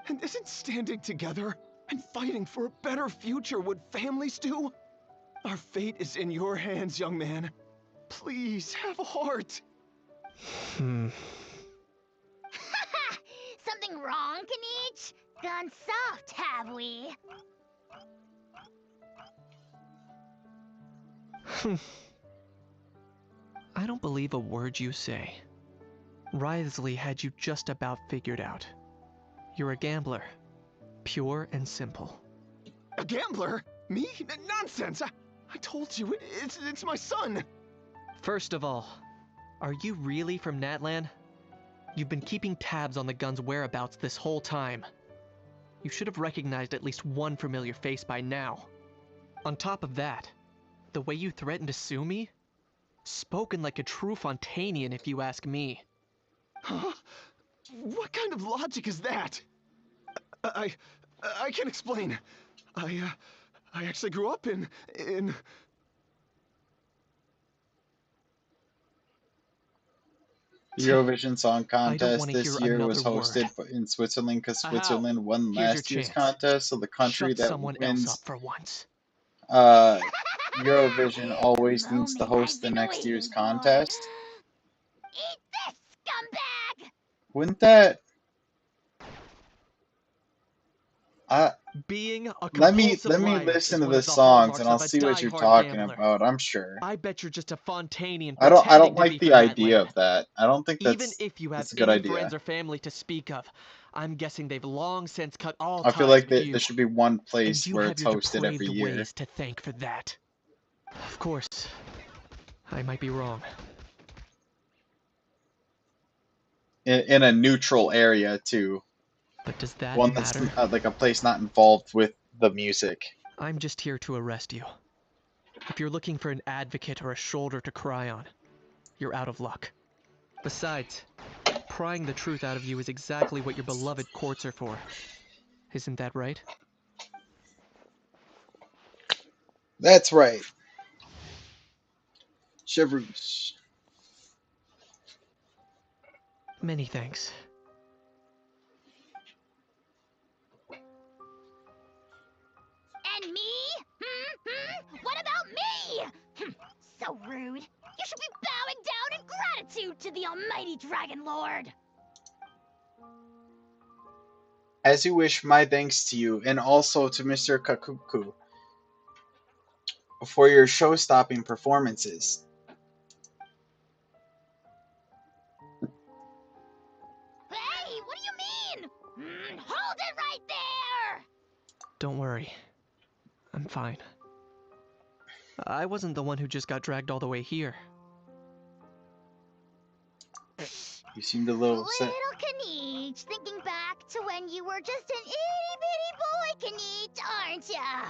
And isn't standing together and fighting for a better future what families do? Our fate is in your hands, young man. Please, have a heart. Something wrong, Kanich? Gone soft, have we? I don't believe a word you say. Wriothesley had you just about figured out. You're a gambler. Pure and simple. A gambler? Me? Nonsense! I told you, it's my son! First of all, are you really from Natlan? You've been keeping tabs on the gun's whereabouts this whole time. You should have recognized at least one familiar face by now. On top of that, the way you threatened to sue me? Spoken like a true Fontanian, if you ask me. Huh? What kind of logic is that? I can't explain. I actually grew up in... Eurovision Song Contest wanna this hear year was another hosted in Switzerland because Switzerland won Here's your last year's chance. contest, so the country Shut that someone wins else up for once. Eurovision always needs to host the next year's contest. Eat this, Wouldn't that? Being a Let me compulsive liar listen is to one the of the songs hallmarks and I'll of a see what you're die-hard talking gambler. about. I'm sure. I bet you're just a Fontainian I don't pretending to be like the from that idea land. of that. I don't think Even that's if you have a good any friends idea. or family to speak of, I'm guessing they've long since cut all I feel ties like with there you. should be one And place you where have it's your hosted every depraved year. ways to thank for that. Of course, I might be wrong. In a neutral area too. But does that One that's matter? like a place not involved with the music. I'm just here to arrest you. If you're looking for an advocate or a shoulder to cry on, you're out of luck. Besides, prying the truth out of you is exactly what your beloved courts are for. Isn't that right? That's right. Chevrolet. Many thanks. And me? What about me? So rude. You should be bowing down in gratitude to the almighty Dragon Lord. As you wish, my thanks to you, and also to Mr. Kakuku for your show-stopping performances. Hey, what do you mean? Hold it right there! Don't worry. I'm fine. I wasn't the one who just got dragged all the way here. You seemed a little upset. Little Kaniche, thinking back to when you were just an itty-bitty boy, Kaniche, aren't ya?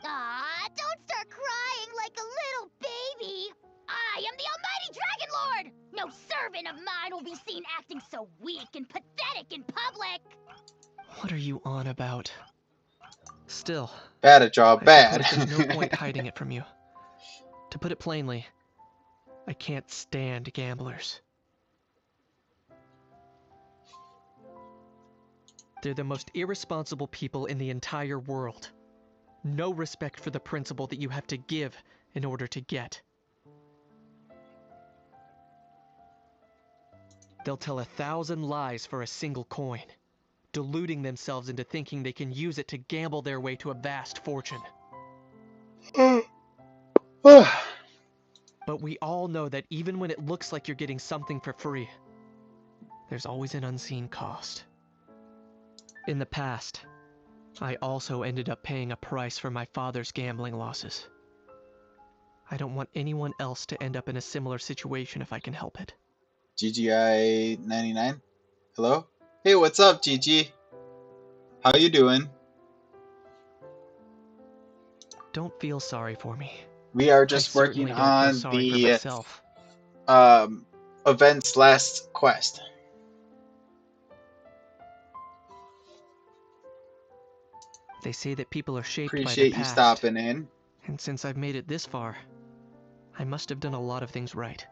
Aw, don't start crying like a little baby. I am the almighty Dragon Lord! No servant of mine will be seen acting so weak and pathetic in public! What are you on about? Still, Bad at job, I bad. suppose there's no point hiding it from you. To put it plainly, I can't stand gamblers. They're the most irresponsible people in the entire world. No respect for the principle that you have to give in order to get. They'll tell 1,000 lies for a single coin, deluding themselves into thinking they can use it to gamble their way to a vast fortune. But we all know that even when it looks like you're getting something for free, there's always an unseen cost. In the past, I also ended up paying a price for my father's gambling losses. I don't want anyone else to end up in a similar situation if I can help it. GGI99? Hello? Hey, what's up, GG? How you doing? Don't feel sorry for me. We are just working certainly don't feel on sorry for the myself. event's last quest. They say that people are shaped by the Appreciate you past. stopping in. And since I've made it this far, I must have done a lot of things right.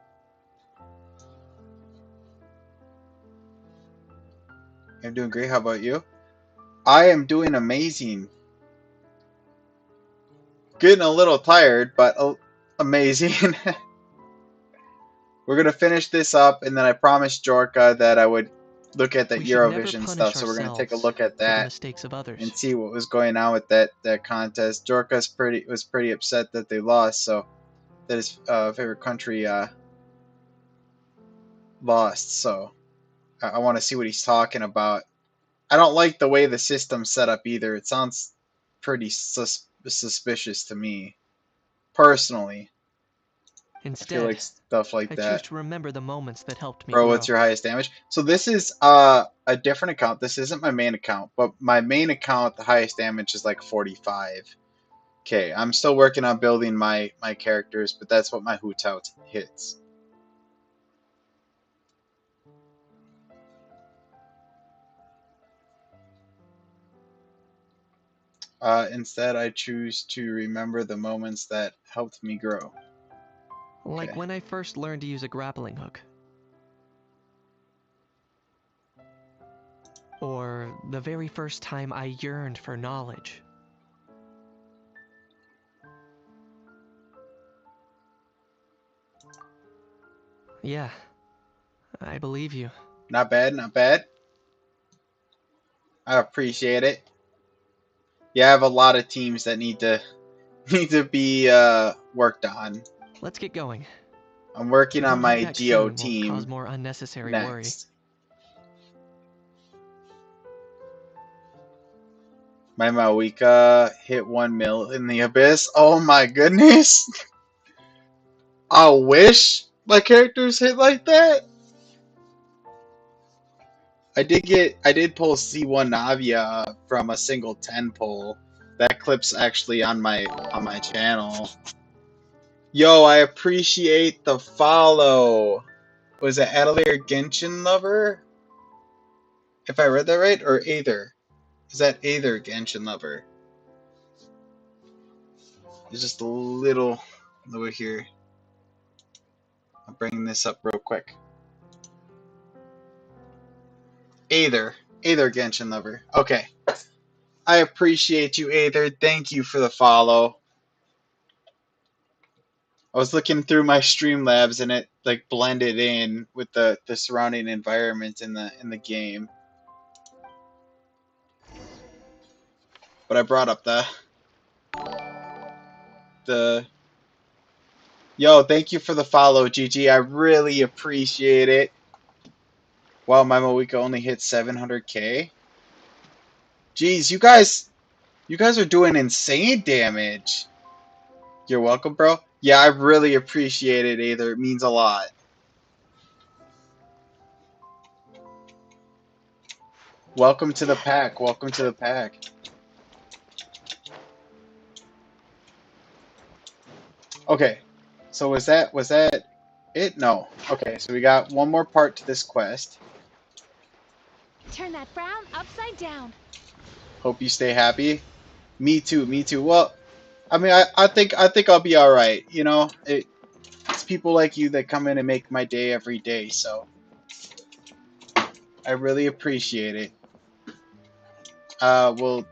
I'm doing great. How about you? I am doing amazing. Getting a little tired, but amazing. We're gonna finish this up, and then I promised Jorka that I would look at that We should never Eurovision punish stuff. So we're gonna take a ourselves look at for the that mistakes of others. and see what was going on with that contest. Jorka's was pretty upset that they lost, so that his favorite country lost. So I want to see what he's talking about. I don't like the way the system's set up either. It sounds pretty suspicious to me, personally. Instead, I feel like stuff like I that. choose to remember the moments that helped me Bro, grow. what's your highest damage? So this is a different account. This isn't my main account, but my main account, the highest damage is like 45. Okay, I'm still working on building my characters, but that's what my Hootout hits. Instead, I choose to remember the moments that helped me grow. Like when I first learned to use a grappling hook. Or the very first time I yearned for knowledge. Yeah, I believe you. Not bad, not bad. I appreciate it. Yeah, I have a lot of teams that need to be worked on. Let's get going. I'm working on Reporting my back Geo soon won't cause team more unnecessary worry. next. My Mawika hit 1 mil in the abyss. Oh my goodness! I wish my characters hit like that. I did pull C1 Navia from a single 10 pull. That clip's actually on my channel. Yo, I appreciate the follow. Was it Adelaide Genshin Lover? If I read that right, or Aether? Is that Aether Genshin Lover? There's just a little over here. I'll bring this up real quick. Aether Genshin Lover. Okay. I appreciate you, Aether. Thank you for the follow. I was looking through my Streamlabs and it like blended in with the surrounding environment in the game. But I brought up the yo, thank you for the follow, GG. I really appreciate it. Wow, my Moika only hit 700k. Jeez, you guys are doing insane damage. You're welcome, bro. Yeah, I really appreciate it, Aether. It means a lot. Welcome to the pack. Welcome to the pack. Okay. So was that it? No. Okay, so we got one more part to this quest. Turn that frown upside down. Hope you stay happy. Me too, me too. Well, I mean, I think I'll be all right. You know, it's people like you that come in and make my day every day. So I really appreciate it. Will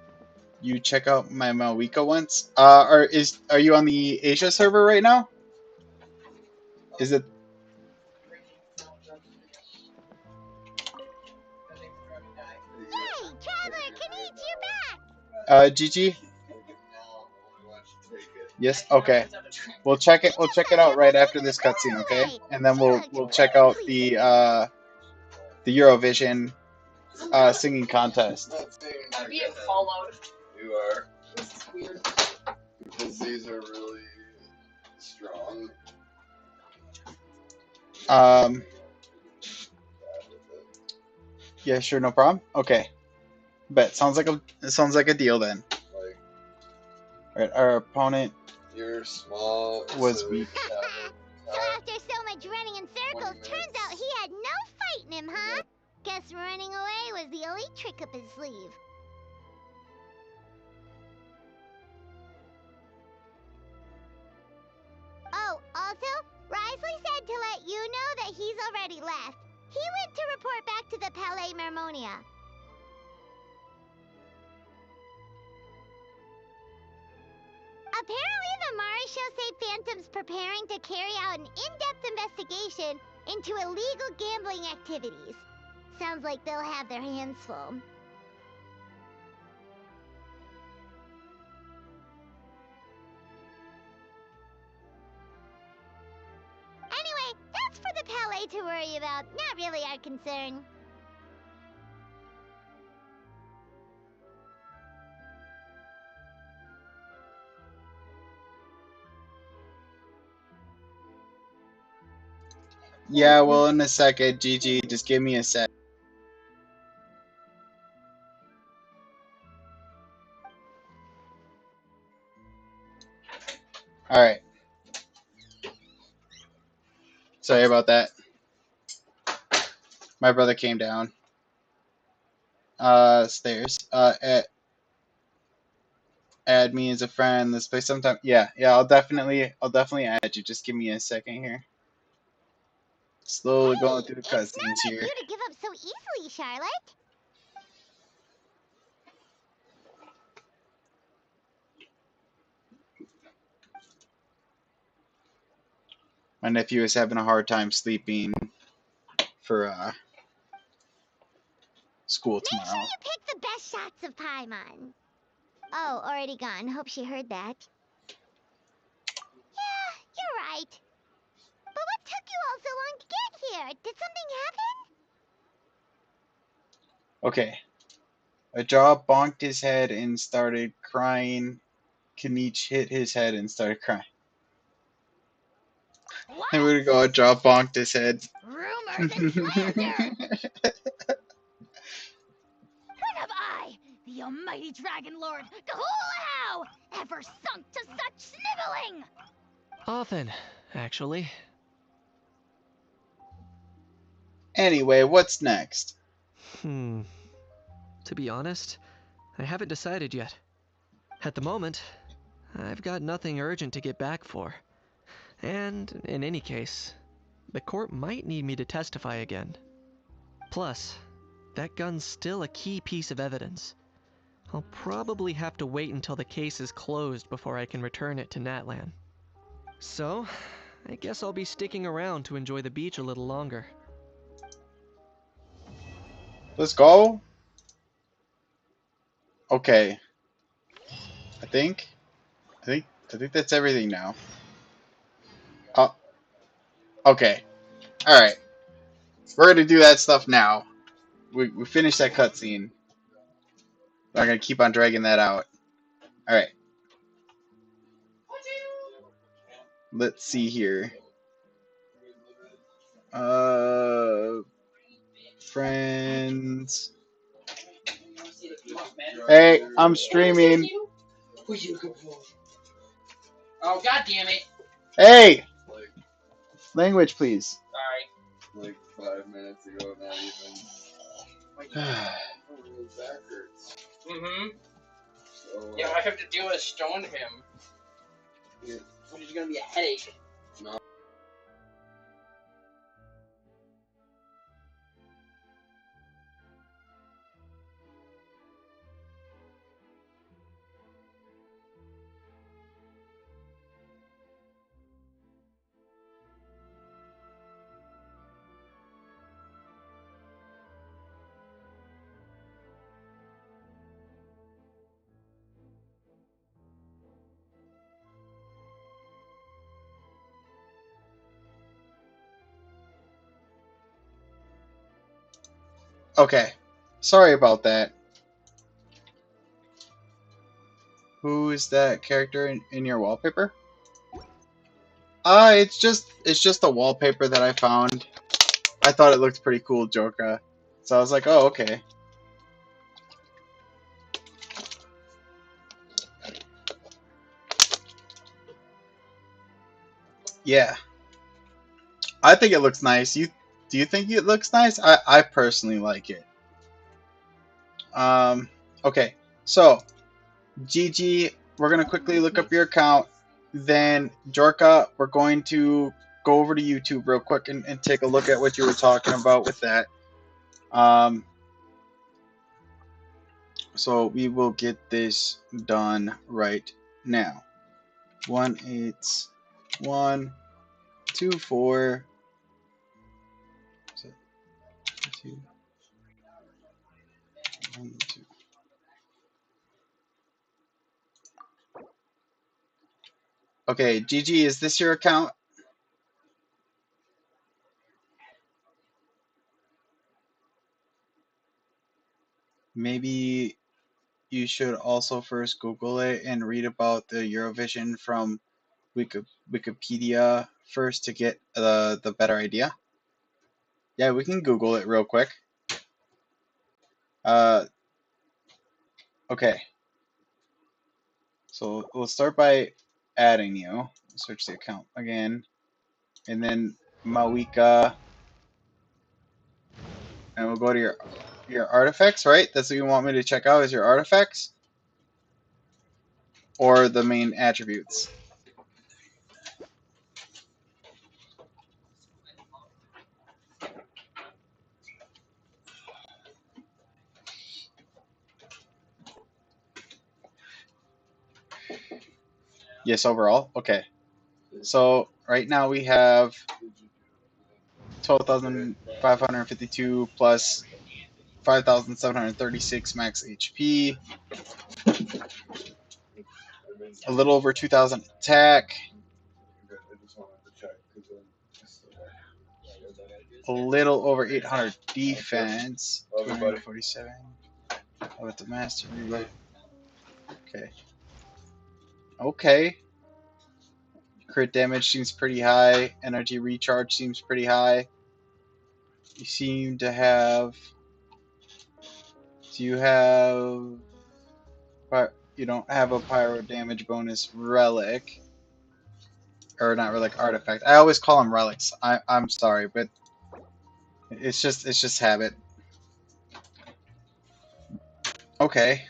you check out my Mawika once? Are you on the Asia server right now? Is it? Yay! Traveler, Kanichi, you're back! GG. Yes. Okay. We'll check it. We'll check it out right after this cutscene. Okay, and then we'll check out the Eurovision singing contest. I'm being followed. You are. This is weird. Because these are really strong. Yeah, sure, no problem. Okay. Bet sounds like a deal then. Like, alright, our opponent you're small was weak. So after so much running in circles, turns out he had no fight in him, huh? Guess running away was the only trick up his sleeve. Oh, also, Risley said to let you know that he's already left. He went to report back to the Palais Mermonia. Apparently, the Mari show say Phantom's preparing to carry out an in-depth investigation into illegal gambling activities. Sounds like they'll have their hands full. Anyway, that's for the Palais to worry about, not really our concern. Yeah, well, in a second, GG. Just give me a sec. All right. Sorry about that. My brother came down. Stairs. Add me as a friend. Let's play sometime. Yeah, I'll definitely add you. Just give me a second here. Slowly going through the cutscenes here. It's not like you to give up so easily, Charlotte. My nephew is having a hard time sleeping. for school Make sure tomorrow. you pick the best shots of Paimon. Oh, already gone. Hope she heard that. Yeah, you're right. But what took you all so long to get here? Did something happen? Okay. A jaw bonked his head and started crying. Kanich hit his head and started crying. What? And we're gonna go, a jaw bonked his head. Rumors and slander! When have I, the almighty Dragon Lord Goooo, ever sunk to such sniveling? Often, actually. Anyway, what's next? To be honest, I haven't decided yet. At the moment, I've got nothing urgent to get back for. And, in any case, the court might need me to testify again. Plus, that gun's still a key piece of evidence. I'll probably have to wait until the case is closed before I can return it to Natlan. So, I guess I'll be sticking around to enjoy the beach a little longer. Let's go. Okay. I think that's everything now. Oh, okay. All right. We're gonna do that stuff now. We finished that cutscene. I'm gonna keep on dragging that out. All right. Let's see here. Friends. Hey, I'm streaming. Oh, god damn it. Hey! Language, please. Sorry. Like 5 minutes ago, not even. Mm-hmm. So, Yeah, I have to do is stone him. Yeah. Which is gonna be a headache. No. Okay. Sorry about that. Who is that character in your wallpaper? It's just a wallpaper that I found. I thought it looked pretty cool, Joka. So I was like, oh, okay. Yeah. I think it looks nice. Do you think it looks nice? I personally like it. Okay. So, Gigi, we're gonna quickly look up your account. Then, Jorka, we're going to go over to YouTube real quick and take a look at what you were talking about with that. So we will get this done right now. 18124. Okay, Gigi, is this your account? Maybe you should also first Google it and read about the Eurovision from Wikipedia first to get the better idea. Yeah, we can Google it real quick. Okay. So we'll start by adding you. Search the account again. And then Mawika. And we'll go to your artifacts, right? That's what you want me to check out, is your artifacts? Or the main attributes? Yes, overall? Okay. So right now we have 12,552 plus 5,736 max HP. A little over 2,000 attack. A little over 800 defense. 247. With the master reload. Okay. Okay. Crit damage seems pretty high. Energy recharge seems pretty high. You seem to have. Do you have? But you don't have a pyro damage bonus relic, or not relic, artifact. I always call them relics. I'm sorry, but it's just habit. Okay.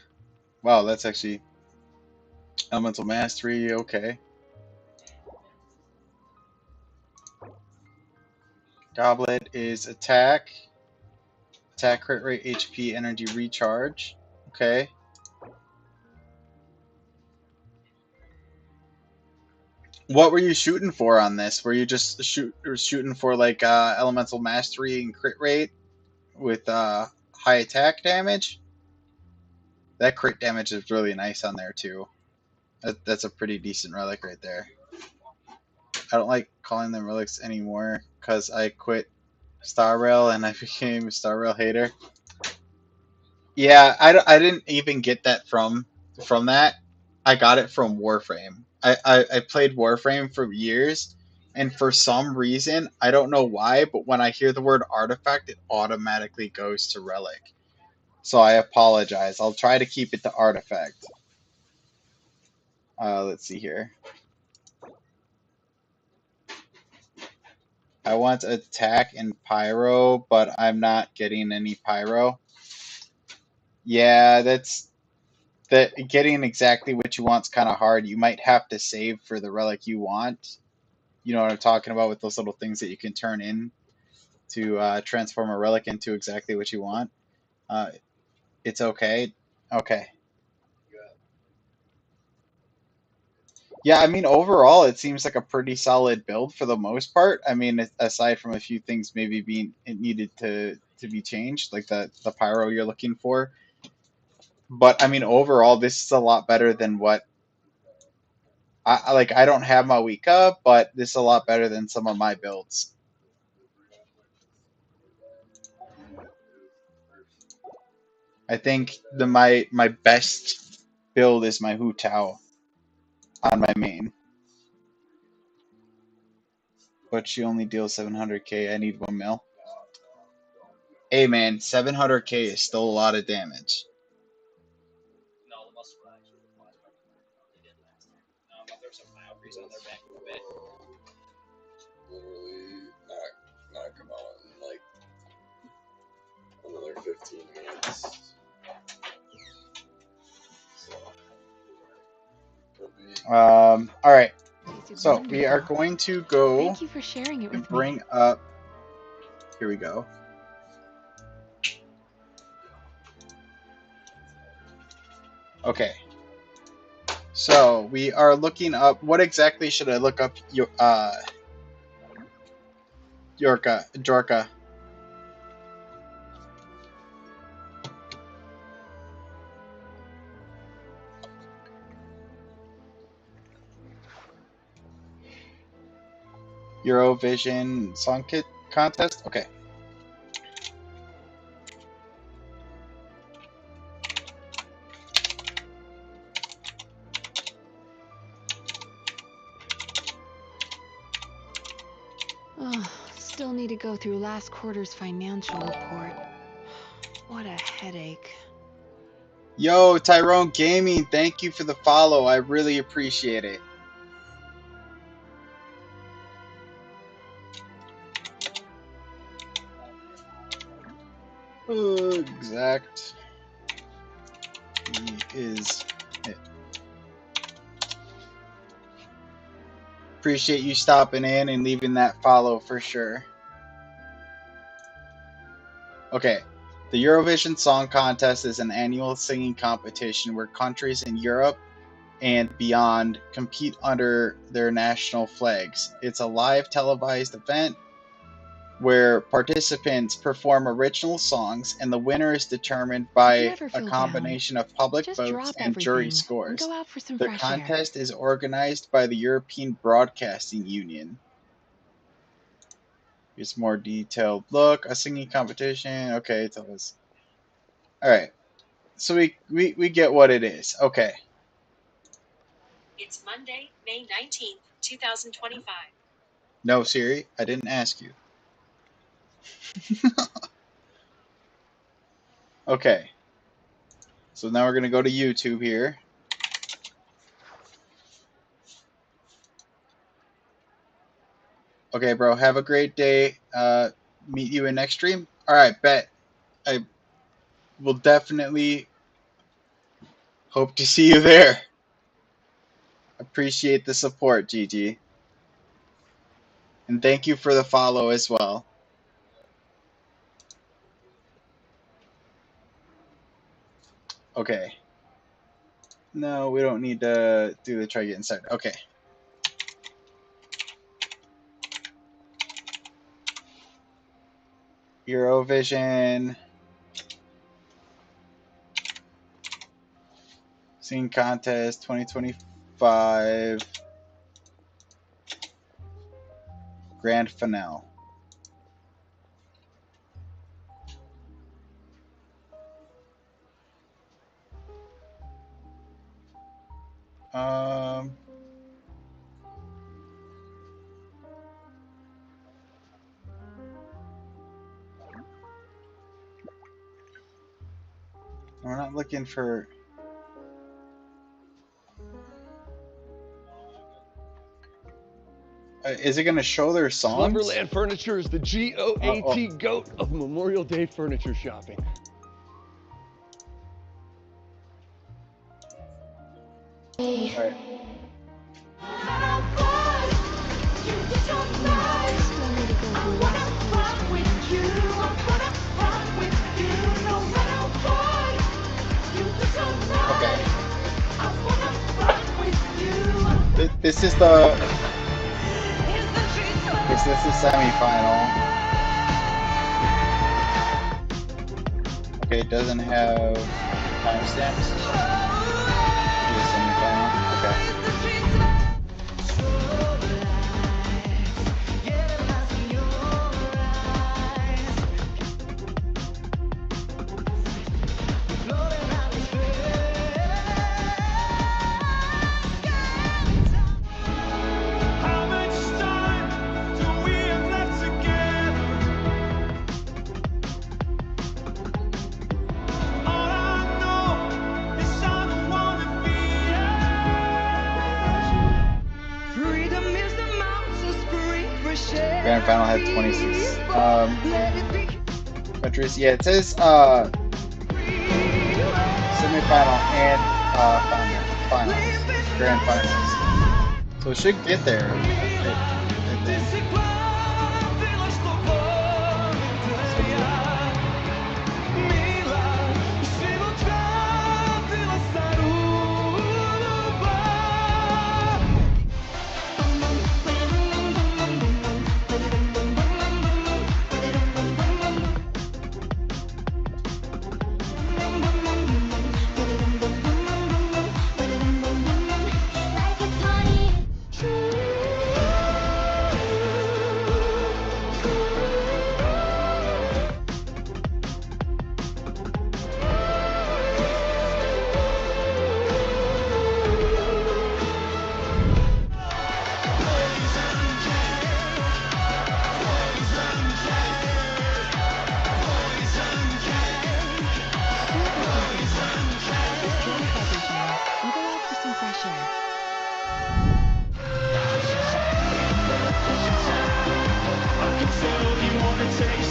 Wow, that's actually elemental mastery. Okay. Goblet is attack. Attack, crit rate, HP, energy recharge. Okay. What were you shooting for on this? Were you just shooting for like elemental mastery and crit rate with high attack damage? That crit damage is really nice on there too. That's a pretty decent relic right there. I don't like calling them relics anymore because I quit Star Rail and I became a Star Rail hater. Yeah, I didn't even get that from that. I got it from Warframe. I played Warframe for years, and for some reason, I don't know why, but when I hear the word artifact, it automatically goes to relic. So I apologize. I'll try to keep it to artifact. Let's see here. I want attack and pyro, but I'm not getting any pyro. Yeah, that getting exactly what you want's kind of hard. You might have to save for the relic you want. You know what I'm talking about with those little things that you can turn in to transform a relic into exactly what you want. It's okay. Okay. Yeah, I mean, overall, it seems like a pretty solid build for the most part. I mean, aside from a few things maybe being it needed to be changed, like the pyro you're looking for. But I mean, overall, this is a lot better than what I like. I don't have my week up, but this is a lot better than some of my builds. I think my best build is my Hu Tao on my main. But she only deals 700k. I need 1 mil. Hey man, 700k is still a lot of damage. Literally not come out in like another 15 minutes. All right. So we are going to go. Thank you for sharing it with bring me. up. Here we go. Okay. So we are looking up. What exactly should I look up? Jorka. Eurovision Song Contest? Okay. Oh, still need to go through last quarter's financial report. What a headache. Yo, Tyrone Gaming, thank you for the follow. I really appreciate it. Exact. He is it. Appreciate you stopping in and leaving that follow for sure. Okay. The Eurovision Song Contest is an annual singing competition where countries in Europe and beyond compete under their national flags. It's a live televised event where participants perform original songs, and the winner is determined If you by ever a feel down, combination of public just votes drop and jury everything and scores. go out for some The fresh air. contest is organized by the European Broadcasting Union. Here's a more detailed look. A singing competition. Okay, tell us. All right. So we get what it is. Okay. It's Monday, May 19th, 2025. No, Siri, I didn't ask you. Okay. So now we're going to go to YouTube here. Okay, bro. Have a great day. Meet you in next stream. All right, bet. I will definitely hope to see you there. Appreciate the support, Gigi. And thank you for the follow as well. Okay. No, we don't need to do the try get inside. Okay. Eurovision. Singing Contest 2025. Grand Finale. We're not looking for. Is it going to show their songs? Cleverland Furniture is the GOAT goat of Memorial Day furniture shopping. Right. Okay. This is the semi-final. Okay, it doesn't have timestamps. The semi-final. Okay. Grand Final had 26 countries. Yeah, it says semi-final and finals, grand finals. So it should get there. I think.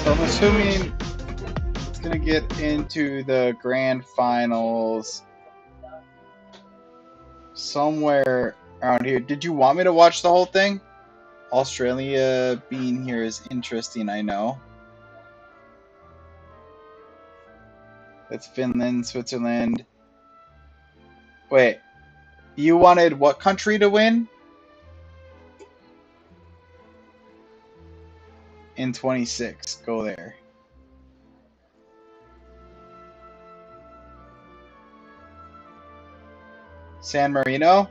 So I'm assuming it's gonna get into the grand finals somewhere around here. Did you want me to watch the whole thing? Australia being here is interesting, I know. That's Finland, Switzerland. Wait, you wanted what country to win? in 26. Go there. San Marino?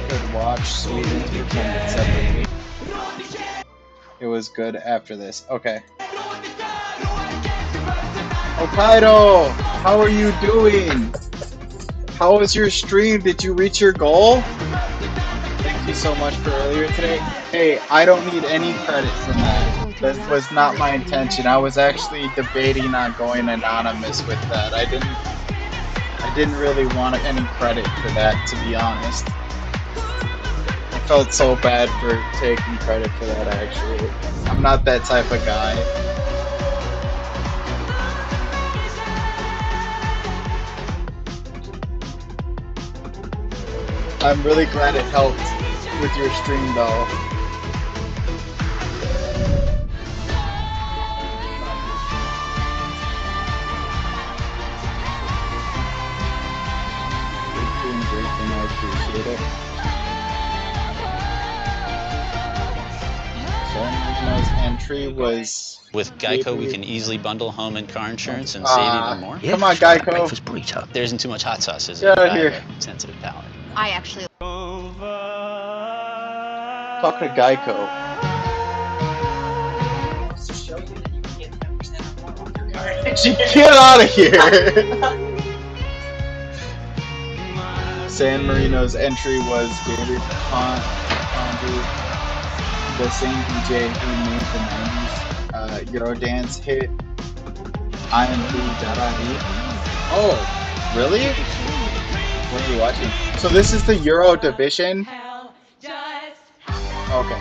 Could watch Sweden's pretend separately. It was good after this. Okay. Hokkaido! How are you doing? How was your stream? Did you reach your goal? Thank you so much for earlier today. Hey, I don't need any credit from that. That was not my intention. I was actually debating on going anonymous with that. I didn't really want any credit for that, to be honest. I felt so bad for taking credit for that, actually. I'm not that type of guy. I'm really glad it helped with your stream, though. I appreciate it. Someone's entry was... With Geico, we can easily bundle home and car insurance and save even more. Come on, Geico. There isn't too much hot sauce, is it? Get out of I here. have a sensitive palate. I actually... Talk to Geico. Get out of here! San Marino's entry was Gator Condu, the same DJ who made the 90s Eurodance hit I Am Who Darahi. Oh, really? What are you watching? So this is the Euro division? Okay.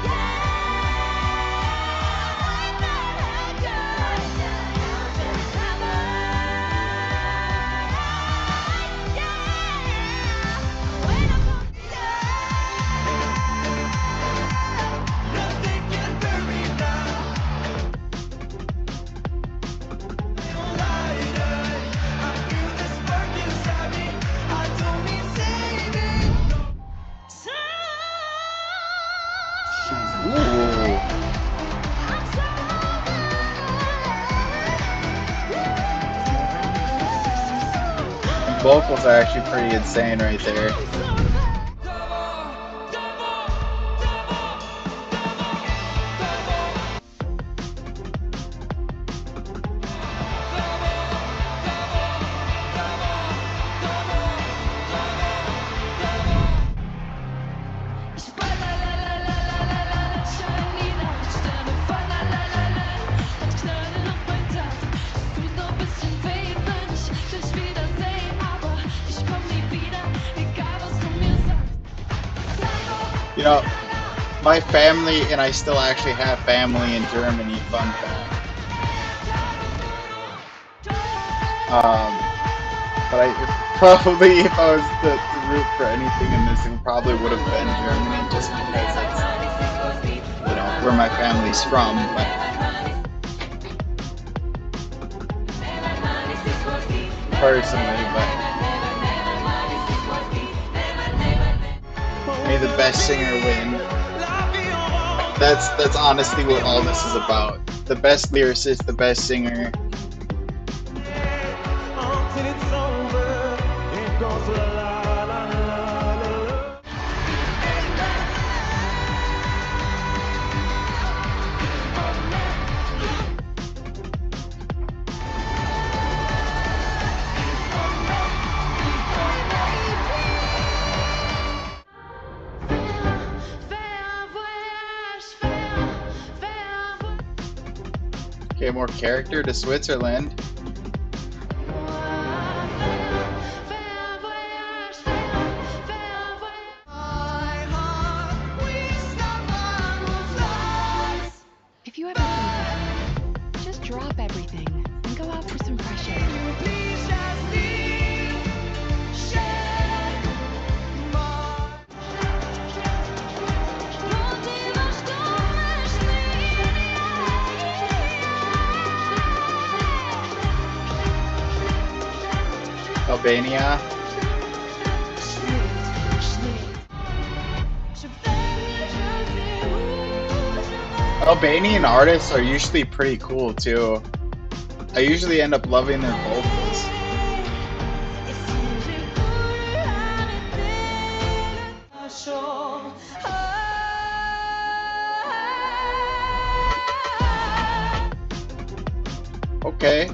Vocals are actually pretty insane right there. You know, my family, and I still actually have family in Germany, fun fact. But probably if I was to root for anything in this, it probably would have been Germany, just because it's, you know, where my family's from. But personally, but may the best singer win. That's honestly what all this is about. The best lyricist, the best singer. Okay, more character to Switzerland. If you ever feel bad, just drop everything and go out for some fresh air. Albania. Albanian artists are usually pretty cool too. I usually end up loving their vocals. Okay.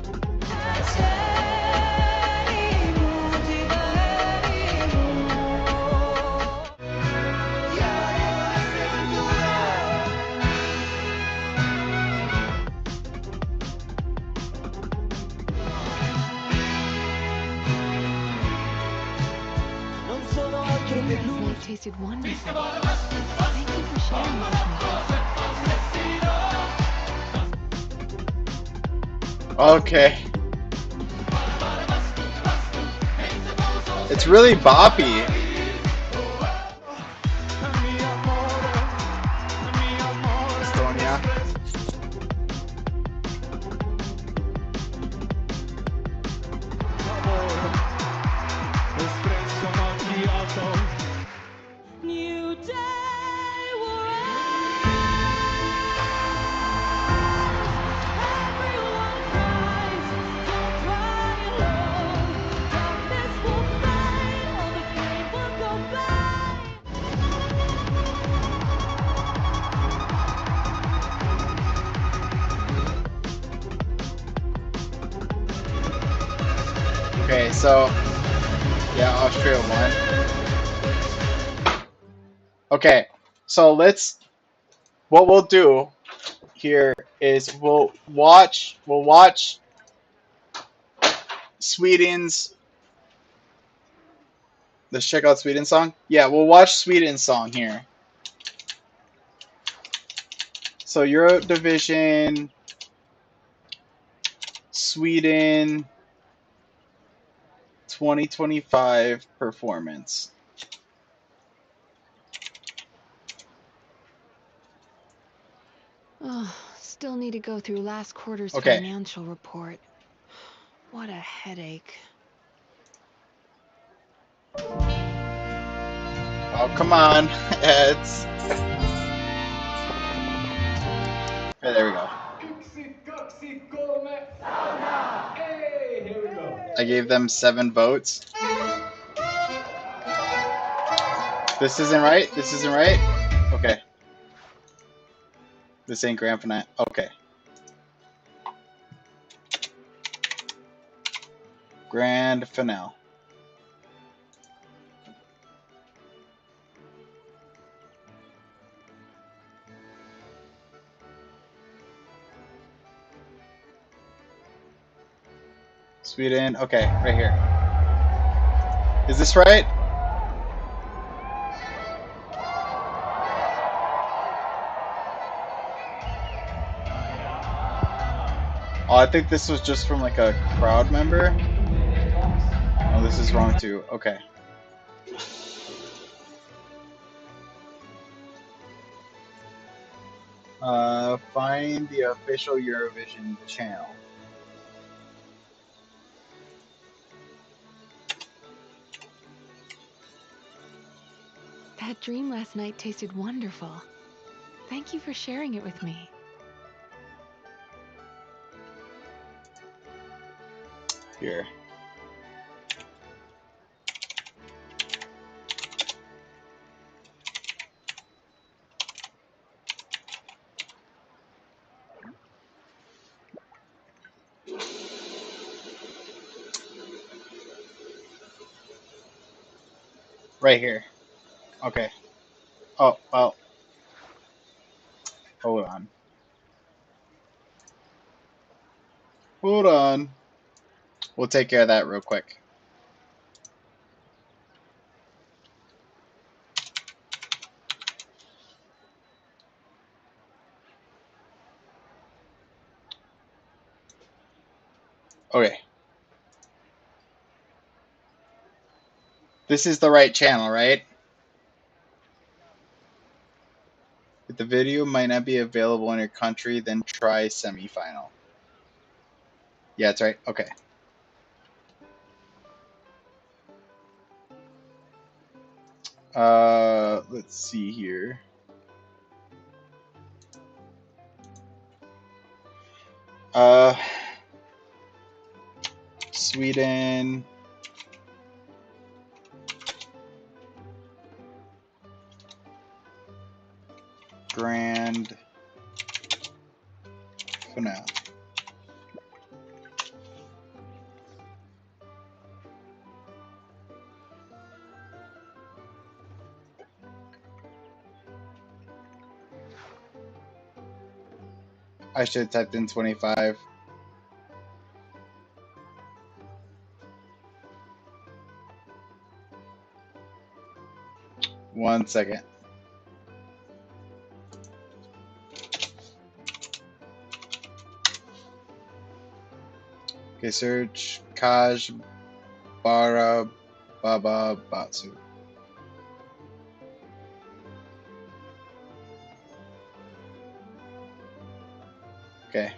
Last night tasted wonderful. Thank you for sharing it with me. Okay. It's really boppy. Estonia. Okay, so yeah, Austria won. Okay, so what we'll do here is we'll watch Sweden's. Let's check out Sweden's song. Yeah, we'll watch Sweden's song here. So Euro Division, Sweden, 2025 performance. Oh, still need to go through last quarter's Okay. financial report. What a headache. Oh, come on. It's... Okay, there we go. I gave them 7 votes. This isn't right? This isn't right? Okay. This ain't grand finale. Okay. Grand finale. Sweden. Okay, right here. Is this right? Oh, I think this was just from like a crowd member. Oh, this is wrong too. Okay. Find the official Eurovision channel. That dream last night tasted wonderful. Thank you for sharing it with me. Here. Right here. Okay. Oh, well. Hold on. Hold on. We'll take care of that real quick. Okay. This is the right channel, right? If the video might not be available in your country, then try semifinal. Yeah, that's right. Okay. Let's see here. Sweden. Grand finale. I should have typed in 25. One second. Okay, search Kaj Bara Baba Batsu. Okay.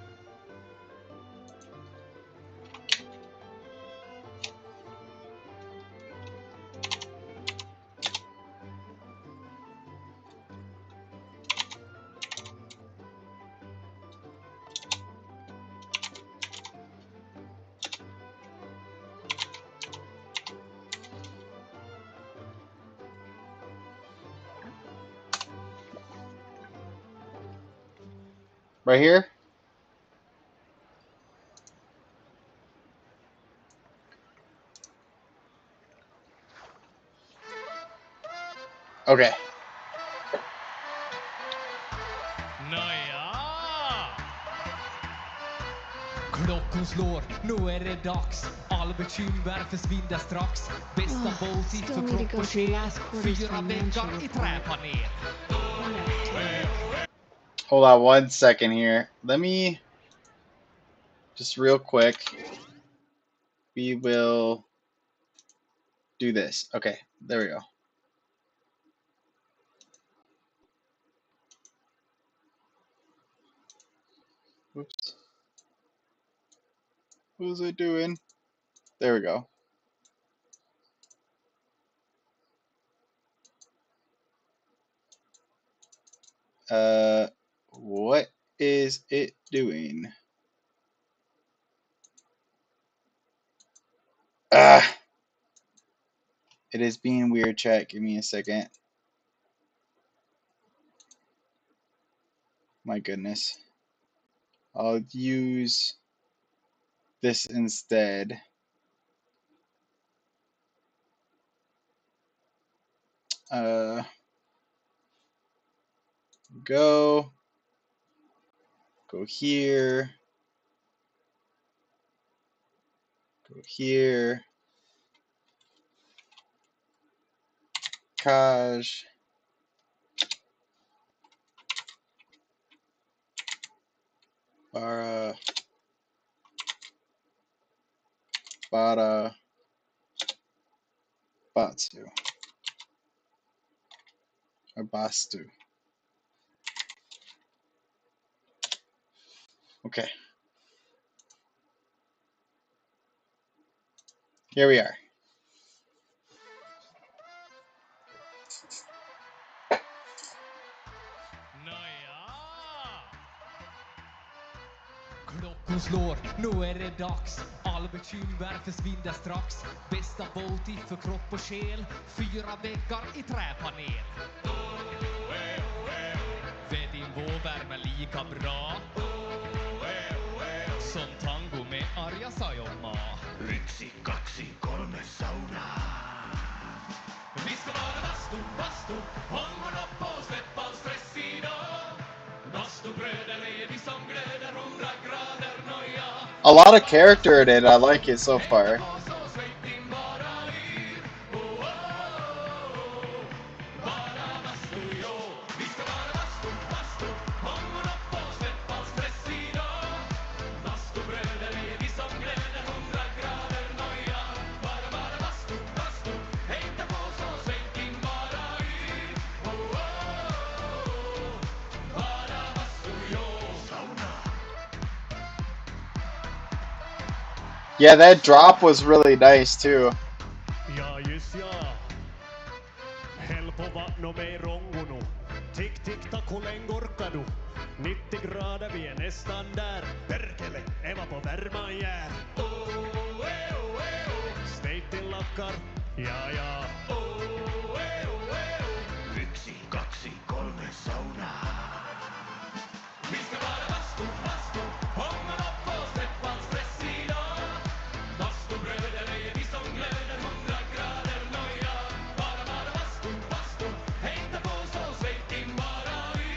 Right here? Okay. Klockan slår, nu är det dags. All bekymmer försvinner strax. Bästa måltid för kropp och själ. 4 veckor i träpanel. Hold on one second here. Let me just real quick. We will do this. Okay, there we go. Whoops. What was I doing? There we go. What is it doing? Ah! It is being weird, chat. Give me a second. My goodness. I'll use this instead. Go here, go here, Kaj, Bara, Bada, Batsu, or Bastu. Okay. Here we are. Klockan slår, nu är det dags. All bekymmer försvinner strax. Bästa måltid för kropp och själ. 4 veckor i träpanel. Vet din vårvärme lika bra som tango med Arja Saijonmaa. 1, 2, 3 sauna. Vi ska vara bastu, bastu. Hångorna på, släpp all stress idag. Bastubröder är vi som glöder 100 grader noja. A lot of character in it. I like it so far. Yeah, that drop was really nice too. Ja, just ja. Häll Pova no me rongunu. Tick tick tack hur länge orkar du? 90 grader, vi är nästan där. Perkele, Eva på värman jär. Steitin lakkar, ja ja. Yksi, kaksi, kolme saunaa. Vi ska vara bastu, bastu. Hången upp och släpp all stress idag. Bastubröder är vi som glöder 100 grader noja. Bara bastu, bastu. Hängta på så släpp din bara i.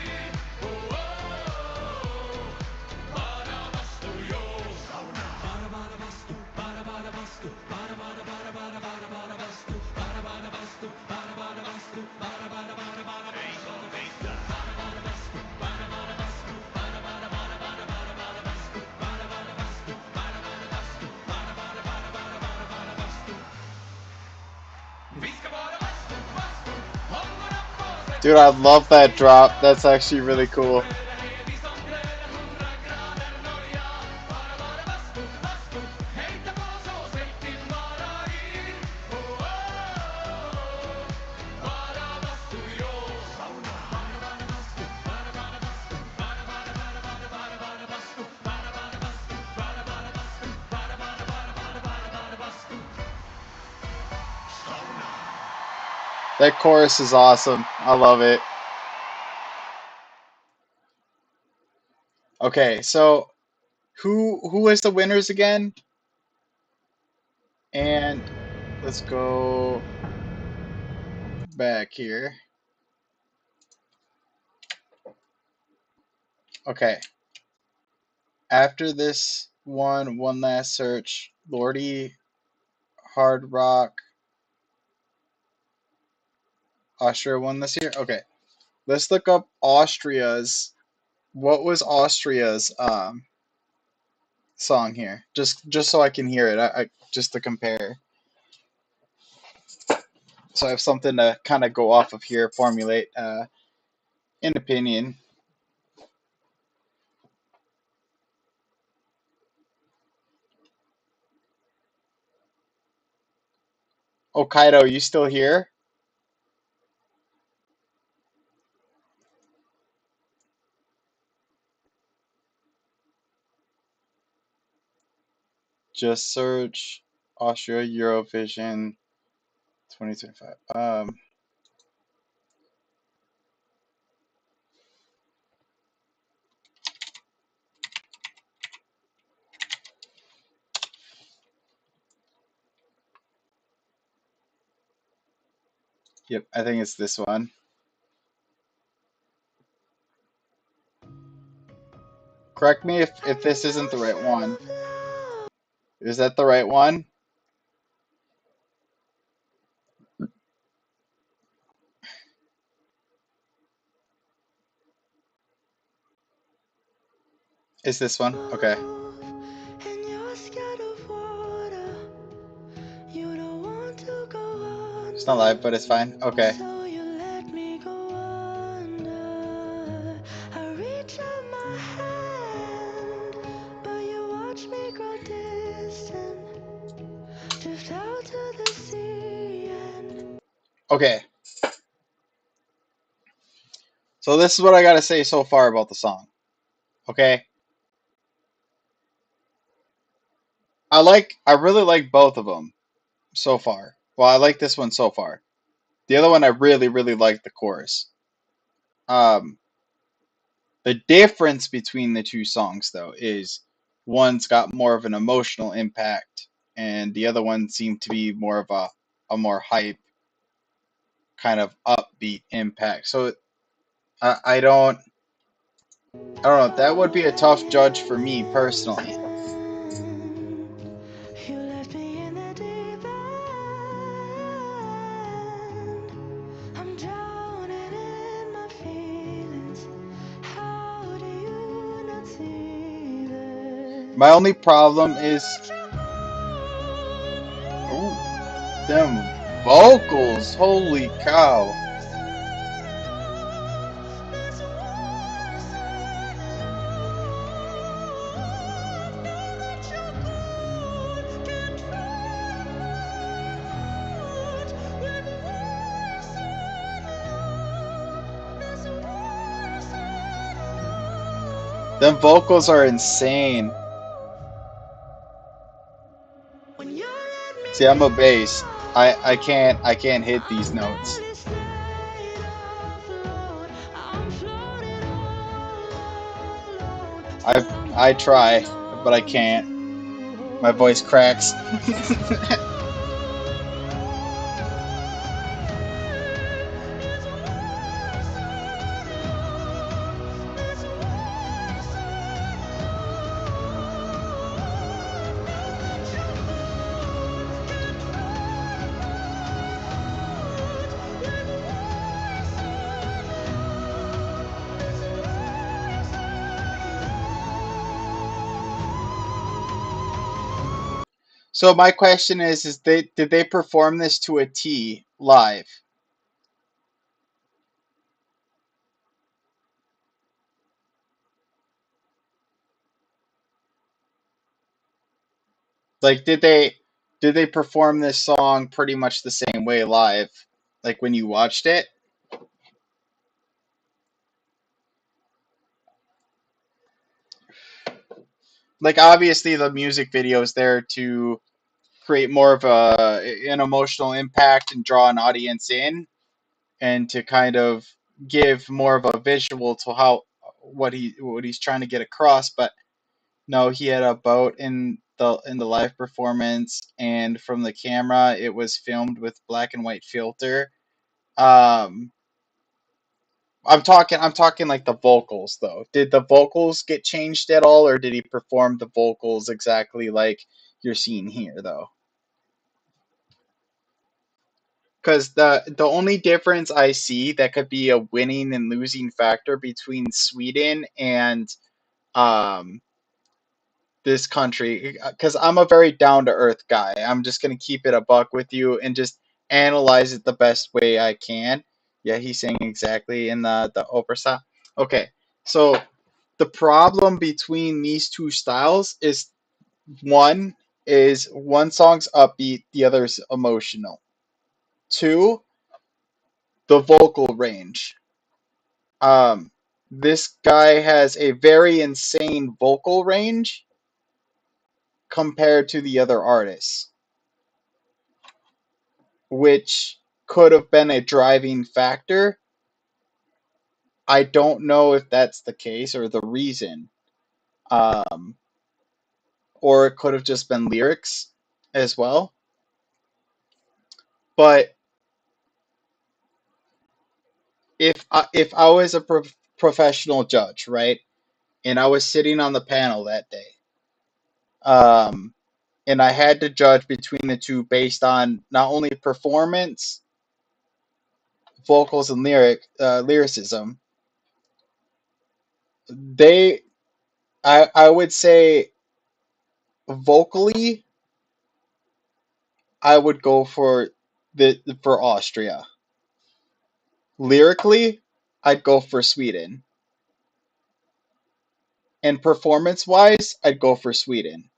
Oh, oh, oh. Bara bastu, jo. Bara bastu, bara bastu. Bara bastu, bara bastu. Bara bastu, bara bastu. Bara bastu, bara bastu. Dude, I love that drop. That's actually really cool. That chorus is awesome. I love it. Okay, so who is the winners again? And let's go back here. Okay. After this one last search, Lordy, Hard Rock, Austria won this year? Okay. Let's look up Austria's. What was Austria's song here? Just so I can hear it. I just to compare. So I have something to kind of go off of here, formulate an opinion. Oh, Kaido, you still here? Just search Austria Eurovision 2025. Yep, I think it's this one. Correct me if this isn't the right one. Is that the right one? Is this one? Okay. It's not live, but it's fine. Okay. Okay. So this is what I gotta say so far about the song. Okay. I really like both of them so far. Well, I like this one so far. The other one I really like the chorus. The difference between the two songs though is one's got more of an emotional impact and the other one seemed to be more of a more hype kind of upbeat impact. So I don't know. That would be a tough judge for me personally. My only problem is, ooh, them vocals. Holy cow. Them vocals are insane. See, I'm a bass. I can't hit these notes. I try, but I can't. My voice cracks. So my question is did they perform this to a T live? Like did they perform this song pretty much the same way live? Like when you watched it? Like obviously the music video is there to create more of an emotional impact and draw an audience in and to kind of give more of a visual to how what he's trying to get across, but no, he had a boat in the live performance, and from the camera it was filmed with black and white filter. um I'm talking like the vocals though. Did the vocals get changed at all, or did he perform the vocals exactly like you're seeing here though? Because the only difference I see that could be a winning and losing factor between Sweden and um this country, because I'm a very down to earth guy. I'm just gonna keep it a buck with you and just analyze it the best way I can. Yeah, he's saying exactly in the opera style. Okay, so the problem between these two styles is one song's upbeat, the other's emotional. Two, the vocal range. Um, this guy has a very insane vocal range compared to the other artists, which could have been a driving factor. I don't know if that's the case or the reason. Um, or it could have just been lyrics as well. But if I was a professional judge, right, and I was sitting on the panel that day, um, and I had to judge between the two based on not only performance, vocals, and lyricism, they I would say vocally I would go for Austria. Lyrically, I'd go for Sweden. And performance wise, I'd go for Sweden.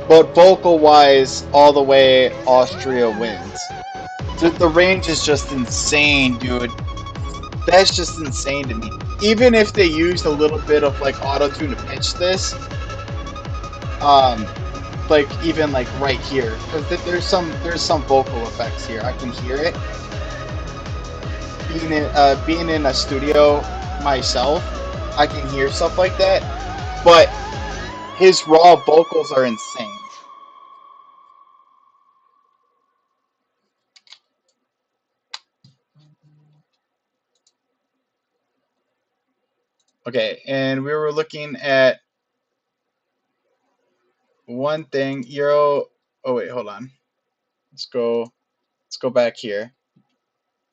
But vocal wise, all the way Austria wins. The range is just insane, dude. That's just insane to me. Even if they used a little bit of like auto tune to pitch this, um, like even like right here, because there's some vocal effects here. I can hear it. Being in a studio myself, I can hear stuff like that. But his raw vocals are insane. Okay, and we were looking at one thing. Euro. Oh wait, hold on. Let's go. Let's go back here.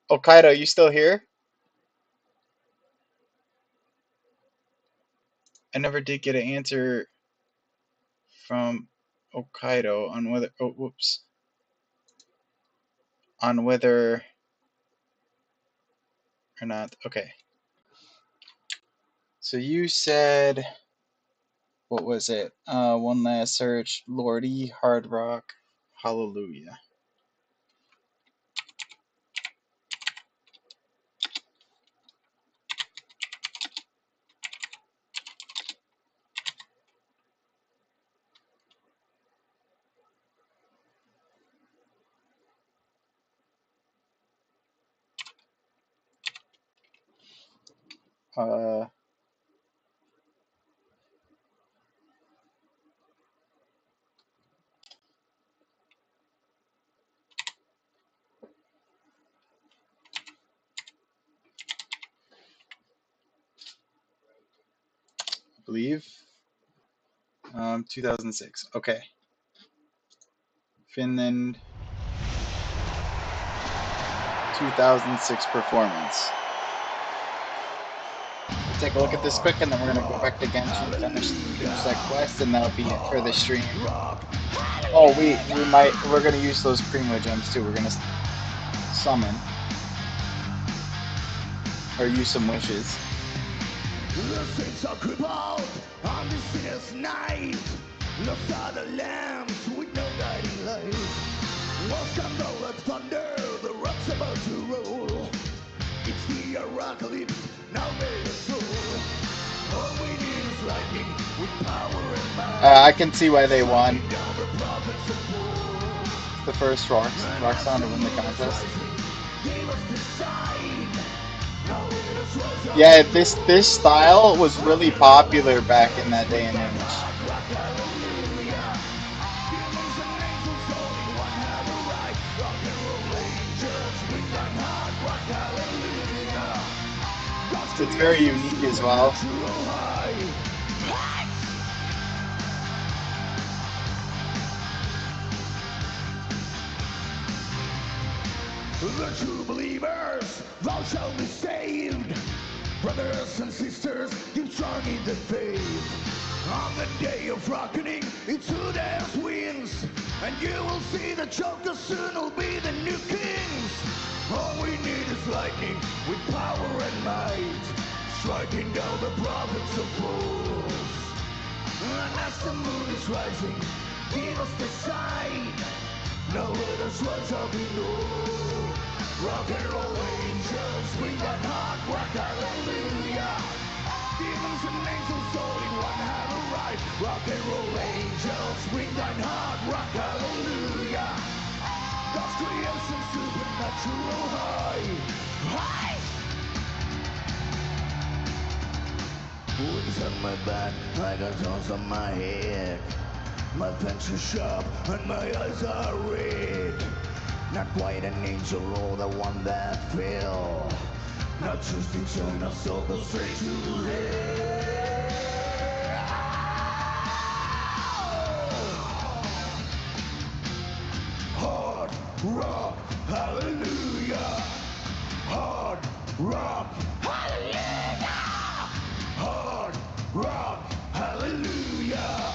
Oh, Kaido, you still here? I never did get an answer from Hokkaido on whether. Oh, whoops. On whether or not. Okay. So you said What was it? One last search. Lordy, Hard Rock, Hallelujah. I believe 2006. Okay. Finland 2006 performance. We'll take a look at this quick, and then we're gonna go back to Genshin, finish that quest, and that'll be it for the stream. Oh, we're gonna use those Primo gems too. We're gonna summon or use some wishes. The saints are crippled on this sinners' night. Lost are the lambs with no guiding light. Walls come down like thunder, the rock's about to roll. It's the apocalypse, now made us soul. All we need is lightning with power and might. I can see why they won. The first rock song to win the contest. Yeah, this style was really popular back in that day and age. It's very unique as well. The true believers, thou shalt be saved. Brothers and sisters, keep strong in the faith. On the day of reckoning, it's who dares wins. And you will see the chokers soon will be the new kings. All we need is lightning with power and might, striking down the prophets of fools. And as the moon is rising, give us the sign. Now let us rise up in all. Rock and roll angels, bring that hard rock, hallelujah. Demons and angels all in one have a right. Rock and roll angels, bring that hard rock, hallelujah. God's creation, supernatural high. High! Wings on my back, I got thorns on my head. My pencil sharp and my eyes are red. Not quite an angel or the one that fell. Not trusting China, so go straight to hell. Hard rock, hallelujah. Hard rock, hallelujah. Hard rock, hallelujah.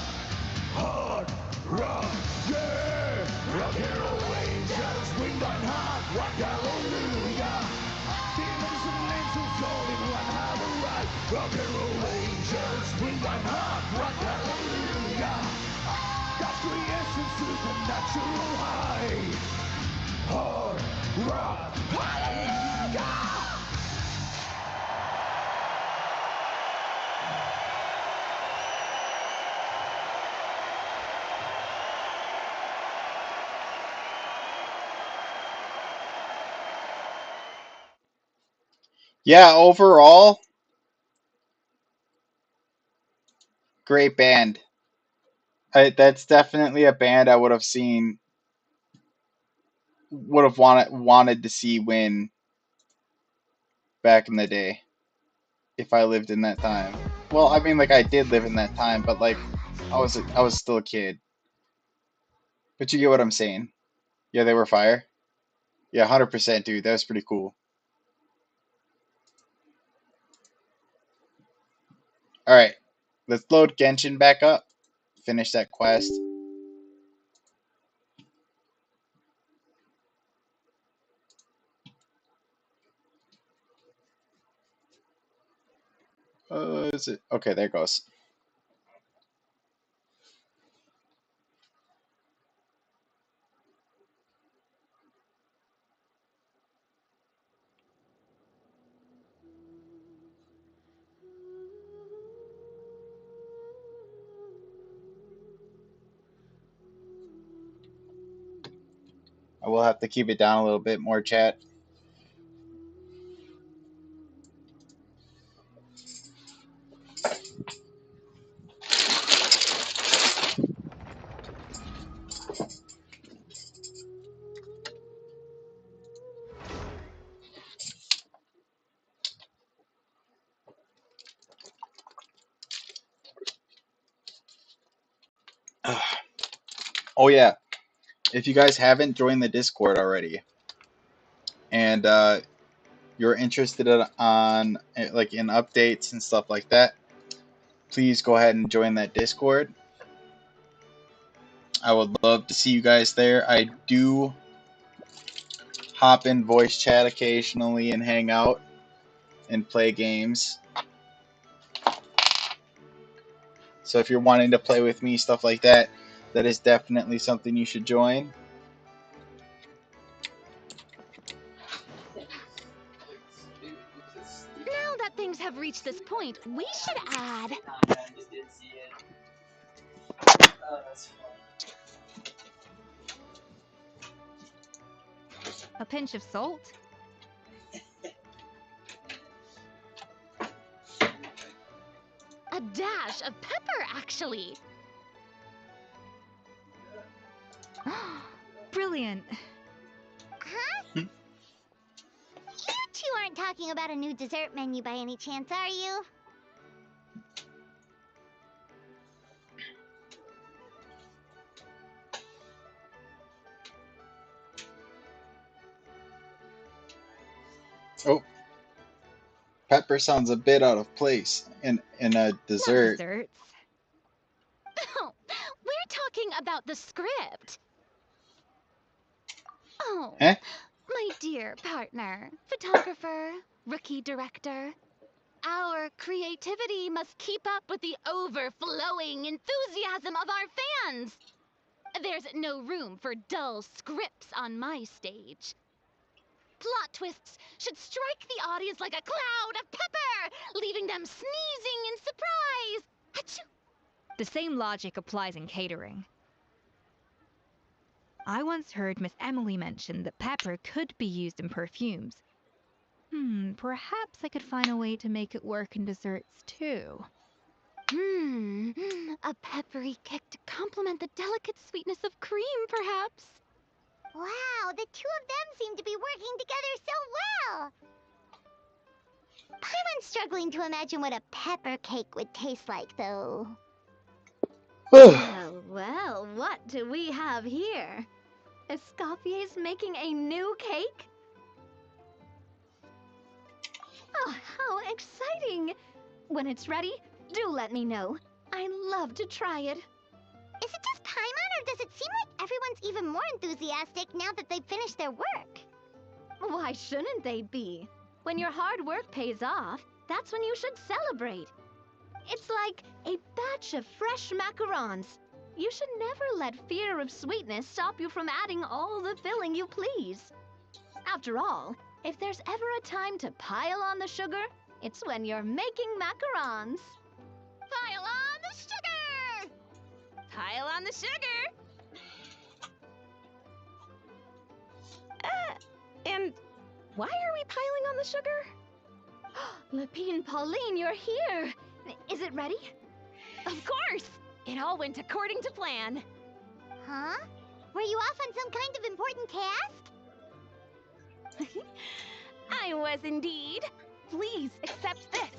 Hard rock, yeah. Rock and roll angels, winged on hard rock, hallelujah. Demons and angels all in one have a right. Rock and roll angels, winged on hard rock, hallelujah. God's creation, supernatural high. Hard rock, hallelujah. Yeah, overall, great band. That's definitely a band I would have wanted to see win back in the day if I lived in that time. Well, I mean, like I did live in that time, but like I was still a kid. But you get what I'm saying. Yeah, they were fire. Yeah, 100%, dude. That was pretty cool. All right, let's load Genshin back up. Finish that quest. Is it okay? There it goes. we'll have to keep it down a little bit more, chat. Oh yeah, if you guys haven't joined the Discord already, and you're interested on like in updates and stuff like that, please go ahead and join that Discord. I would love to see you guys there. I do hop in voice chat occasionally and hang out and play games. So if you're wanting to play with me, stuff like that, that is definitely something you should join. Now that things have reached this point, we should add... A pinch of salt? a dash of pepper, actually. Brilliant. Huh? You two aren't talking about a new dessert menu by any chance, are you? Oh. Pepper sounds a bit out of place in a dessert. What desserts? Oh, we're talking about the script. Oh, Eh? my dear partner, photographer, rookie director. Our creativity must keep up with the overflowing enthusiasm of our fans. There's no room for dull scripts on my stage. Plot twists should strike the audience like a cloud of pepper, leaving them sneezing in surprise. Achoo! The same logic applies in catering. I once heard Miss Emily mention that pepper could be used in perfumes. Perhaps I could find a way to make it work in desserts too. A peppery kick to complement the delicate sweetness of cream, perhaps. Wow, the two of them seem to be working together so well. Paimon's struggling to imagine what a pepper cake would taste like, though. Well, what do we have here? Escoffier's making a new cake? Oh, how exciting! When it's ready, do let me know. I'd love to try it. Is it just Paimon, or does it seem like everyone's even more enthusiastic now that they've finished their work? Why shouldn't they be? When your hard work pays off, that's when you should celebrate. It's like a batch of fresh macarons. You should never let fear of sweetness stop you from adding all the filling you please. After all, if there's ever a time to pile on the sugar, it's when you're making macarons. Pile on the sugar! Pile on the sugar! And why are we piling on the sugar? Lapine Pauline, you're here! Is it ready? Of course! It all went according to plan. Huh? Were you off on some kind of important task? I was indeed. Please accept this.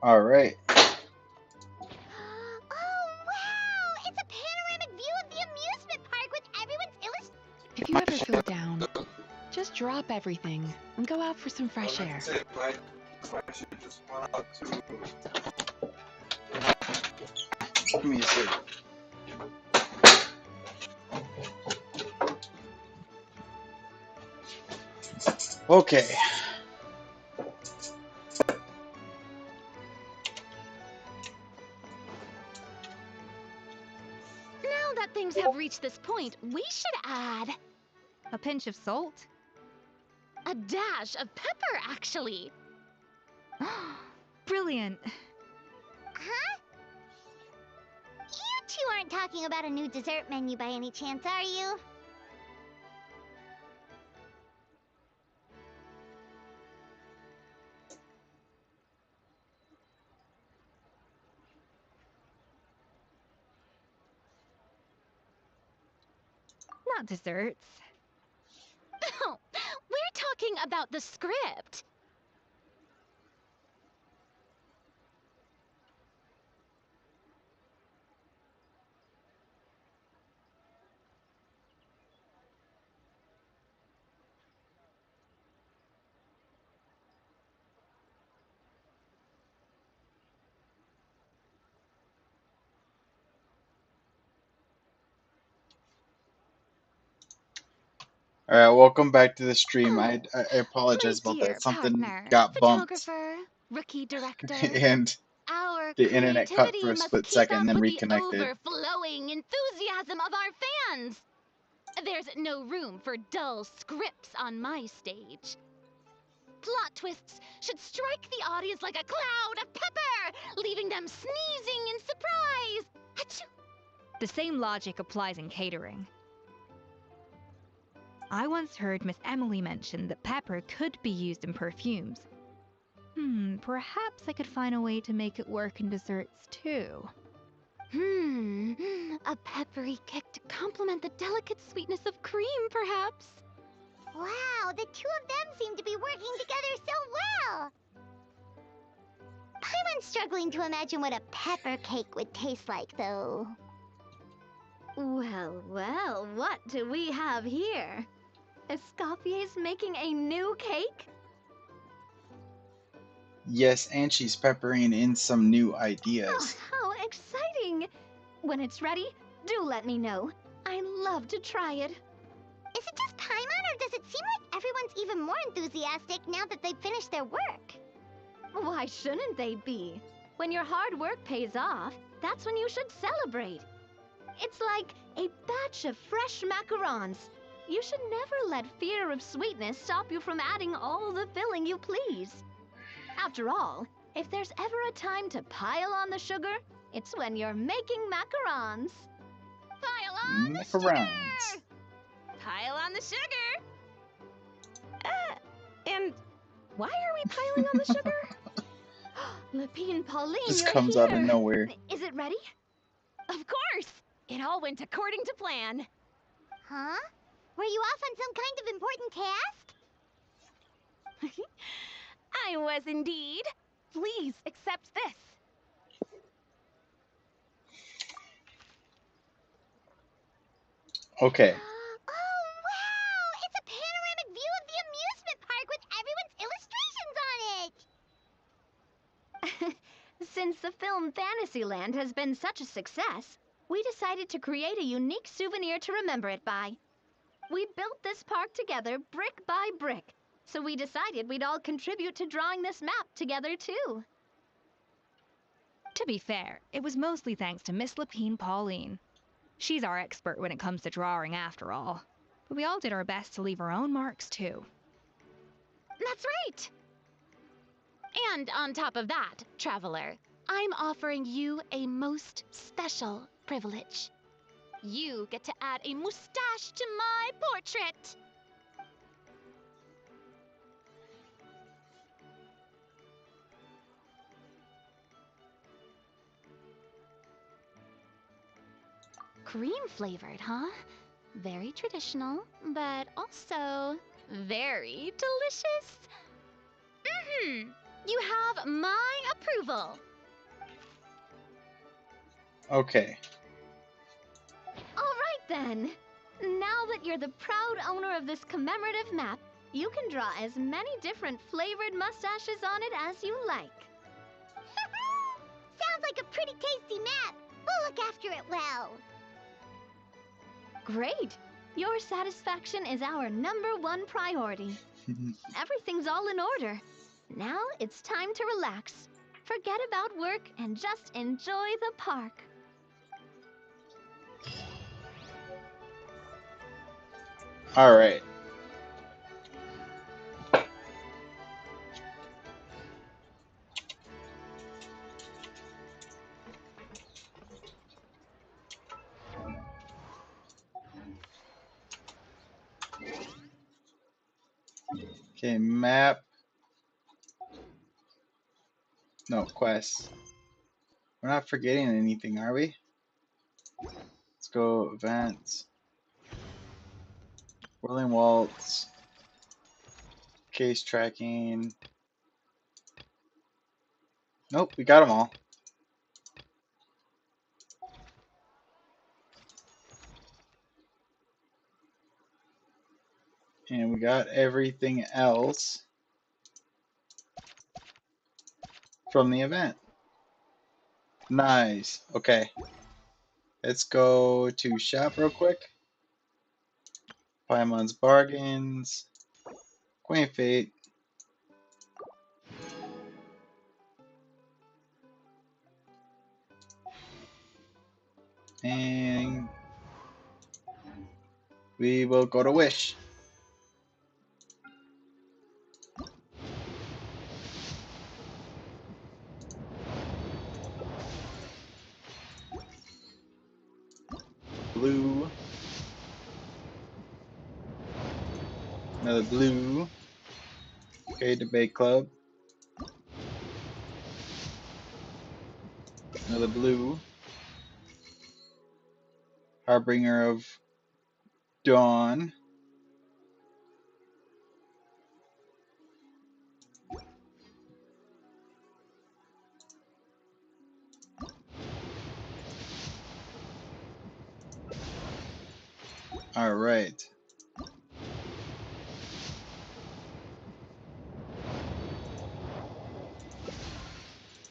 All right. If you ever feel down, just drop everything and go out for some fresh air. Give me a second. Okay. Now that things have reached this point, we should add... A pinch of salt? a dash of pepper, actually. Brilliant. Huh? bet you aren't talking about a new dessert menu by any chance, are you? Not desserts. Oh, we're talking about the script. All right, welcome back to the stream. I apologize about Dear that. Something partner, got bumped, photographer, rookie director, and our the internet cut for creativity a must split keep second, up then with the reconnected. overflowing enthusiasm of our fans. There's no room for dull scripts on my stage. Plot twists should strike the audience like a cloud of pepper, leaving them sneezing in surprise. Achoo! The same logic applies in catering. I once heard Miss Emily mention that pepper could be used in perfumes. Perhaps I could find a way to make it work in desserts too. A peppery kick to complement the delicate sweetness of cream, perhaps. Wow, the two of them seem to be working together so well. I'm struggling to imagine what a pepper cake would taste like, though. Well, well, what do we have here? Escoffier's making a new cake? Yes, and she's peppering in some new Oh, ideas. how exciting! When it's ready, do let me know. I'd love to try it. Is it just Paimon, or does it seem like everyone's even more enthusiastic now that they've finished their work? Why shouldn't they be? When your hard work pays off, that's when you should celebrate. It's like a batch of fresh macarons. You should never let fear of sweetness stop you from adding all the filling you please. After all, if there's ever a time to pile on the sugar, it's when you're making macarons. Pile on the sugar! Macarons. Pile on the sugar! And why are we piling on the sugar? Lepine Pauline, Just you're comes here. out of nowhere. Is it ready? Of course! It all went according to plan. Huh? Were you off on some kind of important task? I was indeed. Please accept this. Okay. Oh, wow! It's a panoramic view of the amusement park with everyone's illustrations on it! Since the film Fantasyland has been such a success, we decided to create a unique souvenir to remember it by. We built this park together brick by brick, so we decided we'd all contribute to drawing this map together too. To be fair, it was mostly thanks to Miss Lepine Pauline. She's our expert when it comes to drawing after all. But we all did our best to leave our own marks too. That's right! And on top of that, Traveler, I'm offering you a most special privilege. You get to add a mustache to my portrait! Cream flavored, huh? Very traditional, but also very delicious. You have my approval. Okay. All right then. Now that you're the proud owner of this commemorative map, you can draw as many different flavored mustaches on it as you like. Sounds like a pretty tasty map. We'll look after it well. Great. Your satisfaction is our #1 priority. Everything's all in order. Now it's time to relax. Forget about work and just enjoy the park. All right. Okay, map. No, quest. We're not forgetting anything, are we? Let's go events. Whirling Waltz. Case tracking. Nope, we got them all. And we got everything else from the event. Nice. Okay. Let's go to shop real quick. Paimon's Bargains. Quaint Fate. And we will go to Wish. Blue. Another blue. Okay, Debate Club. Another blue. Harbinger of Dawn. All right.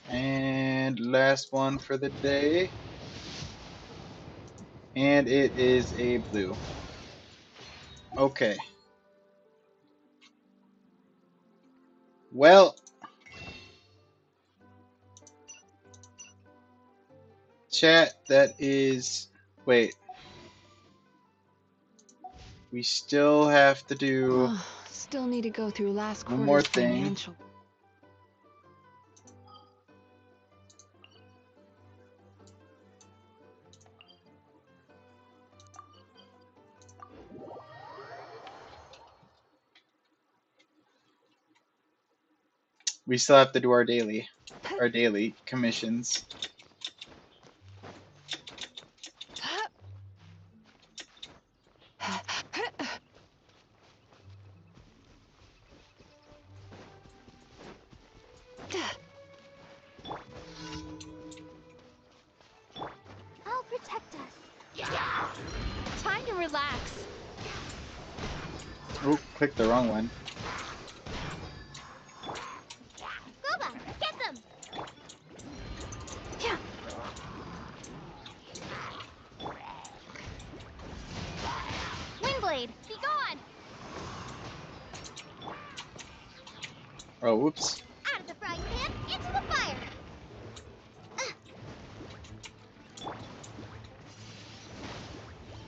And last one for the day. And it is a blue. Okay. Well, chat, that is... Wait. We still have to do Still need to go through last one more quarter's thing. financial. We still have to do our daily commissions. I'll protect us. Time to relax. Oh, clicked the wrong one. Gooba, get them! Windblade, be gone! Oh, whoops. Out of the frying pan, into the fire!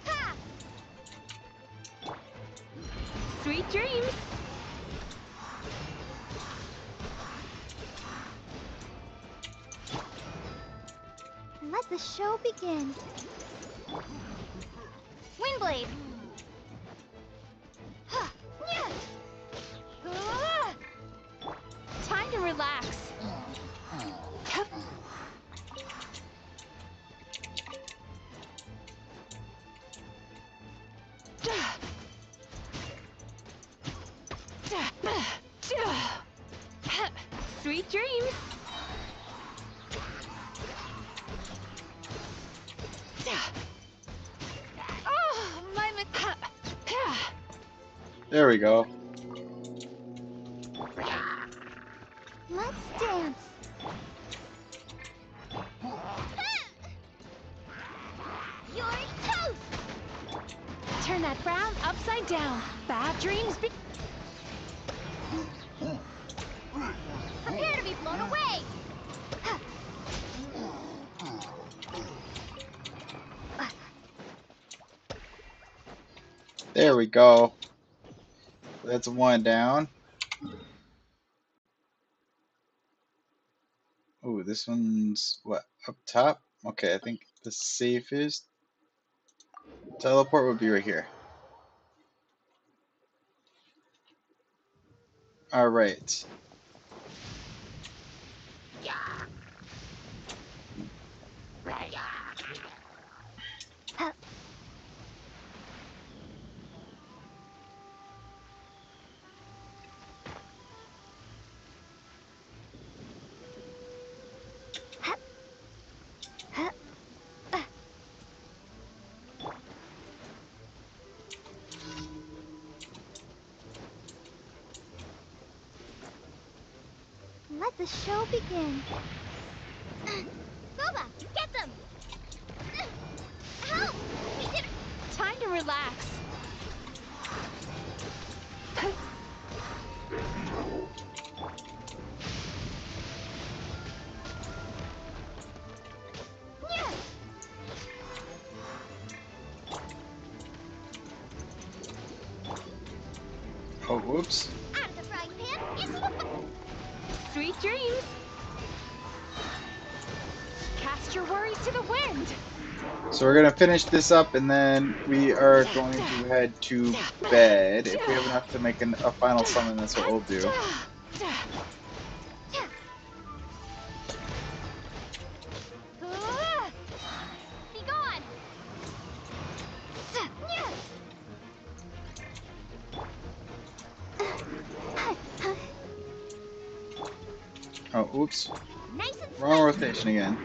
Ha! Sweet dreams! Let the show begin. Windblade! Time to relax. Sweet dreams. Oh, my There we go. Let's dance. You're toast! Turn that frown upside down. Bad dreams be... Prepare to be blown away! There we go. That's one down. Oh, this one's what, up top? Okay, I think the safest teleport would be right here. All right. Let the show begin. Boba, get them! Help! We did it! Time to relax. Oh, whoops. Out of the frying pan, into the... Sweet dreams. Cast your worries to the wind. So we're gonna finish this up, and then we are going to head to bed. If we have enough to make a final summon, that's what we'll do. Be gone! Oh, oops. Nice and Wrong rotation again.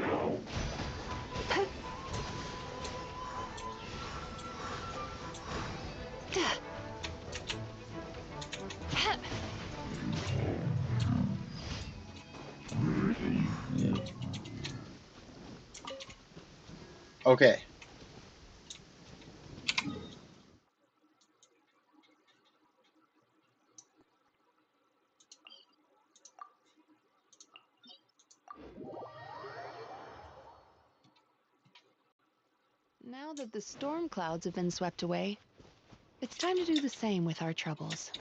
Okay. Now that the storm clouds have been swept away, it's time to do the same with our troubles.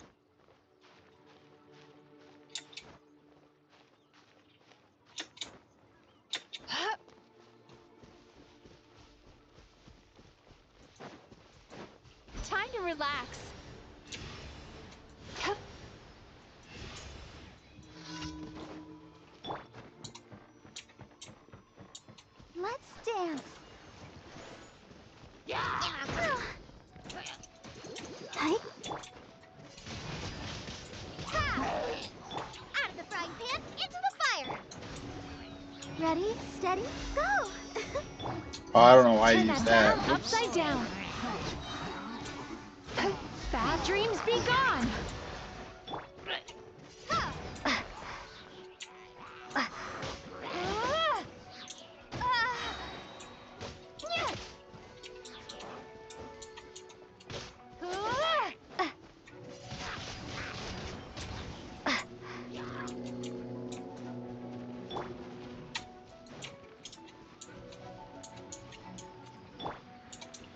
Time to relax. Let's dance. Hey. Out of the frying pan, into the fire. Ready, steady, go. Oh, I don't know why I Turn used that that. down, Whoops. upside down. Bad dreams be gone.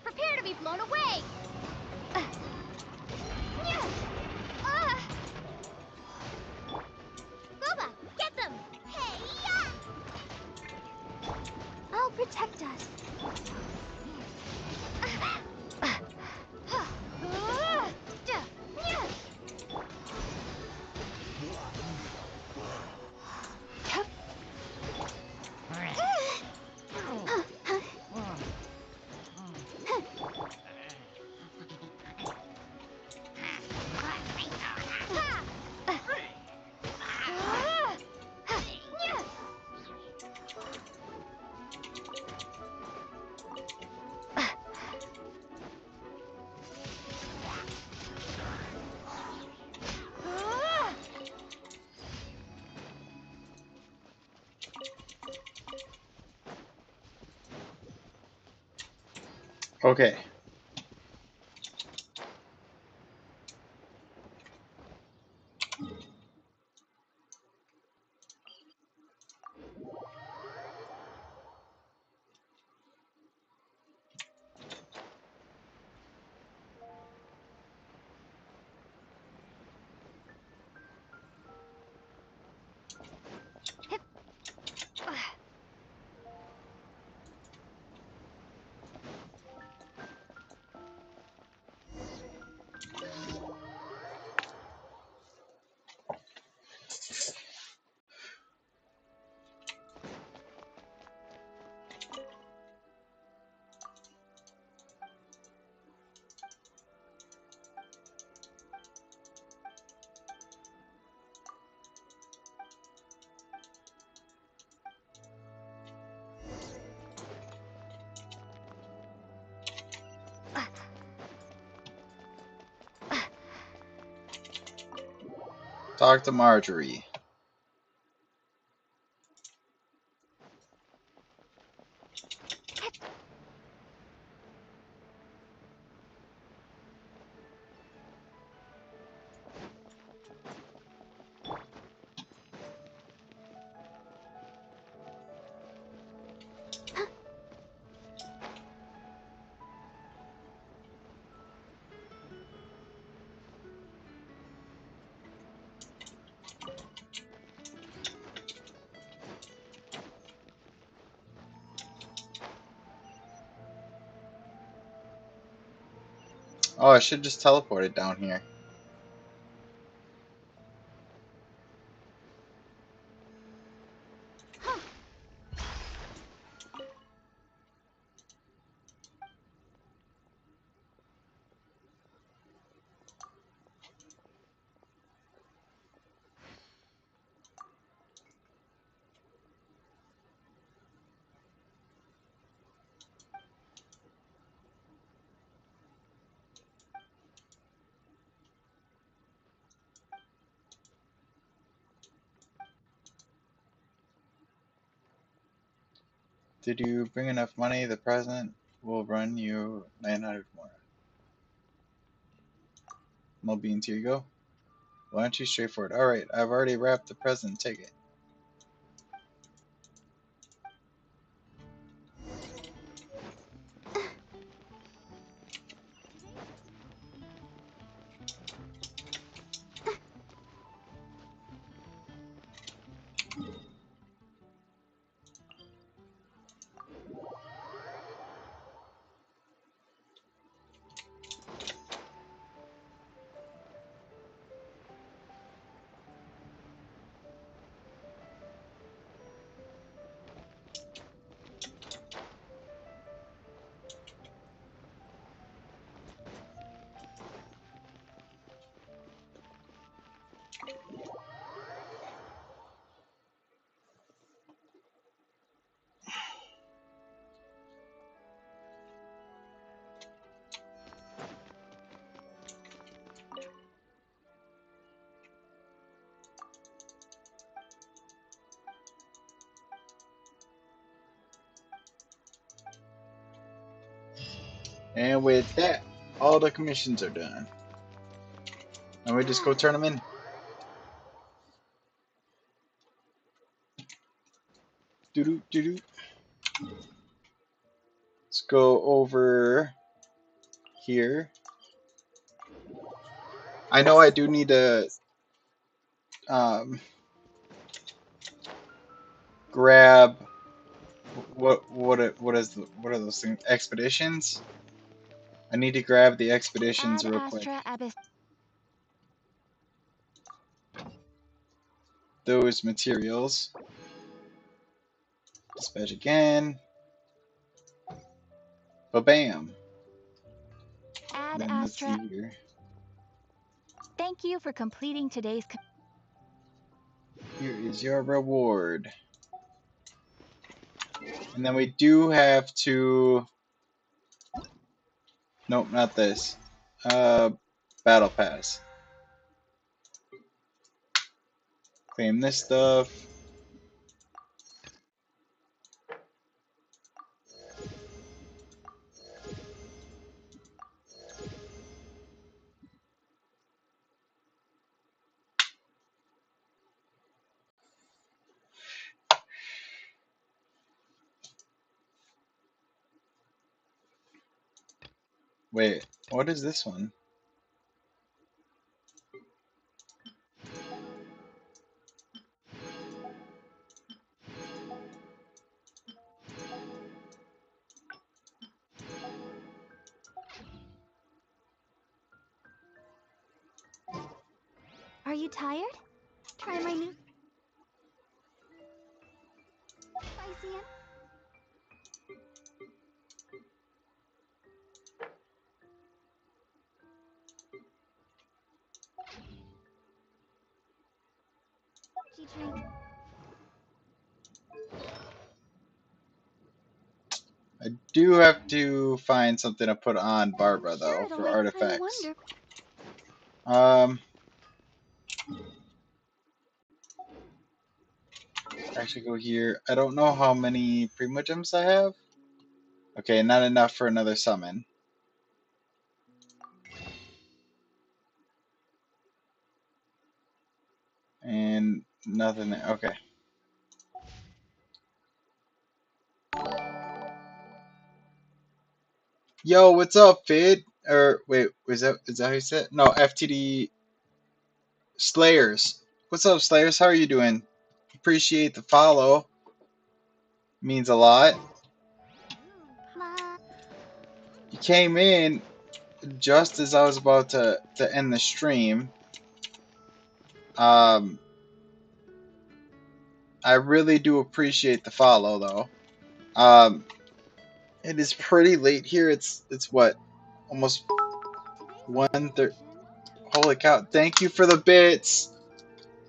Prepare to be blown away. Boba, get them. Hey, I'll protect us. Okay. Talk to Marjorie. Oh, I should just teleport it down here. Did you bring enough money? The present will run you 900 more. No beans, here you go. Why don't you straightforward? Alright, I've already wrapped the present. Take it. And with that, all the commissions are done. And we just go turn them in. Doo-doo, doo-doo. Let's go over here. I know I do need to grab what are those things? Expeditions? I need to grab the expeditions real quick. Those materials. Dispatch again. Ba-bam. Then let's see here. Thank you for completing today's. Here is your reward. And then we do have to. Nope, not this. Battle Pass. Claim this stuff. Wait, what is this one? Are you tired? Try my new. Spicy. Drink. I do have to find something to put on Barbara though for artifacts. I should go here. I don't know how many Primogems I have. Okay, not enough for another summon. And nothing there. Okay. Yo, what's up, Fid? Or wait, is that how you said it? No, FTD Slayers. What's up, Slayers? How are you doing? Appreciate the follow. Means a lot. You came in just as I was about to end the stream. I really do appreciate the follow though. It is pretty late here. It's what? Almost 1:30. Holy cow. Thank you for the bits.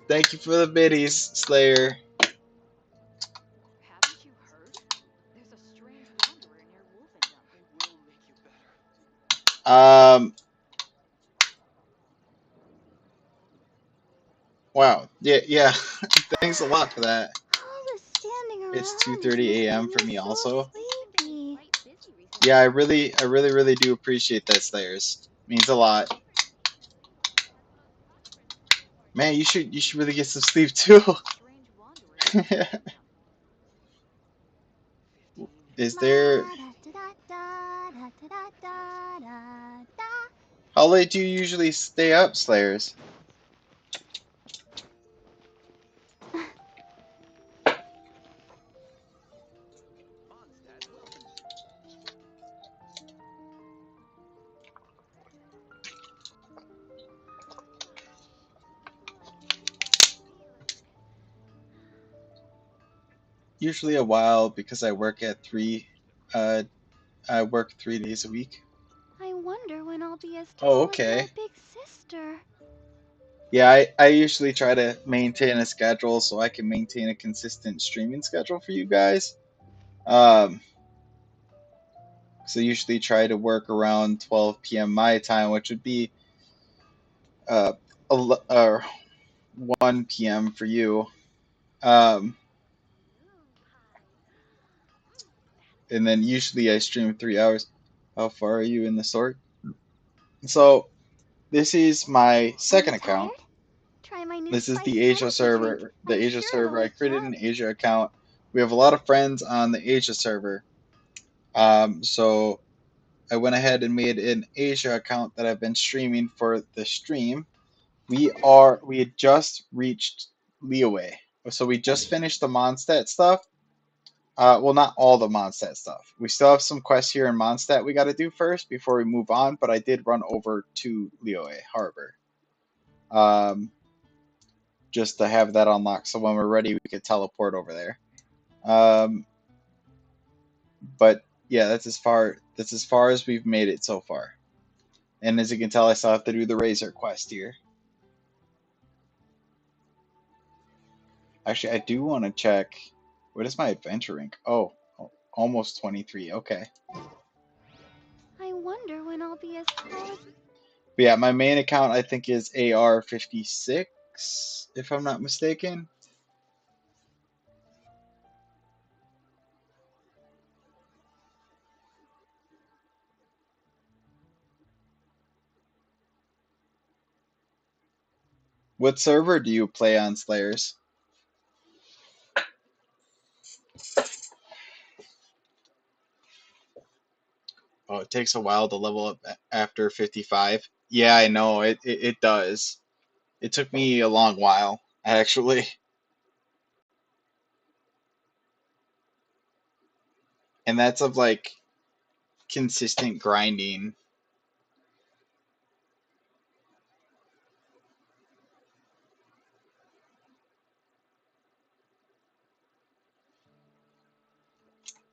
Thank you for the biddies, Slayer. Wow. Yeah. Thanks a lot for that. All the standing around It's is 2:30 making a.m. for me me so also. sleepy. Yeah, I really do appreciate that, Slayers. Means a lot. Man, you should really get some sleep too. Is there How late do you usually stay up, Slayers? Usually a while because I work 3 days a week. I wonder when I'll be as Oh, tall as my okay. big sister. Yeah, I usually try to maintain a schedule so I can maintain a consistent streaming schedule for you guys. Um, so usually try to work around 12 p.m. my time, which would be uh, 1 p.m. for you. Um, and then usually I stream 3 hours. How far are you in the sort? So this is my Are you second account. tired? Try my new This is spiced the Asia energy drink. server. The I'm Asia sure it'll server. I wake you created up. an Asia account. We have a lot of friends on the Asia server. So I went ahead and made an Asia account that I've been streaming for the stream. We had just reached Leeway. So we just finished the Mondstadt stuff. Well, not all the Mondstadt stuff. We still have some quests here in Mondstadt we got to do first before we move on. But I did run over to Leeway Harbor, just to have that unlocked. So when we're ready, we could teleport over there. But yeah, that's as far as we've made it so far. And as you can tell, I still have to do the Razor quest here. Actually, I do want to check. What is my adventure rank? Oh, almost 23. Okay. I wonder when I'll be as tall as... But yeah, my main account I think is AR56, if I'm not mistaken. What server do you play on, Slayers? Oh, it takes a while to level up after 55. Yeah, I know. It does. It took me a long while, actually. And that's of like consistent grinding.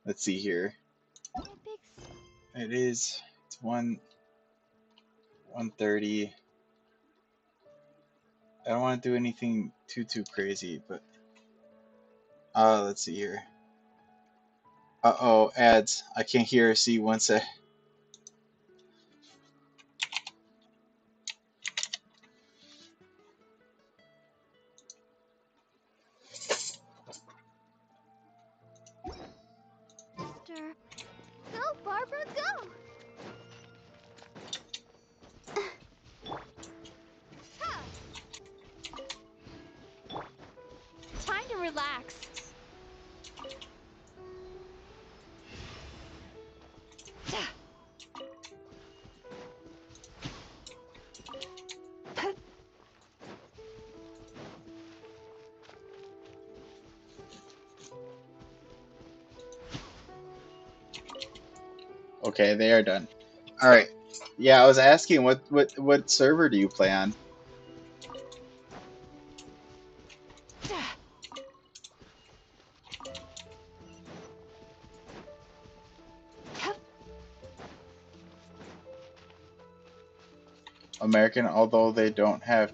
Let's see here. It's 1:30. I don't want to do anything too crazy, but let's see here. Uh-oh, ads. I can't hear or see one sec. relax. Okay, they are done. All right. Yeah, I was asking what server do you play on? American, although they don't have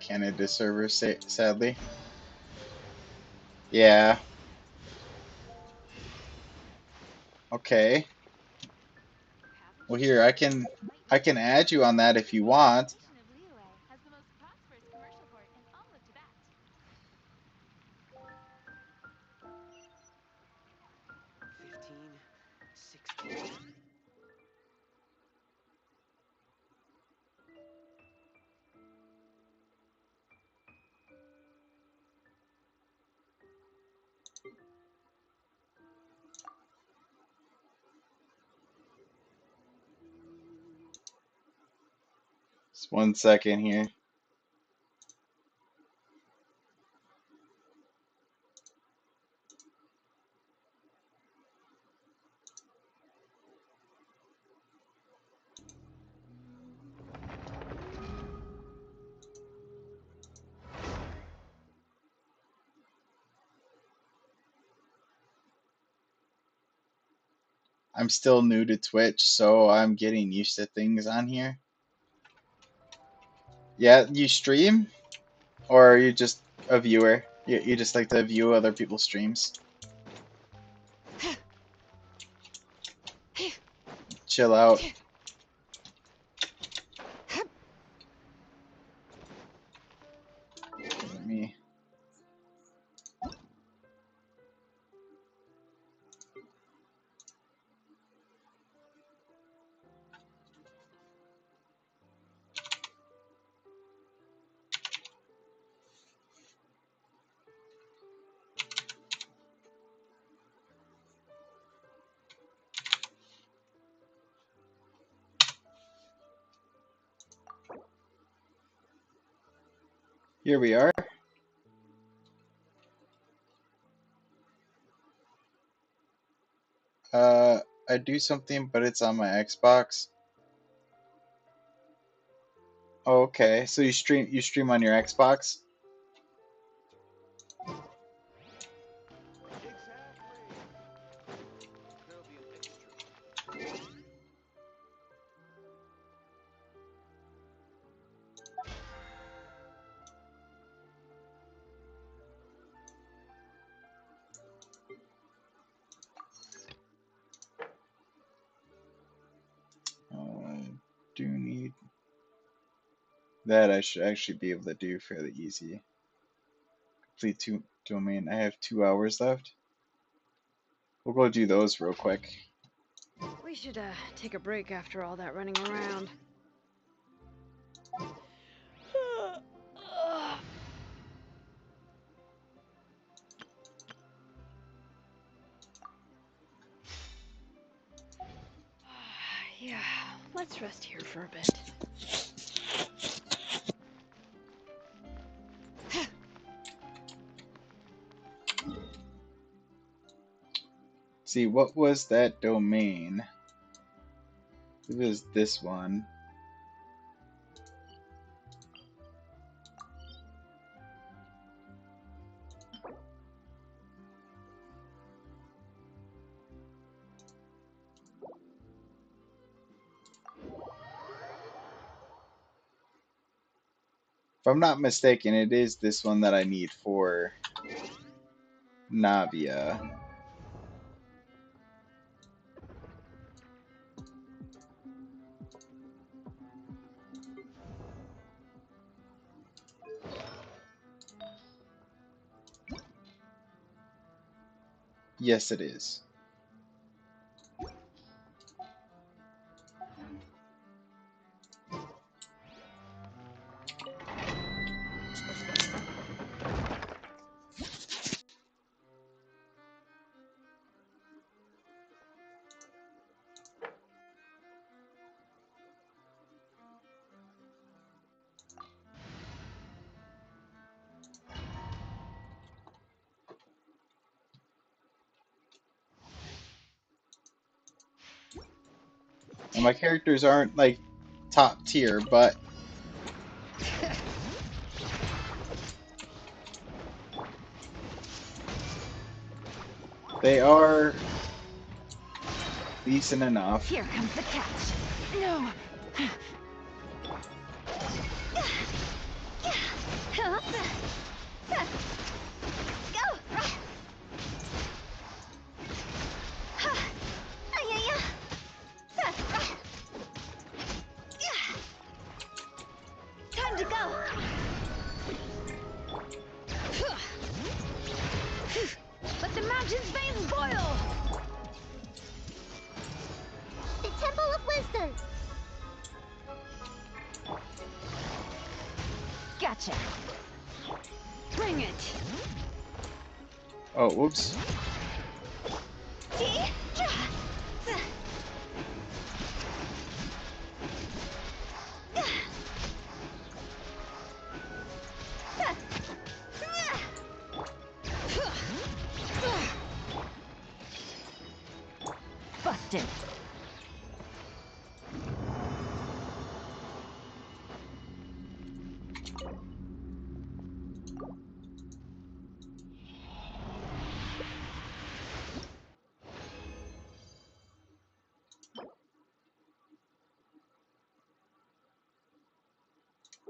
Canada servers, sadly. Yeah. Okay. Well, here I can add you on that if you want. Just 1 second here. I'm still new to Twitch, so I'm getting used to things on here. Yeah, you stream? Or are you just a viewer? You just like to view other people's streams? Chill out. Let me... Here we are. I do something, but it's on my Xbox. Oh, okay. So you stream on your Xbox? I do need that. I should actually be able to do fairly easy. Complete domain. I have 2 hours left. We'll go do those real quick. We should take a break after all that running around. Yeah, let's rest here for a bit. See, what was that domain? It was this one. If I'm not mistaken, it is this one that I need for Navia. Yes, it is. And my characters aren't like top tier, but they are decent enough. Here comes the catch. No. Time to go. Let the mountain's veins boil. The Temple of Wisdom. Gotcha. Bring it. Oh, whoops. Busted.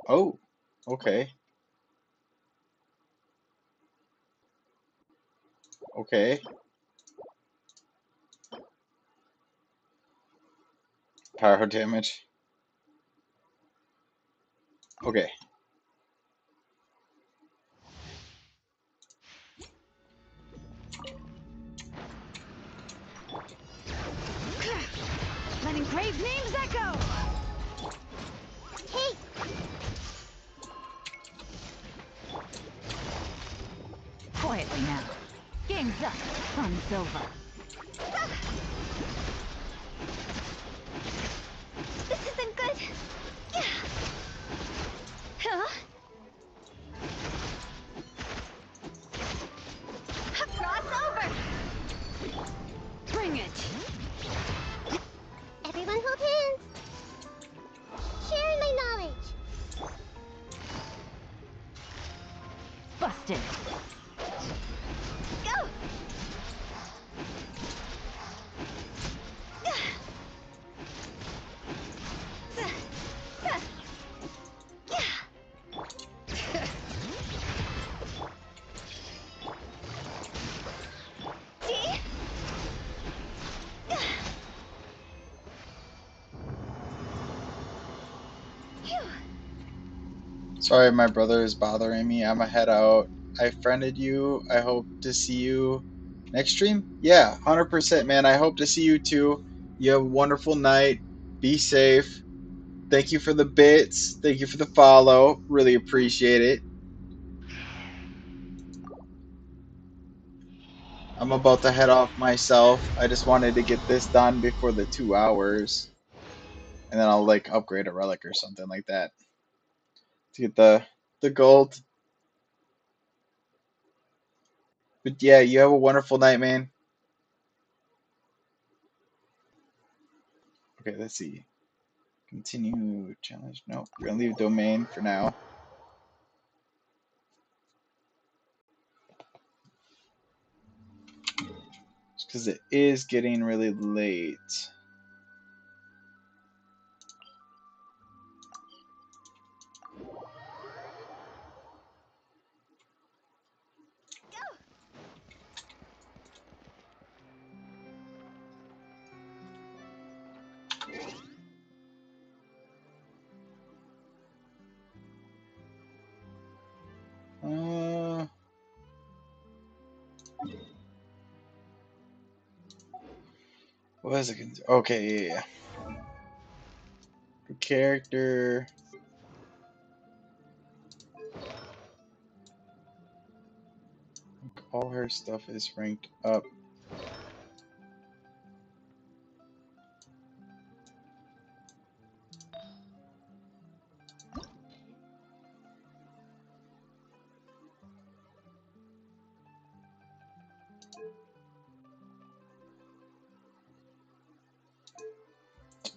Oh, okay. Okay. Power damage. Okay. Let engraved names echo. Hey, Quietly now. Game's up. Fun's over. this isn't good. Huh? Cross over. Bring it. Everyone hold hands. Sharing my knowledge. Busted. Go. Sorry, my brother is bothering me. I'ma head out. I friended you. I hope to see you next stream. Yeah, 100%, man. I hope to see you too. You have a wonderful night. Be safe. Thank you for the bits. Thank you for the follow. Really appreciate it. I'm about to head off myself. I just wanted to get this done before the 2 hours. And then I'll like upgrade a relic or something like that to get the gold. But yeah, you have a wonderful night, man. Okay, let's see. Continue challenge. No, we're gonna leave domain for now. Because it is getting really late. What is it? Okay, yeah. The character. All her stuff is ranked up.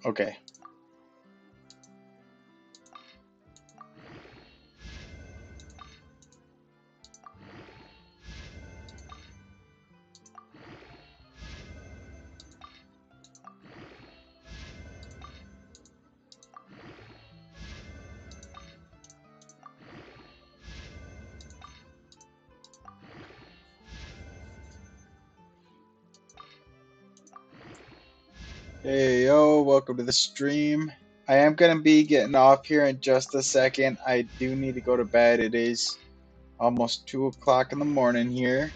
Okay. Hey yo, welcome to the stream. I am gonna be getting off here in just a second. I do need to go to bed. It is almost 2 o'clock in the morning here.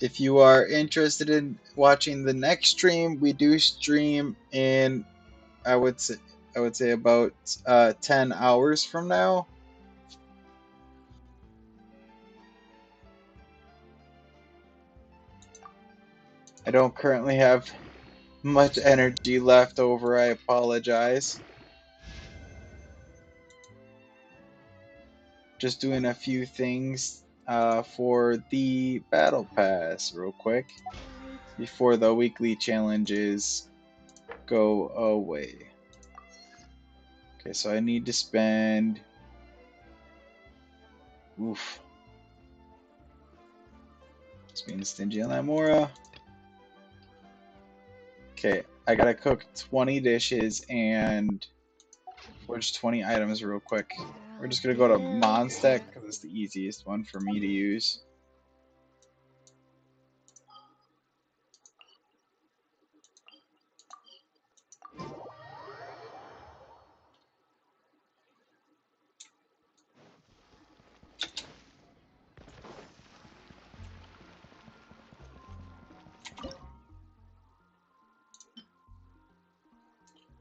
If you are interested in watching the next stream, we do stream in I would say about 10 hours from now. I don't currently have much energy left over. I apologize. Just doing a few things for the battle pass real quick before the weekly challenges go away. Okay, so I need to spend oof. Just being stingy on that Mora. Okay, I gotta cook 20 dishes and which 20 items real quick. We're just gonna go to Mondstack because it's the easiest one for me to use.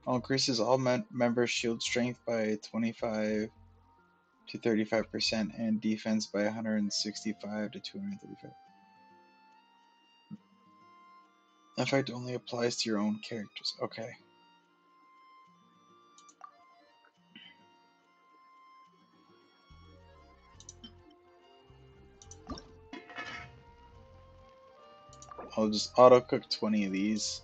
Increases all members' shield strength by 25 to 35% and defense by 165 to 235. Effect only applies to your own characters. Okay. I'll just auto cook 20 of these.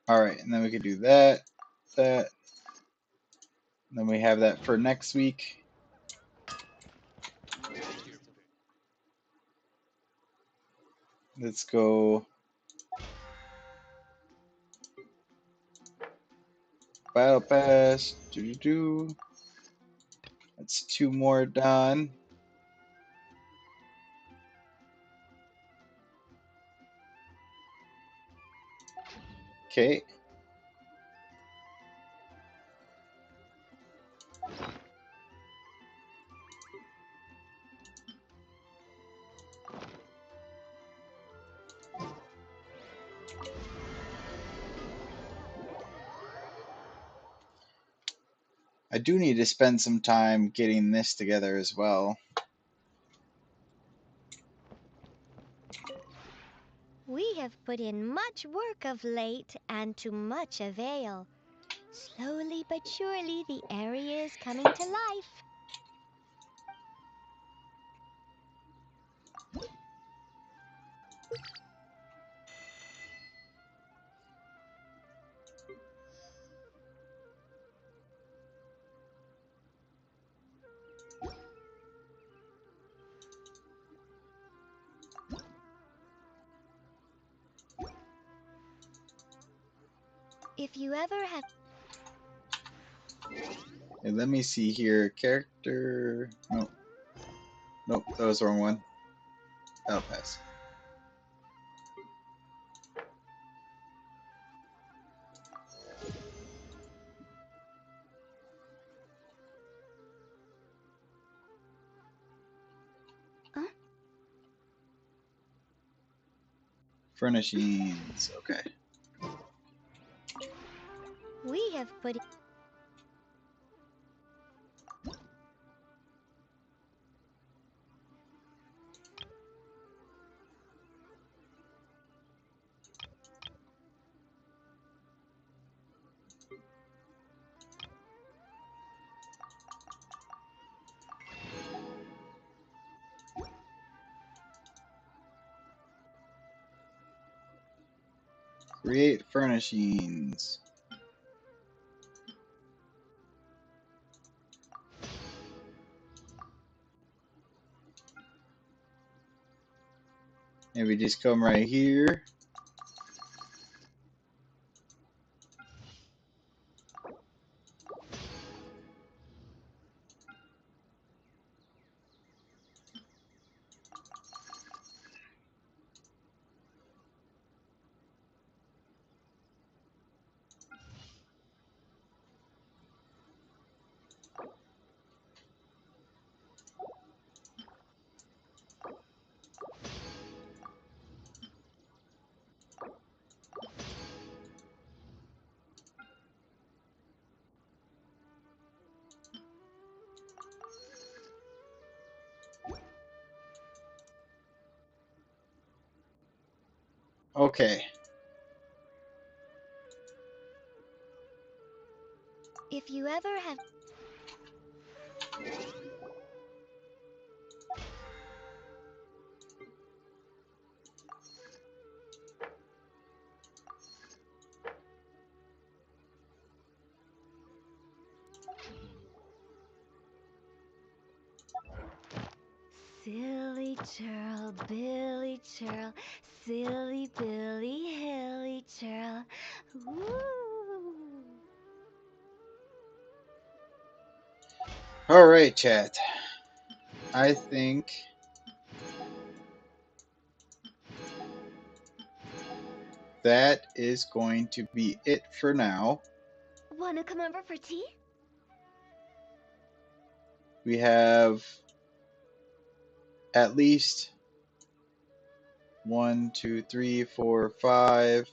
Alright, and then we could do that, that. And then we have that for next week. Let's go Battle Pass. That's 2 more done. Okay. I do need to spend some time getting this together as well. We have put in much work of late, and to much avail. Slowly but surely, the area is coming to life. If you ever have... Okay, let me see here. Character. Nope. Nope, that was the wrong one. Battle Pass. Furnishings. Okay. We have put Create furnishings. Maybe just come right here. Okay. if you ever have Silly churl, Billy churl, silly Billy, hilly churl. Woo! All right, chat. I think that is going to be it for now. Wanna come over for tea? We have at least 1, 2, 3, 4, 5,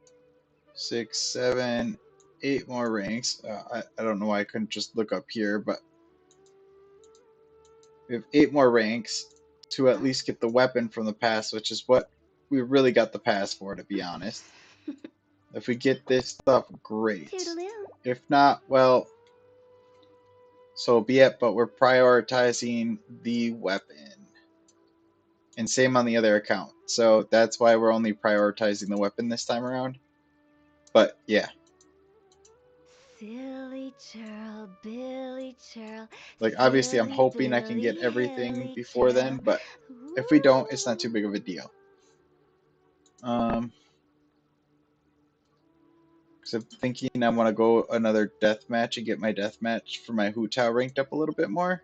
6, 7, 8 more ranks. I don't know why I couldn't just look up here, but we have 8 more ranks to at least get the weapon from the pass, which is what we really got the pass for, to be honest. If we get this stuff, great. Toodaloo. If not, well, so be it, but we're prioritizing the weapon. And same on the other account. So that's why we're only prioritizing the weapon this time around. But yeah. Silly churl, Billy churl. Like obviously I'm silly hoping I can get Billy, everything hilly before churl. then, but if we don't, it's not too big of a deal. Because I'm thinking I want to go another death match and get my death match for my Hu Tao ranked up a little bit more.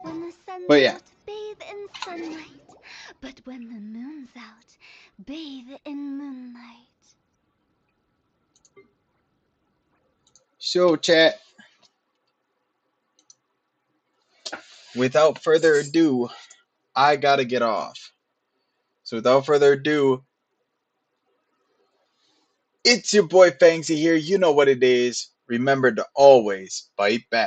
When the sun's But yeah. out, bathe in sunlight. But when the moon's out, bathe in moonlight. So chat, without further ado, I gotta get off. So without further ado, it's your boy Fangsy here. You know what it is. Remember to always bite back.